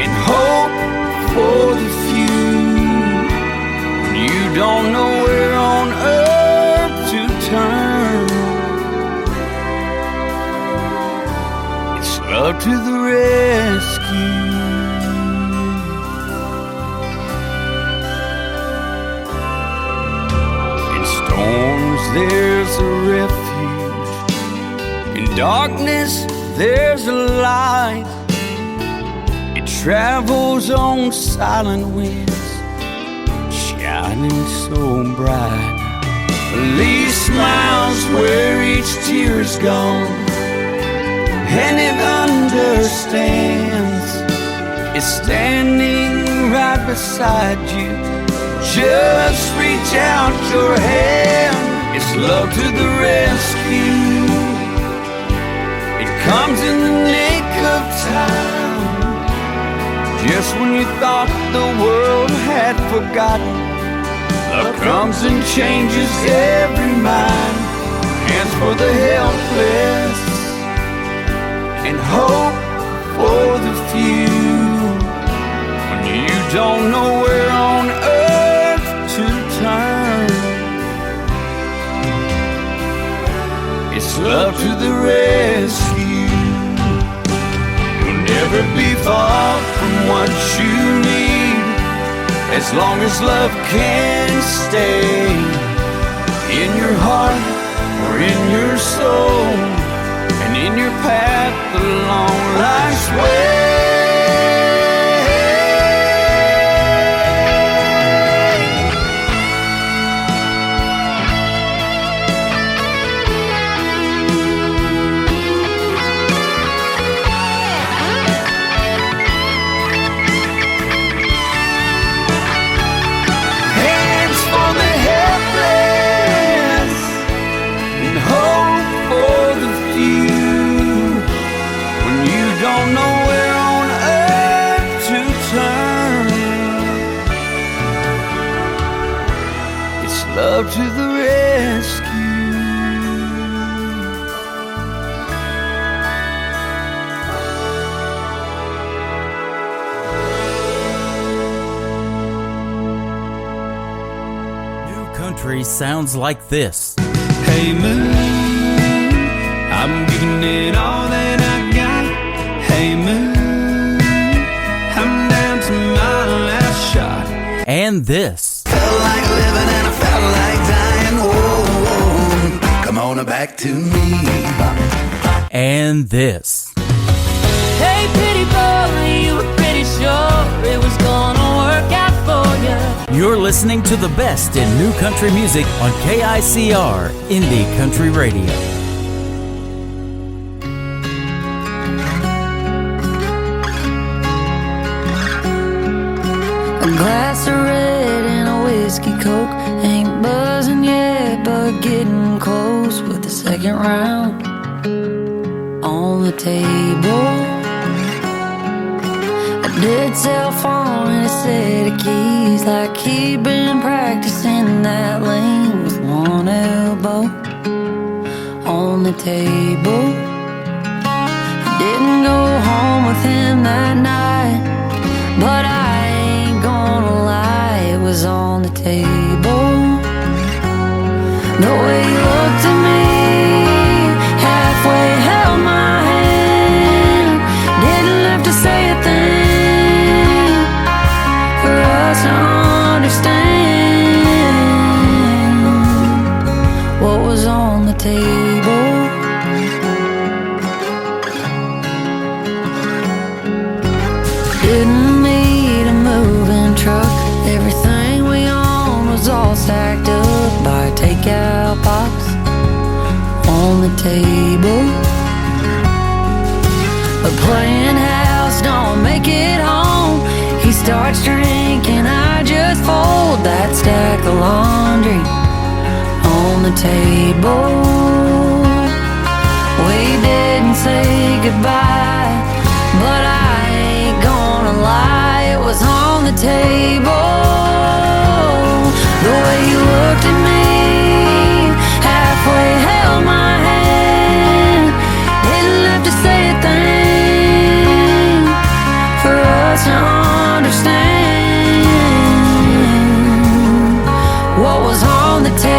and hope for the few. When you don't know where on earth to turn, it's love to the rescue. In storms there's a refuge, in darkness there's a light. It travels on silent winds, shining so bright. Lee smiles where each tear is gone, and it understands. It's standing right beside you. Just reach out your hand. It's love to the rescue. It comes in the nick of time. Just when you thought the world had forgotten, love comes and changes every mind. Hands for the helpless and hope for the few. When you don't know where on earth to turn, it's love to the rescue. You'll never be far from what you need, as long as love can stay in your heart or in your soul, and in your path along life's way. Love to the rescue. New country sounds like this. Hey moon, I'm giving it all that I got. Hey moon, I'm down to my last shot. And this. Felt like living and I felt like dying. Oh, come on back to me. And this. Hey, pretty boy, you were pretty sure it was gonna work out for you. You're listening to the best in new country music on KICR Indie Country Radio. A glass of red and a whiskey coke, ain't buzzing yet, but getting close with the second round on the table. A dead cell phone and a set of keys, like he'd been practicing that lane with one elbow on the table. Didn't go home with him that night, but I ain't gonna lie, it was on the table. The way you looked at me, halfway held my hand, didn't have to say a thing for us to understand what was on the table. Didn't need a moving truck, everything we owned was all stacked up by a takeout box on the table. But playing house just don't make it home. He starts drinking, I just fold that stack of laundry on the table. We didn't say goodbye, but I ain't gonna lie, it was on the table. The way you looked at me, halfway held my hand, didn't have to say a thing for us to understand what was on the table.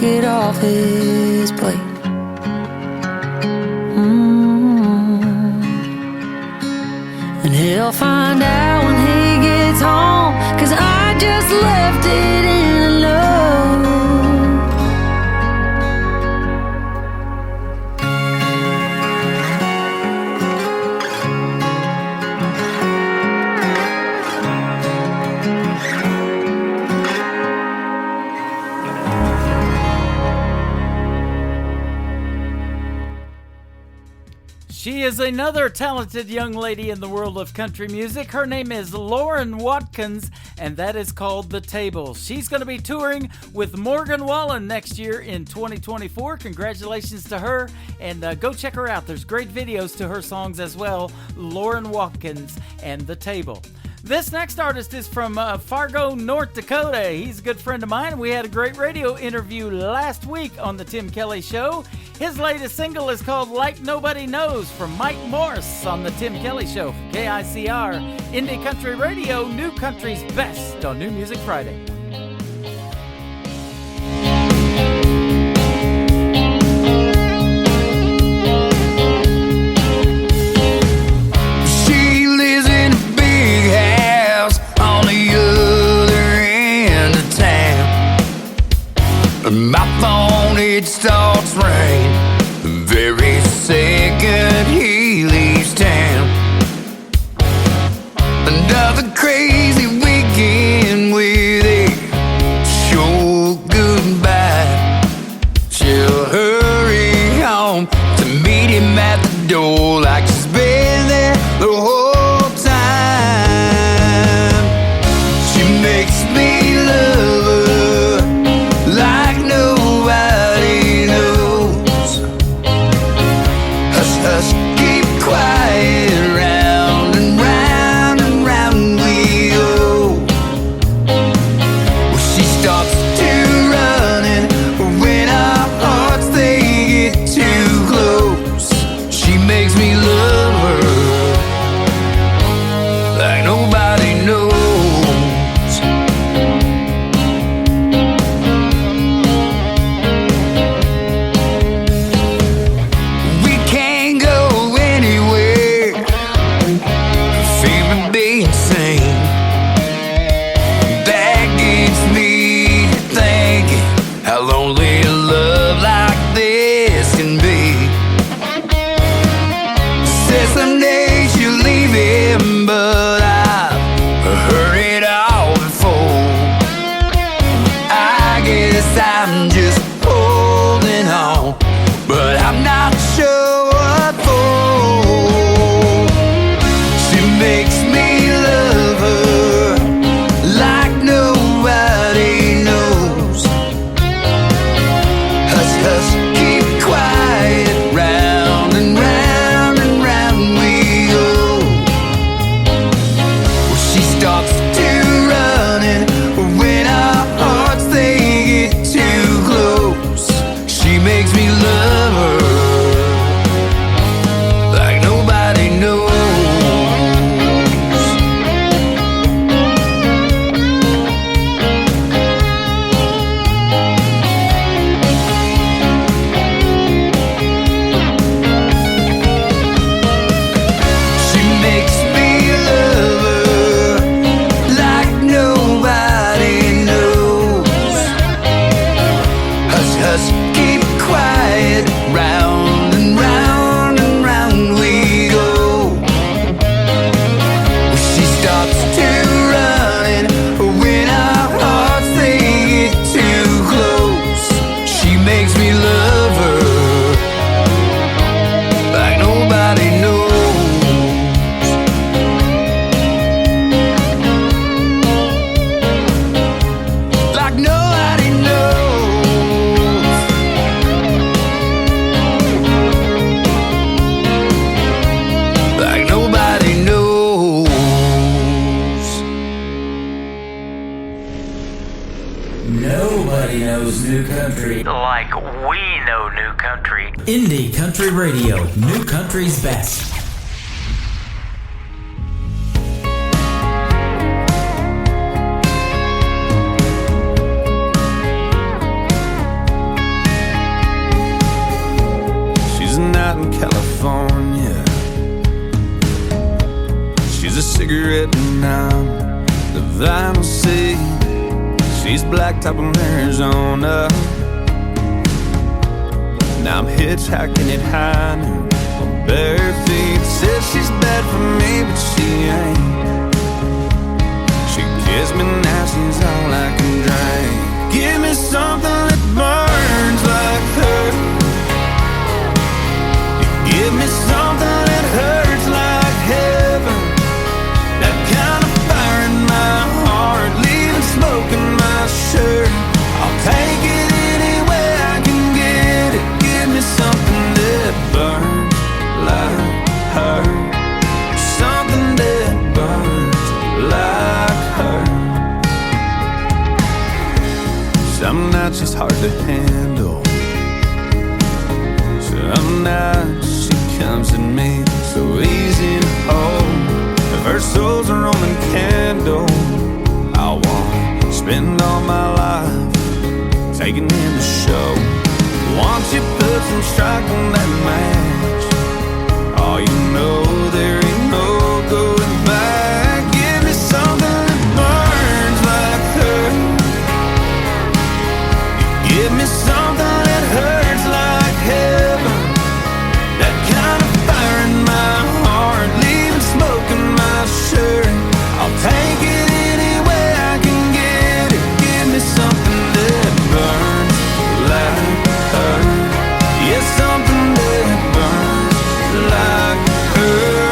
It off his plate. And he'll find out when he gets home, 'cause I just left it in a note. She is another talented young lady in the world of country music. Her name is Lauren Watkins, and that is called The Table. She's going to be touring with Morgan Wallen next year in 2024. Congratulations to her, and go check her out. There's great videos to her songs as well. Lauren Watkins and The Table. This next artist is from Fargo, North Dakota. He's a good friend of mine. We had a great radio interview last week on the Tim Kelly Show. His latest single is called Like Nobody Knows from Mike Morse on the Tim Kelly Show from KICR. Indie Country Radio, New Country's best on New Music Friday. My phone, it starts ringing the very second he leaves town. Another crazy weekend with Nobody knows new country like we know new country. Indie Country Radio, new country's best. She's a night in California. She's a cigarette and I'm the vinyl seed. She's blacktop in Arizona. Now I'm hitchhiking at high noon on bare feet. Says she's bad for me, but she ain't. She kissed me now, she's all I can drink. Give me something that burns like her. You give me something that hurts like heaven. That kind of fire in my heart, leaving smoke in my shirt. I'll take it any way I can get it. Give me something that burns like her. Something that burns like her. Some nights she's hard to handle. Some nights she comes at me so easy to hold. If her soul's a Roman candle, I want spend all my life taking in the show. Once you put some strike on that match, oh, you know there ain't no going back. Give me something that burns like her. Give me something that hurts like heaven. That kind of fire in my heart, leaving smoke in my shirt. I'll take it any way I can get it. Give me something that burns like her. Yeah, something that burns like her.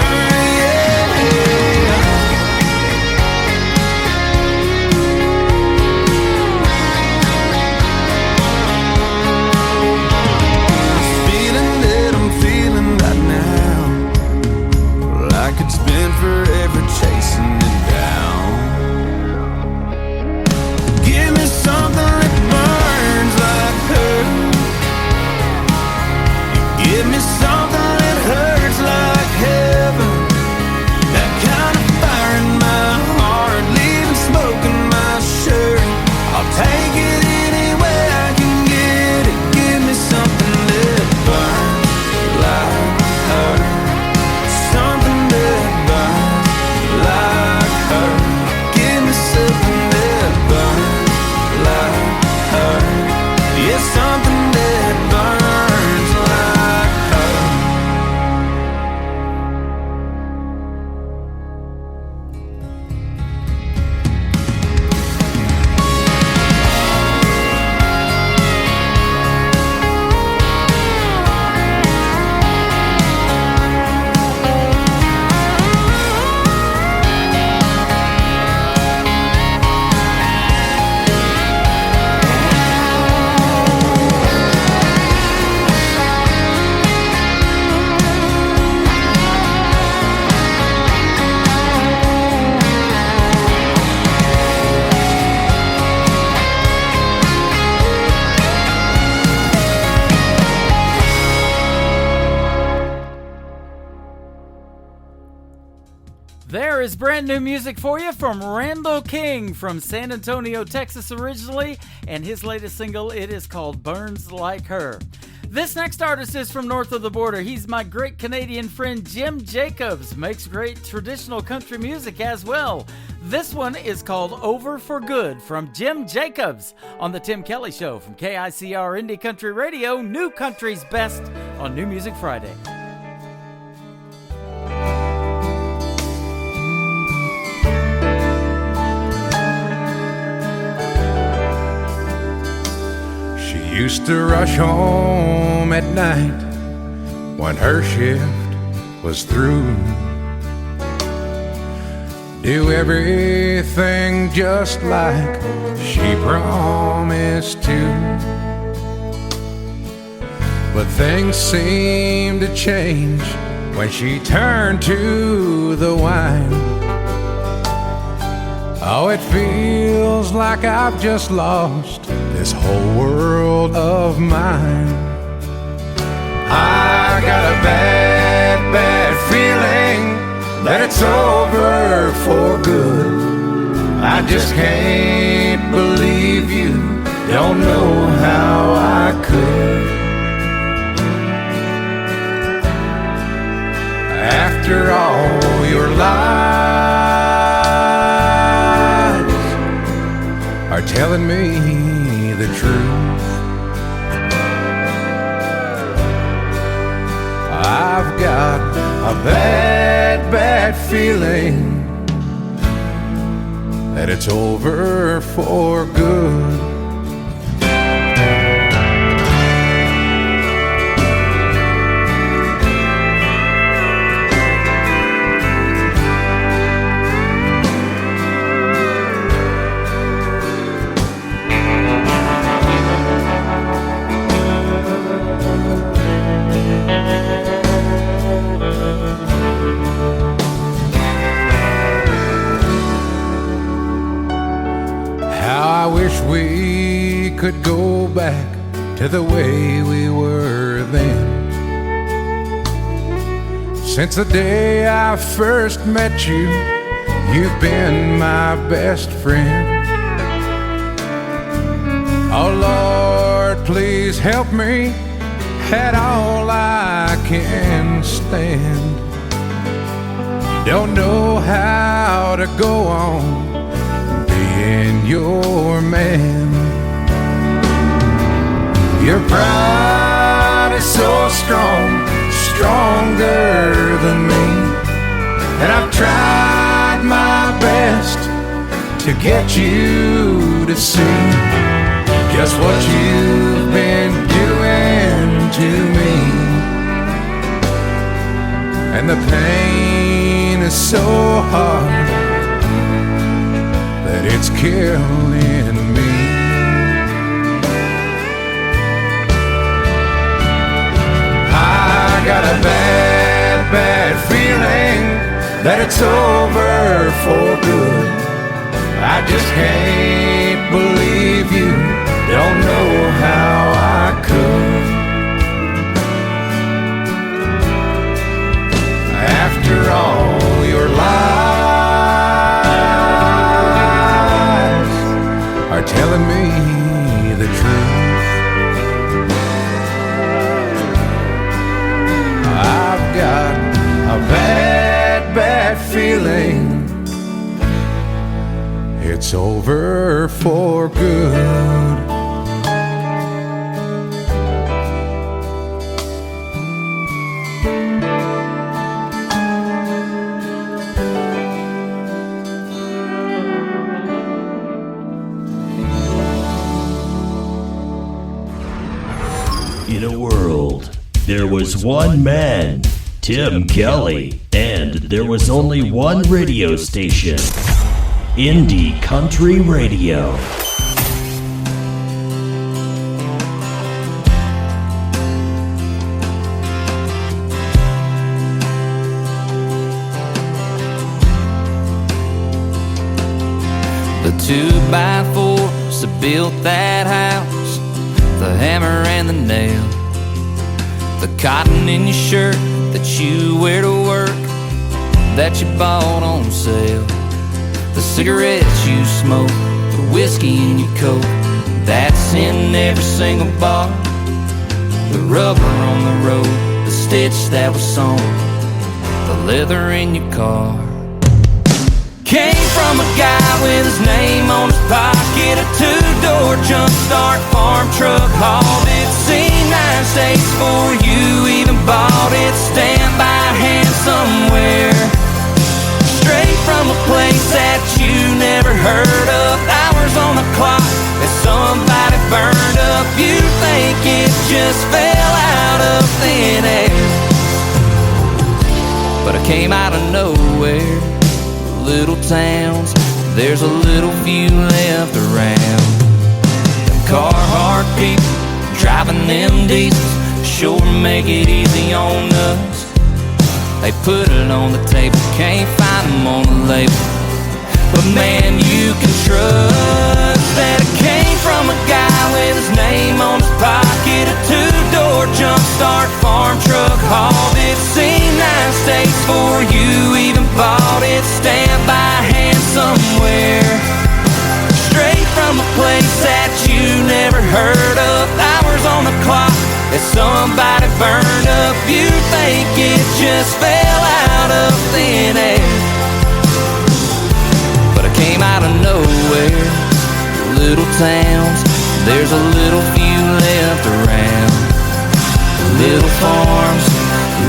This feeling that I'm feeling right now, like it's been forever chasing it down. Give me something that burns like her. Give me something that hurts like heaven. That kind of fire in my heart, leaving smoke in my shirt. I'll take it any way I can get it. Give me something that burns like her. Something that burns like her. Give me something that burns like her. Yeah, something that burns like her. There is brand new music for you from Randall King from San Antonio, Texas originally, and his latest single, it is called Burns Like Her. This next artist is from north of the border. He's my great Canadian friend Jim Jacobs, makes great traditional country music as well. This one is called Over for Good from Jim Jacobs on The Tim Kelly Show from KICR Indie Country Radio, New Country's Best on New Music Friday. Used to rush home at night when her shift was through. Do everything just like she promised to. But things seemed to change when she turned to the wine. Oh, it feels feels like I've just lost this whole world of mine. I got a bad, bad feeling that it's over for good. I just can't believe you don't know how I could. After all your lies are telling me the truth, I've got a bad, bad feeling that it's over for good. I wish we could go back to the way we were then. Since the day I first met you, you've been my best friend. Oh Lord, please help me at all I can stand. Don't know how to go on being your man. Your pride is so strong, stronger than me, and I've tried my best to get you to see just what you've been doing to me. And the pain is so hard that it's killing me. I got a bad, bad feeling that it's over for good. I just can't believe you don't know how I could. After all your lies are telling me the truth, I've got a bad, bad feeling it's over for good. In a world, there was one man, Tim Kelly, and there was only one radio station, Indie Country Radio. The 2x4s that built that house, the hammer and the nail, the cotton in your shirt that you wear to work, that you bought on sale, the cigarettes you smoke, the whiskey in your coat, that's in every single bar, the rubber on the road, the stitch that was sewn, the leather in your car. Came from a guy with his name on his pocket, a two-door jump start farm truck, hauled it, seen 9 states before you even bought it, stand by hand somewhere, straight from a place that you never heard of, hours on the clock that somebody burned up, you think it just fell out of thin air, but I came out of nowhere. Little towns, there's a little few left around. Them Carhartt people driving them diesels sure make it easy on us. They put it on the table, can't find them on the label, but man, you can trust name on his pocket, a two-door jump start farm truck, hauled it, seen 9 states for you, even bought it, stamped by hand somewhere, straight from a place that you never heard of. Hours on the clock that somebody burned up. You think it just fell out of thin air, but it came out of nowhere. Little towns, there's a little few left around. Little farms,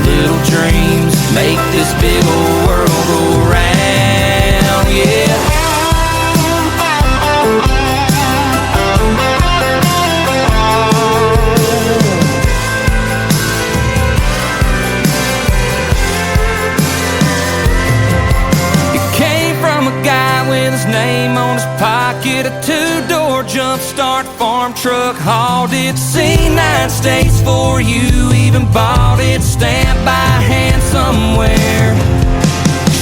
little dreams make this big old world go round, yeah. With his name on his pocket, a two-door jump start farm truck, hauled it, seen 9 states for you, even bought it, stamped by hand somewhere,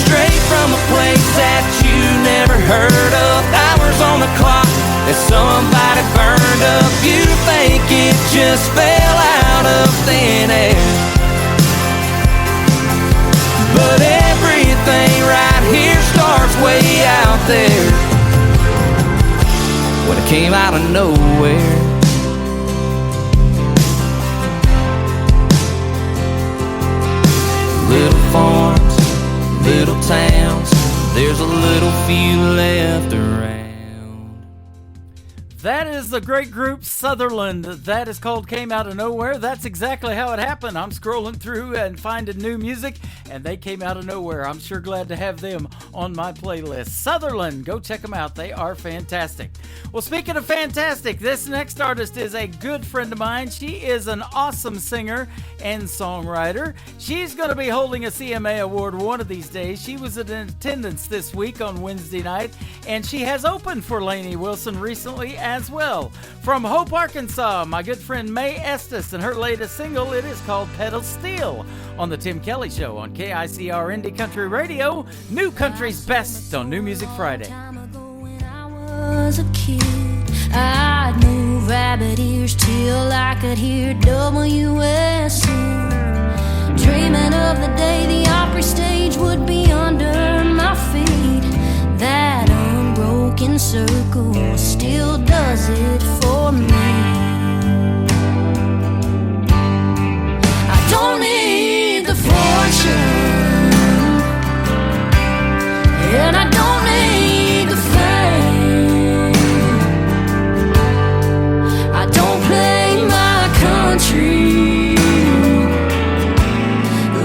straight from a place that you never heard of. Hours on the clock that somebody burned up. You think it just fell out of thin air, but everything right here starts way out there, when it came out of nowhere. Little farms, little towns, there's a little few left around. That is the great group Sutherland. That is called Came Out of Nowhere. That's exactly how it happened. I'm scrolling through and finding new music, and they came out of nowhere. I'm sure glad to have them on my playlist. Sutherland, go check them out. They are fantastic. Well, speaking of fantastic, this next artist is a good friend of mine. She is an awesome singer and songwriter. She's going to be holding a CMA award one of these days. She was in attendance this week on Wednesday night, and she has opened for Lainey Wilson recently as well. From Hope, Arkansas, my good friend Mae Estes, and her latest single, it is called Pedal Steel, on the Tim Kelly Show on KICR Indie Country Radio, New Country's Best on New Music Friday. Was a kid, I'd move rabbit ears till I could hear WSN, dreaming of the day the Opry stage would be under my feet. That unbroken circle still does it for me. I don't need the fortune, and I don't need the fame. I don't play my country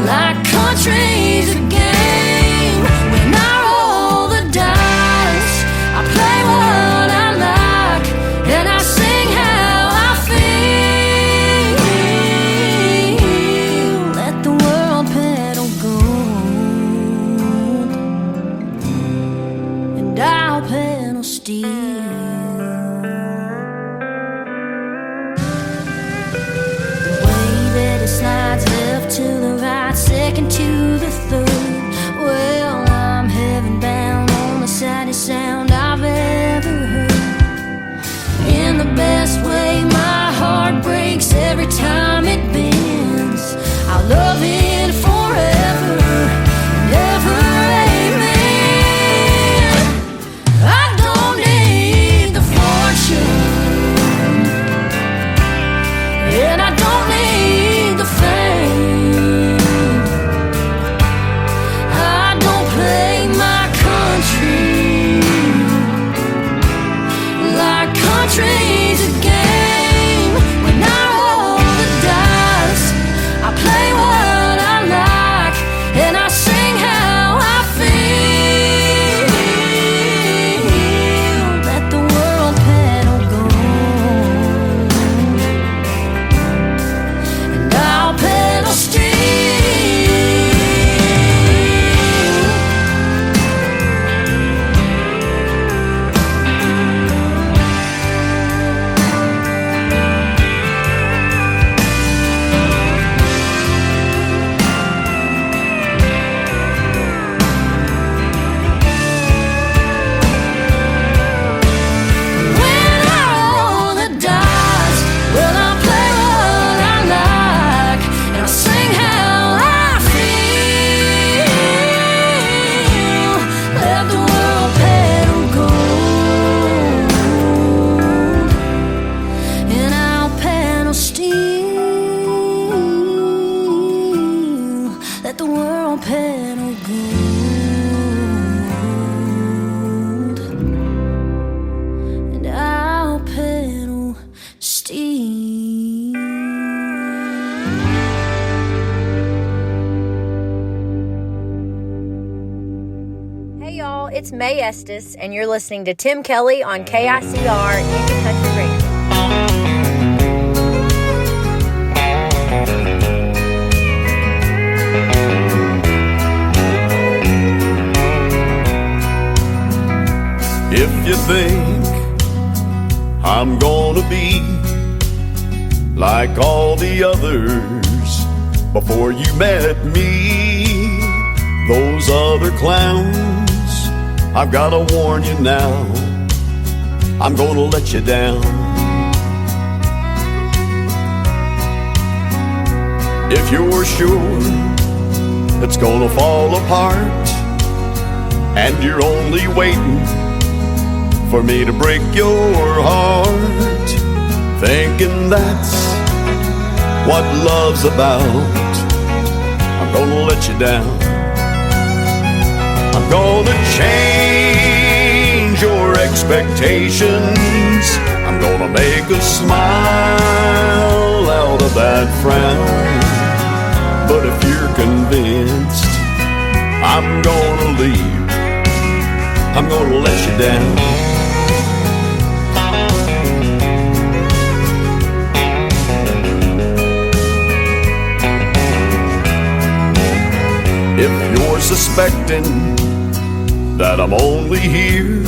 like country's a game. When I roll the dice, I play what I like, and I sing how I feel. Let the world pedal gold, and I'll pedal steel. Slides left to the right, second to the third. Well, I'm heaven bound on the saddest sound I've ever heard. In the best way, my heart breaks every time it bends. I love it forever and ever, amen. I don't need the fortune, and I don't need fame. I don't play my country like country's a game. When I roll the dice, I play what I it's May Estes, and you're listening to Tim Kelly on KICR Indie Country Radio. If you think I'm gonna be like all the others before you met me, those other clowns, I've gotta warn you now, I'm gonna let you down. If you're sure it's gonna fall apart and you're only waiting for me to break your heart, thinking that's what love's about, I'm gonna let you down. I'm gonna change your expectations. I'm gonna make a smile out of that frown. But if you're convinced I'm gonna leave, I'm gonna let you down. If you're suspecting that I'm only here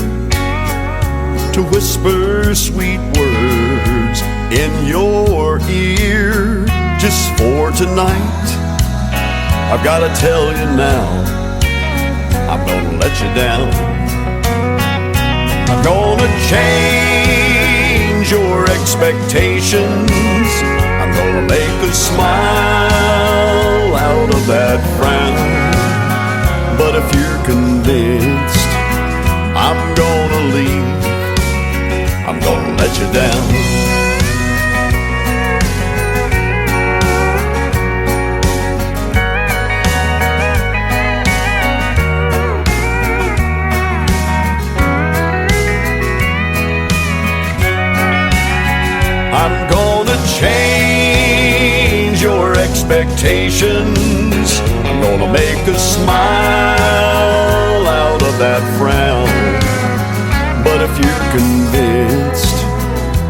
to whisper sweet words in your ear just for tonight, I've gotta tell you now, I'm gonna let you down. I'm gonna change your expectations. I'm gonna make a smile out of that frown. But if you're convinced I'm gonna leave, I'm gonna let you down. I'm gonna change your expectations. I'm gonna make a smile out of that frown. But if you're convinced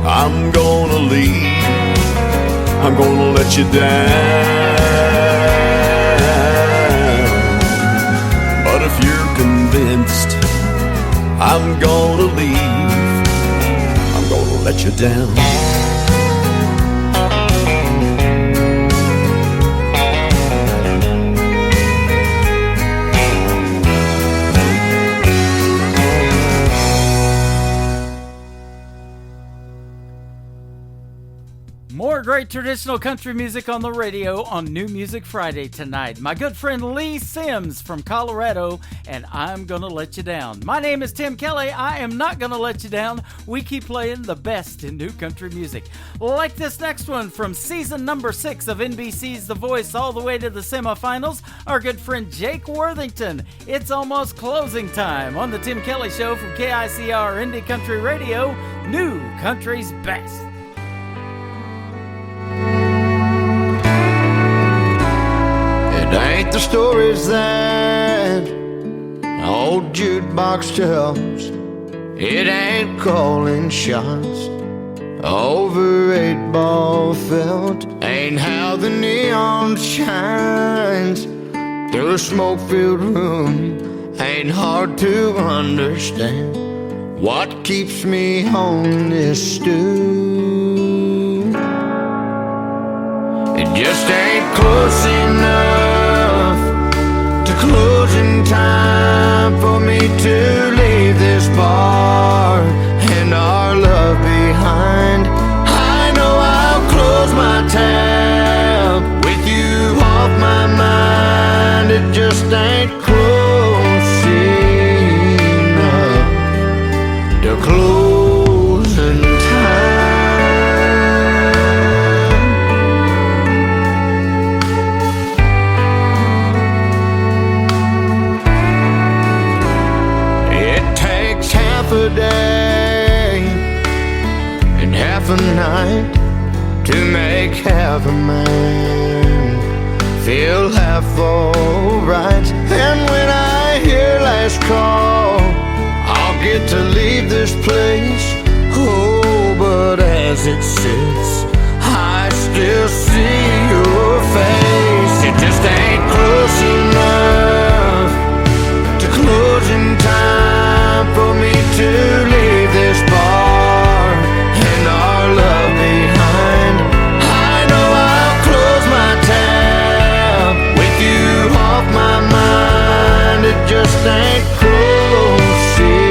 I'm gonna leave, I'm gonna let you down. But if you're convinced I'm gonna leave, I'm gonna let you down. More great traditional country music on the radio on New Music Friday tonight. My good friend Lee Sims from Colorado, and I'm Gonna Let You Down. My name is Tim Kelly. I am not gonna let you down. We keep playing the best in new country music. Like this next one from season number 6 of NBC's The Voice all the way to the semifinals, our good friend Jake Worthington. It's almost closing time on the Tim Kelly Show from KICR Indie Country Radio, New Country's Best. It ain't the stories that old jukebox tells. It ain't calling shots over 8-ball felt. Ain't how the neon shines through a smoke-filled room. Ain't hard to understand what keeps me on this stool. It just ain't close enough to closing time for me to leave this bar and our love behind. I know I'll close my tab with you off my mind. It just ain't close enough to closing time. Half a day and half a night to make half a man feel half alright. And when I hear last call, don't get to leave this place. Oh, but as it sits, I still see your face. It just ain't close enough to closing time for me to leave this bar and our love behind. I know I'll close my tab with you off my mind. It just ain't close enough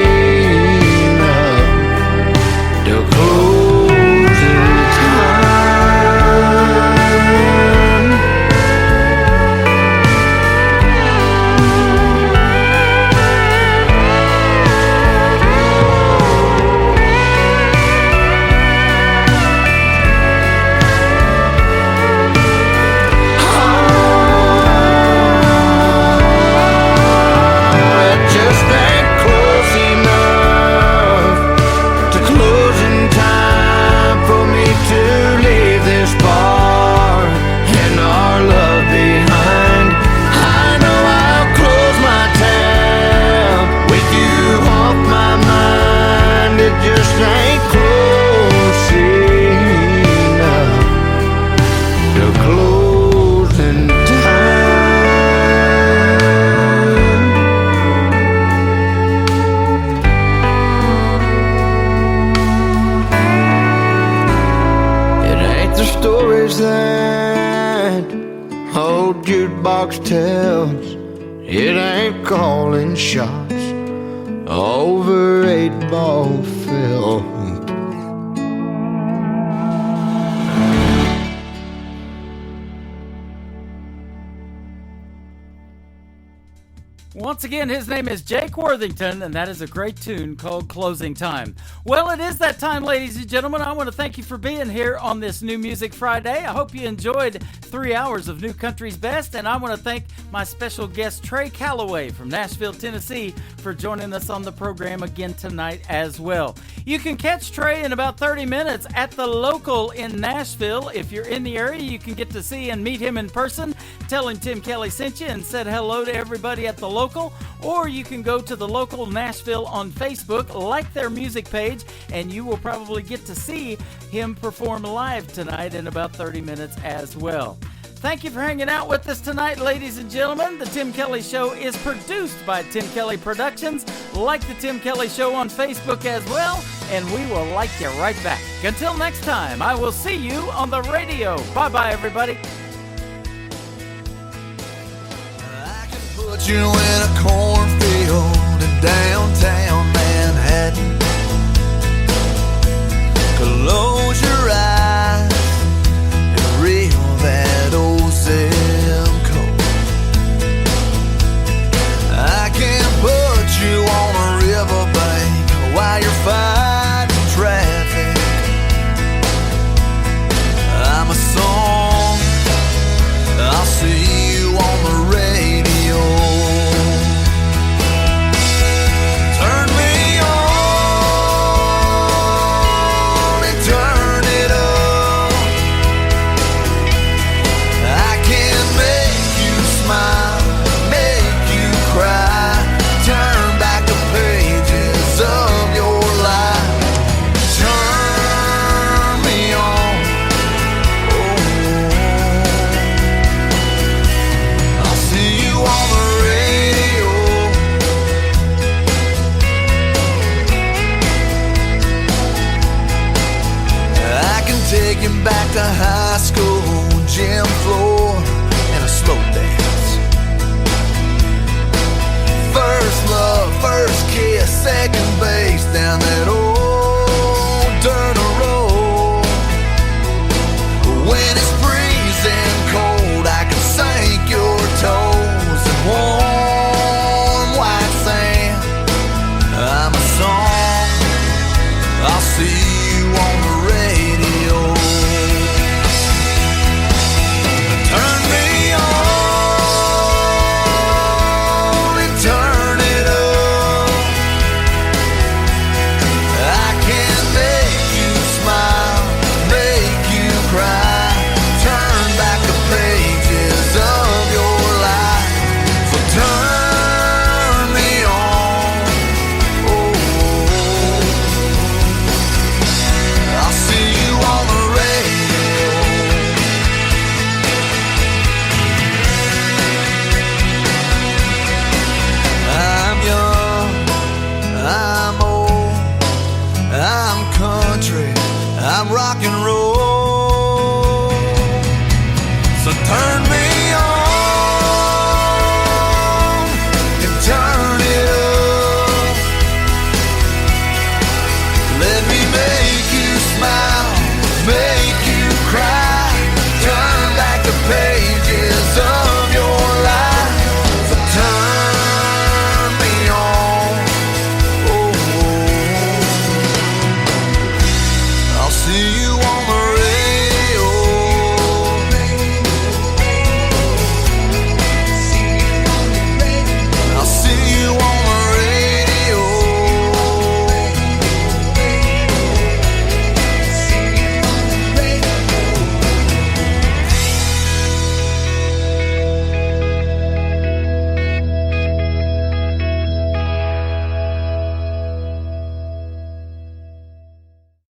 to closing time. It just ain't close enough to closing time for me to leave this bar and our love behind. I know I'll close my tab with you off my mind. It just ain't close enough to closing time. It ain't the stories that old jukebox tells. It ain't calling shots over 8-ball film. Once again, his name is Jake Worthington, and that is a great tune called Closing Time. Well, it is that time, ladies and gentlemen. I want to thank you for being here on this New Music Friday. I hope you enjoyed 3 hours of New Country's Best, and I want to thank my special guest, Trey Calloway from Nashville, Tennessee, for joining us on the program again tonight as well. You can catch Trey in about 30 minutes at the Local in Nashville. If you're in the area, you can get to see and meet him in person. Tell him Tim Kelly sent you and said hello to everybody at the Local. Or you can go to the Local Nashville on Facebook, like their music page, and you will probably get to see him perform live tonight in about 30 minutes as well. Thank you for hanging out with us tonight, ladies and gentlemen. The Tim Kelly Show is produced by Tim Kelly Productions. Like the Tim Kelly Show on Facebook as well, and we will like you right back. Until next time, I will see you on the radio. Bye-bye, everybody. Put you in a cornfield in downtown Manhattan. Close your eyes and reel that old zip code. I can put you on a riverbank while you're fighting traffic. I'm a song, I'll see you on the radio. Turn me on and turn it up. I can make you smile, make you cry, turn back the pages of your life. Turn me on. I'll see you on the radio. I can take you back to high school, gym floor, and a slow dance. First love, first kiss, second base down that